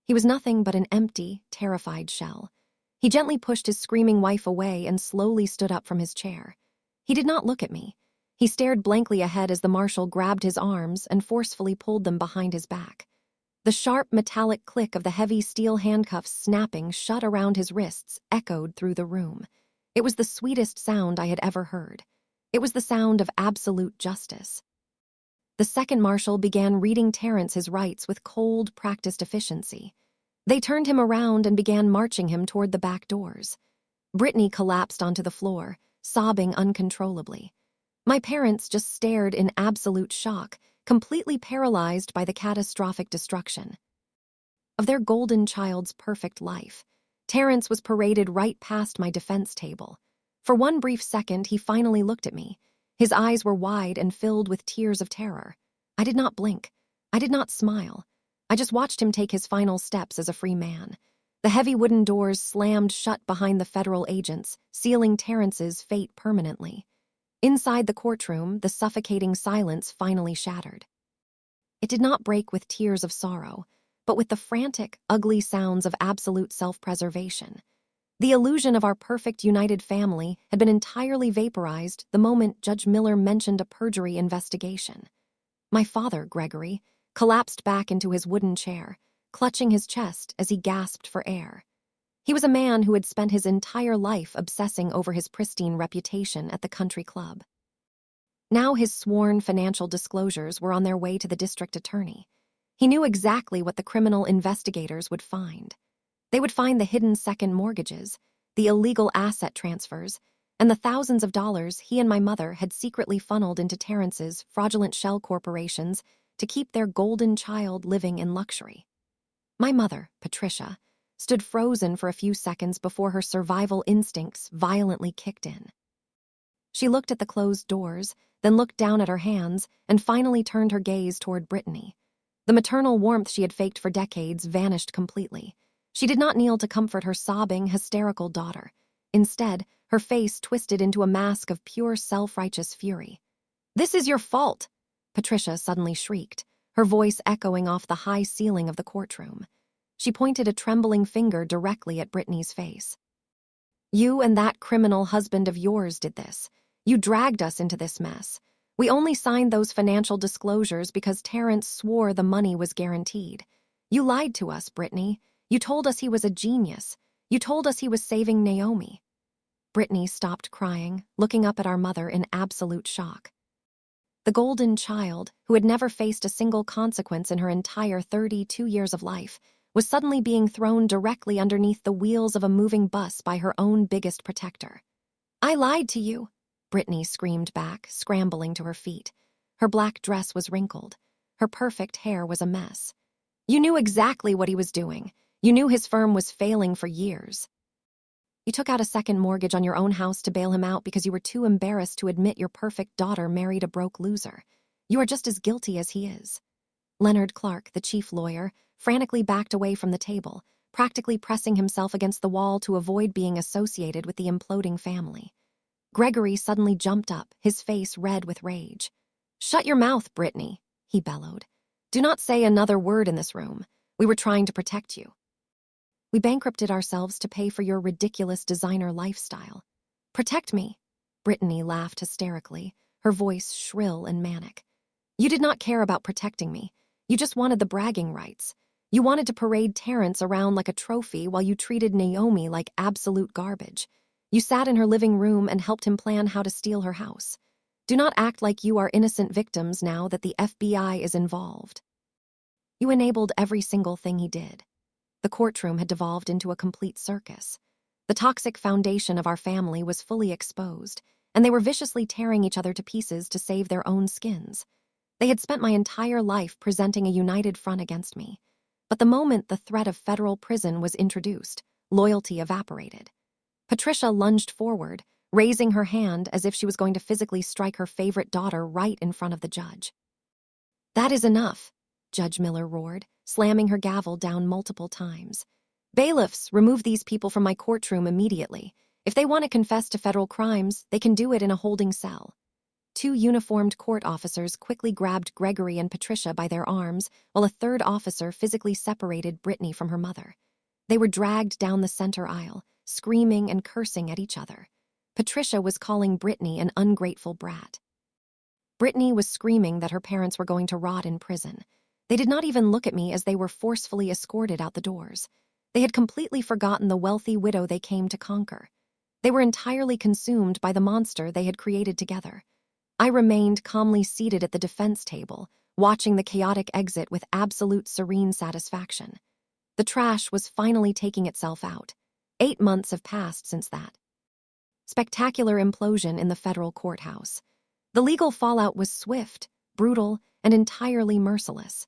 [SPEAKER 1] He was nothing but an empty, terrified shell. He gently pushed his screaming wife away and slowly stood up from his chair. He did not look at me. He stared blankly ahead as the marshal grabbed his arms and forcefully pulled them behind his back. The sharp metallic click of the heavy steel handcuffs snapping shut around his wrists echoed through the room. It was the sweetest sound I had ever heard. It was the sound of absolute justice. The second marshal began reading Terrence his rights with cold, practiced efficiency. They turned him around and began marching him toward the back doors. Brittany collapsed onto the floor, sobbing uncontrollably. My parents just stared in absolute shock, completely paralyzed by the catastrophic destruction of their golden child's perfect life. Terrence was paraded right past my defense table. For one brief second, he finally looked at me. His eyes were wide and filled with tears of terror. I did not blink. I did not smile. I just watched him take his final steps as a free man. The heavy wooden doors slammed shut behind the federal agents, sealing Terrence's fate permanently. Inside the courtroom, the suffocating silence finally shattered. It did not break with tears of sorrow, but with the frantic, ugly sounds of absolute self-preservation. The illusion of our perfect united family had been entirely vaporized the moment Judge Miller mentioned a perjury investigation. My father, Gregory, collapsed back into his wooden chair, clutching his chest as he gasped for air. He was a man who had spent his entire life obsessing over his pristine reputation at the country club. Now his sworn financial disclosures were on their way to the district attorney. He knew exactly what the criminal investigators would find. They would find the hidden second mortgages, the illegal asset transfers, and the thousands of dollars he and my mother had secretly funneled into Terrence's fraudulent shell corporations to keep their golden child living in luxury. My mother, Patricia, stood frozen for a few seconds before her survival instincts violently kicked in. She looked at the closed doors, then looked down at her hands, and finally turned her gaze toward Brittany. The maternal warmth she had faked for decades vanished completely. She did not kneel to comfort her sobbing, hysterical daughter. Instead, her face twisted into a mask of pure self-righteous fury. "This is your fault!" Patricia suddenly shrieked, her voice echoing off the high ceiling of the courtroom. She pointed a trembling finger directly at Brittany's face. "You and that criminal husband of yours did this. You dragged us into this mess. We only signed those financial disclosures because Terrence swore the money was guaranteed. You lied to us, Brittany. You told us he was a genius. You told us he was saving Naomi." Brittany stopped crying, looking up at our mother in absolute shock. The golden child, who had never faced a single consequence in her entire 32 years of life, was suddenly being thrown directly underneath the wheels of a moving bus by her own biggest protector. "I lied to you," Brittany screamed back, scrambling to her feet. Her black dress was wrinkled. Her perfect hair was a mess. "You knew exactly what he was doing. You knew his firm was failing for years. You took out a second mortgage on your own house to bail him out because you were too embarrassed to admit your perfect daughter married a broke loser. You are just as guilty as he is." Leonard Clark, the chief lawyer, frantically backed away from the table, practically pressing himself against the wall to avoid being associated with the imploding family. Gregory suddenly jumped up, his face red with rage. "Shut your mouth, Brittany," he bellowed. "Do not say another word in this room. We were trying to protect you. We bankrupted ourselves to pay for your ridiculous designer lifestyle. Protect me." Brittany laughed hysterically, her voice shrill and manic. "You did not care about protecting me. You just wanted the bragging rights. You wanted to parade Terrence around like a trophy while you treated Naomi like absolute garbage. You sat in her living room and helped him plan how to steal her house. Do not act like you are innocent victims now that the FBI is involved. You enabled every single thing he did." The courtroom had devolved into a complete circus. The toxic foundation of our family was fully exposed, and they were viciously tearing each other to pieces to save their own skins. They had spent my entire life presenting a united front against me. But the moment the threat of federal prison was introduced, loyalty evaporated. Patricia lunged forward, raising her hand as if she was going to physically strike her favorite daughter right in front of the judge. "That is enough," Judge Miller roared, slamming her gavel down multiple times. "Bailiffs, remove these people from my courtroom immediately. If they want to confess to federal crimes, they can do it in a holding cell." Two uniformed court officers quickly grabbed Gregory and Patricia by their arms, while a third officer physically separated Brittany from her mother. They were dragged down the center aisle, screaming and cursing at each other. Patricia was calling Brittany an ungrateful brat. Brittany was screaming that her parents were going to rot in prison. They did not even look at me as they were forcefully escorted out the doors. They had completely forgotten the wealthy widow they came to conquer. They were entirely consumed by the monster they had created together. I remained calmly seated at the defense table, watching the chaotic exit with absolute serene satisfaction. The trash was finally taking itself out. 8 months have passed since that spectacular implosion in the federal courthouse. The legal fallout was swift, brutal, and entirely merciless.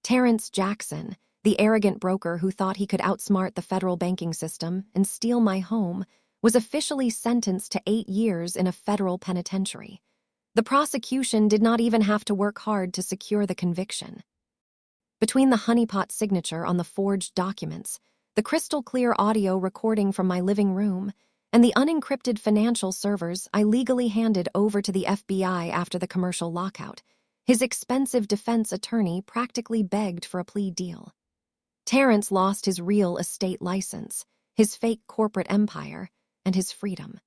[SPEAKER 1] Terrence Jackson, the arrogant broker who thought he could outsmart the federal banking system and steal my home, was officially sentenced to 8 years in a federal penitentiary. The prosecution did not even have to work hard to secure the conviction. Between the honeypot signature on the forged documents, the crystal-clear audio recording from my living room, and the unencrypted financial servers I legally handed over to the FBI after the commercial lockout, his expensive defense attorney practically begged for a plea deal. Terrence lost his real estate license, his fake corporate empire, and his freedom.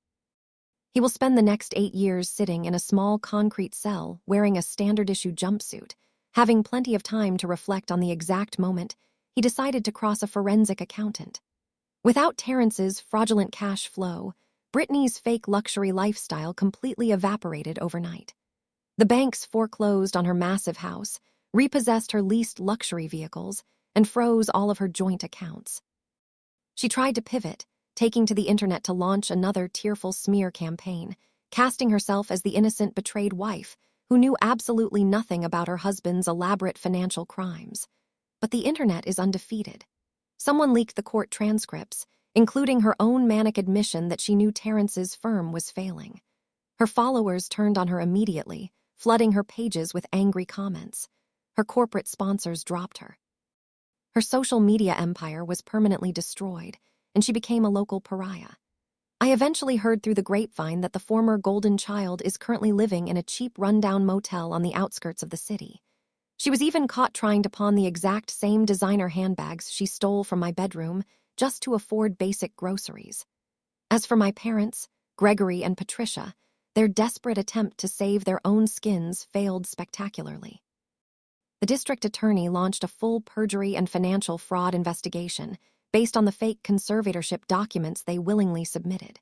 [SPEAKER 1] He will spend the next 8 years sitting in a small concrete cell wearing a standard-issue jumpsuit, having plenty of time to reflect on the exact moment he decided to cross a forensic accountant. Without Terrence's fraudulent cash flow, Brittany's fake luxury lifestyle completely evaporated overnight. The banks foreclosed on her massive house, repossessed her leased luxury vehicles, and froze all of her joint accounts. She tried to pivot, taking to the internet to launch another tearful smear campaign, casting herself as the innocent betrayed wife who knew absolutely nothing about her husband's elaborate financial crimes. But the internet is undefeated. Someone leaked the court transcripts, including her own manic admission that she knew Terrence's firm was failing. Her followers turned on her immediately, flooding her pages with angry comments. Her corporate sponsors dropped her. Her social media empire was permanently destroyed, and she became a local pariah. I eventually heard through the grapevine that the former golden child is currently living in a cheap rundown motel on the outskirts of the city. She was even caught trying to pawn the exact same designer handbags she stole from my bedroom just to afford basic groceries. As for my parents, Gregory and Patricia, their desperate attempt to save their own skins failed spectacularly. The district attorney launched a full perjury and financial fraud investigation based on the fake conservatorship documents they willingly submitted.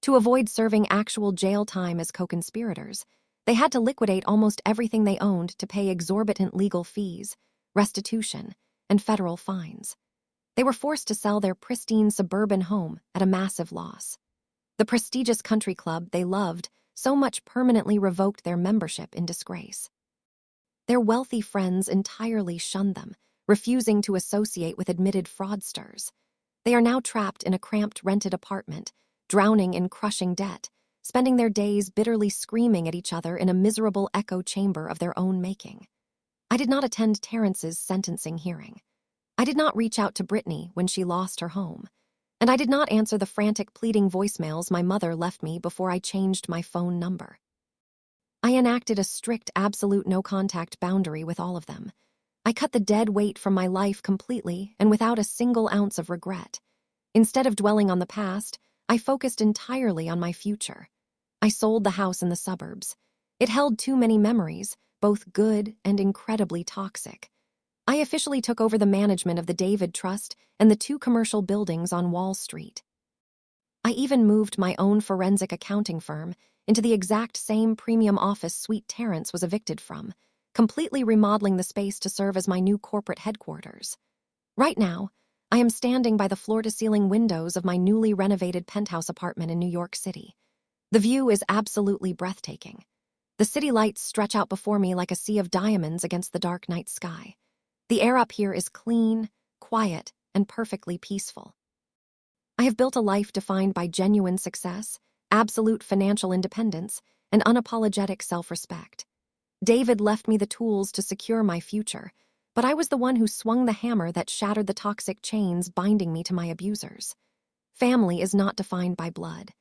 [SPEAKER 1] To avoid serving actual jail time as co-conspirators, they had to liquidate almost everything they owned to pay exorbitant legal fees, restitution, and federal fines. They were forced to sell their pristine suburban home at a massive loss. The prestigious country club they loved so much permanently revoked their membership in disgrace. Their wealthy friends entirely shunned them, refusing to associate with admitted fraudsters. They are now trapped in a cramped rented apartment, drowning in crushing debt, spending their days bitterly screaming at each other in a miserable echo chamber of their own making. I did not attend Terrence's sentencing hearing. I did not reach out to Brittany when she lost her home, and I did not answer the frantic pleading voicemails my mother left me before I changed my phone number. I enacted a strict absolute no-contact boundary with all of them. I cut the dead weight from my life completely and without a single ounce of regret. Instead of dwelling on the past, I focused entirely on my future. I sold the house in the suburbs. It held too many memories, both good and incredibly toxic. I officially took over the management of the David Trust and the 2 commercial buildings on Wall Street. I even moved my own forensic accounting firm into the exact same premium office suite Terrence was evicted from, completely remodeling the space to serve as my new corporate headquarters. Right now, I am standing by the floor-to-ceiling windows of my newly renovated penthouse apartment in New York City. The view is absolutely breathtaking. The city lights stretch out before me like a sea of diamonds against the dark night sky. The air up here is clean, quiet, and perfectly peaceful. I have built a life defined by genuine success, absolute financial independence, and unapologetic self-respect. David left me the tools to secure my future, but I was the one who swung the hammer that shattered the toxic chains binding me to my abusers. Family is not defined by blood.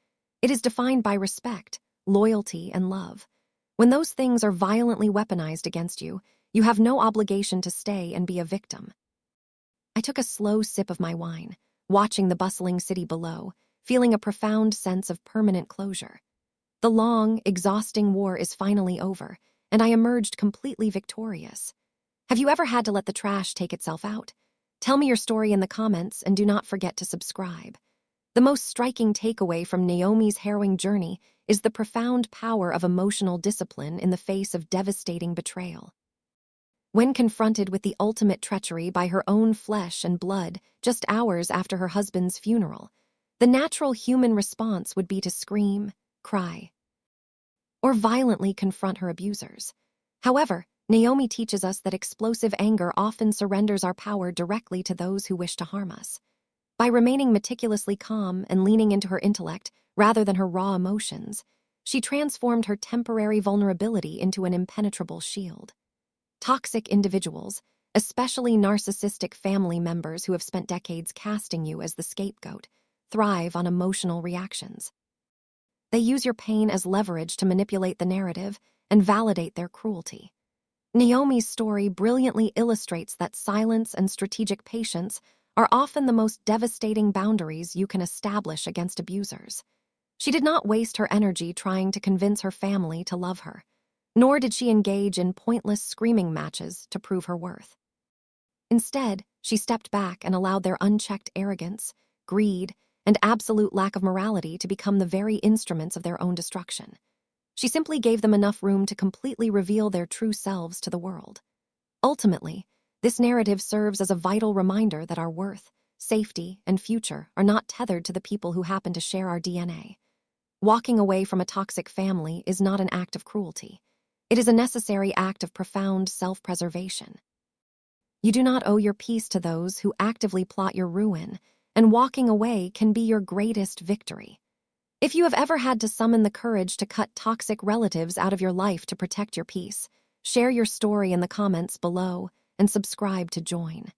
[SPEAKER 1] It is defined by respect, loyalty, and love. When those things are violently weaponized against you, you have no obligation to stay and be a victim. I took a slow sip of my wine, watching the bustling city below, feeling a profound sense of permanent closure. The long, exhausting war is finally over, and I emerged completely victorious. Have you ever had to let the trash take itself out? Tell me your story in the comments and do not forget to subscribe. The most striking takeaway from Naomi's harrowing journey is the profound power of emotional discipline in the face of devastating betrayal. When confronted with the ultimate treachery by her own flesh and blood just hours after her husband's funeral, the natural human response would be to scream, cry, or violently confront her abusers. However, Naomi teaches us that explosive anger often surrenders our power directly to those who wish to harm us. By remaining meticulously calm and leaning into her intellect rather than her raw emotions, she transformed her temporary vulnerability into an impenetrable shield. Toxic individuals, especially narcissistic family members who have spent decades casting you as the scapegoat, thrive on emotional reactions. They use your pain as leverage to manipulate the narrative and validate their cruelty. Naomi's story brilliantly illustrates that silence and strategic patience are often the most devastating boundaries you can establish against abusers. She did not waste her energy trying to convince her family to love her, nor did she engage in pointless screaming matches to prove her worth. Instead, she stepped back and allowed their unchecked arrogance, greed, and absolute lack of morality to become the very instruments of their own destruction. She simply gave them enough room to completely reveal their true selves to the world. Ultimately, this narrative serves as a vital reminder that our worth, safety, and future are not tethered to the people who happen to share our DNA. Walking away from a toxic family is not an act of cruelty. It is a necessary act of profound self-preservation. You do not owe your peace to those who actively plot your ruin, and walking away can be your greatest victory. If you have ever had to summon the courage to cut toxic relatives out of your life to protect your peace, share your story in the comments below and subscribe to join.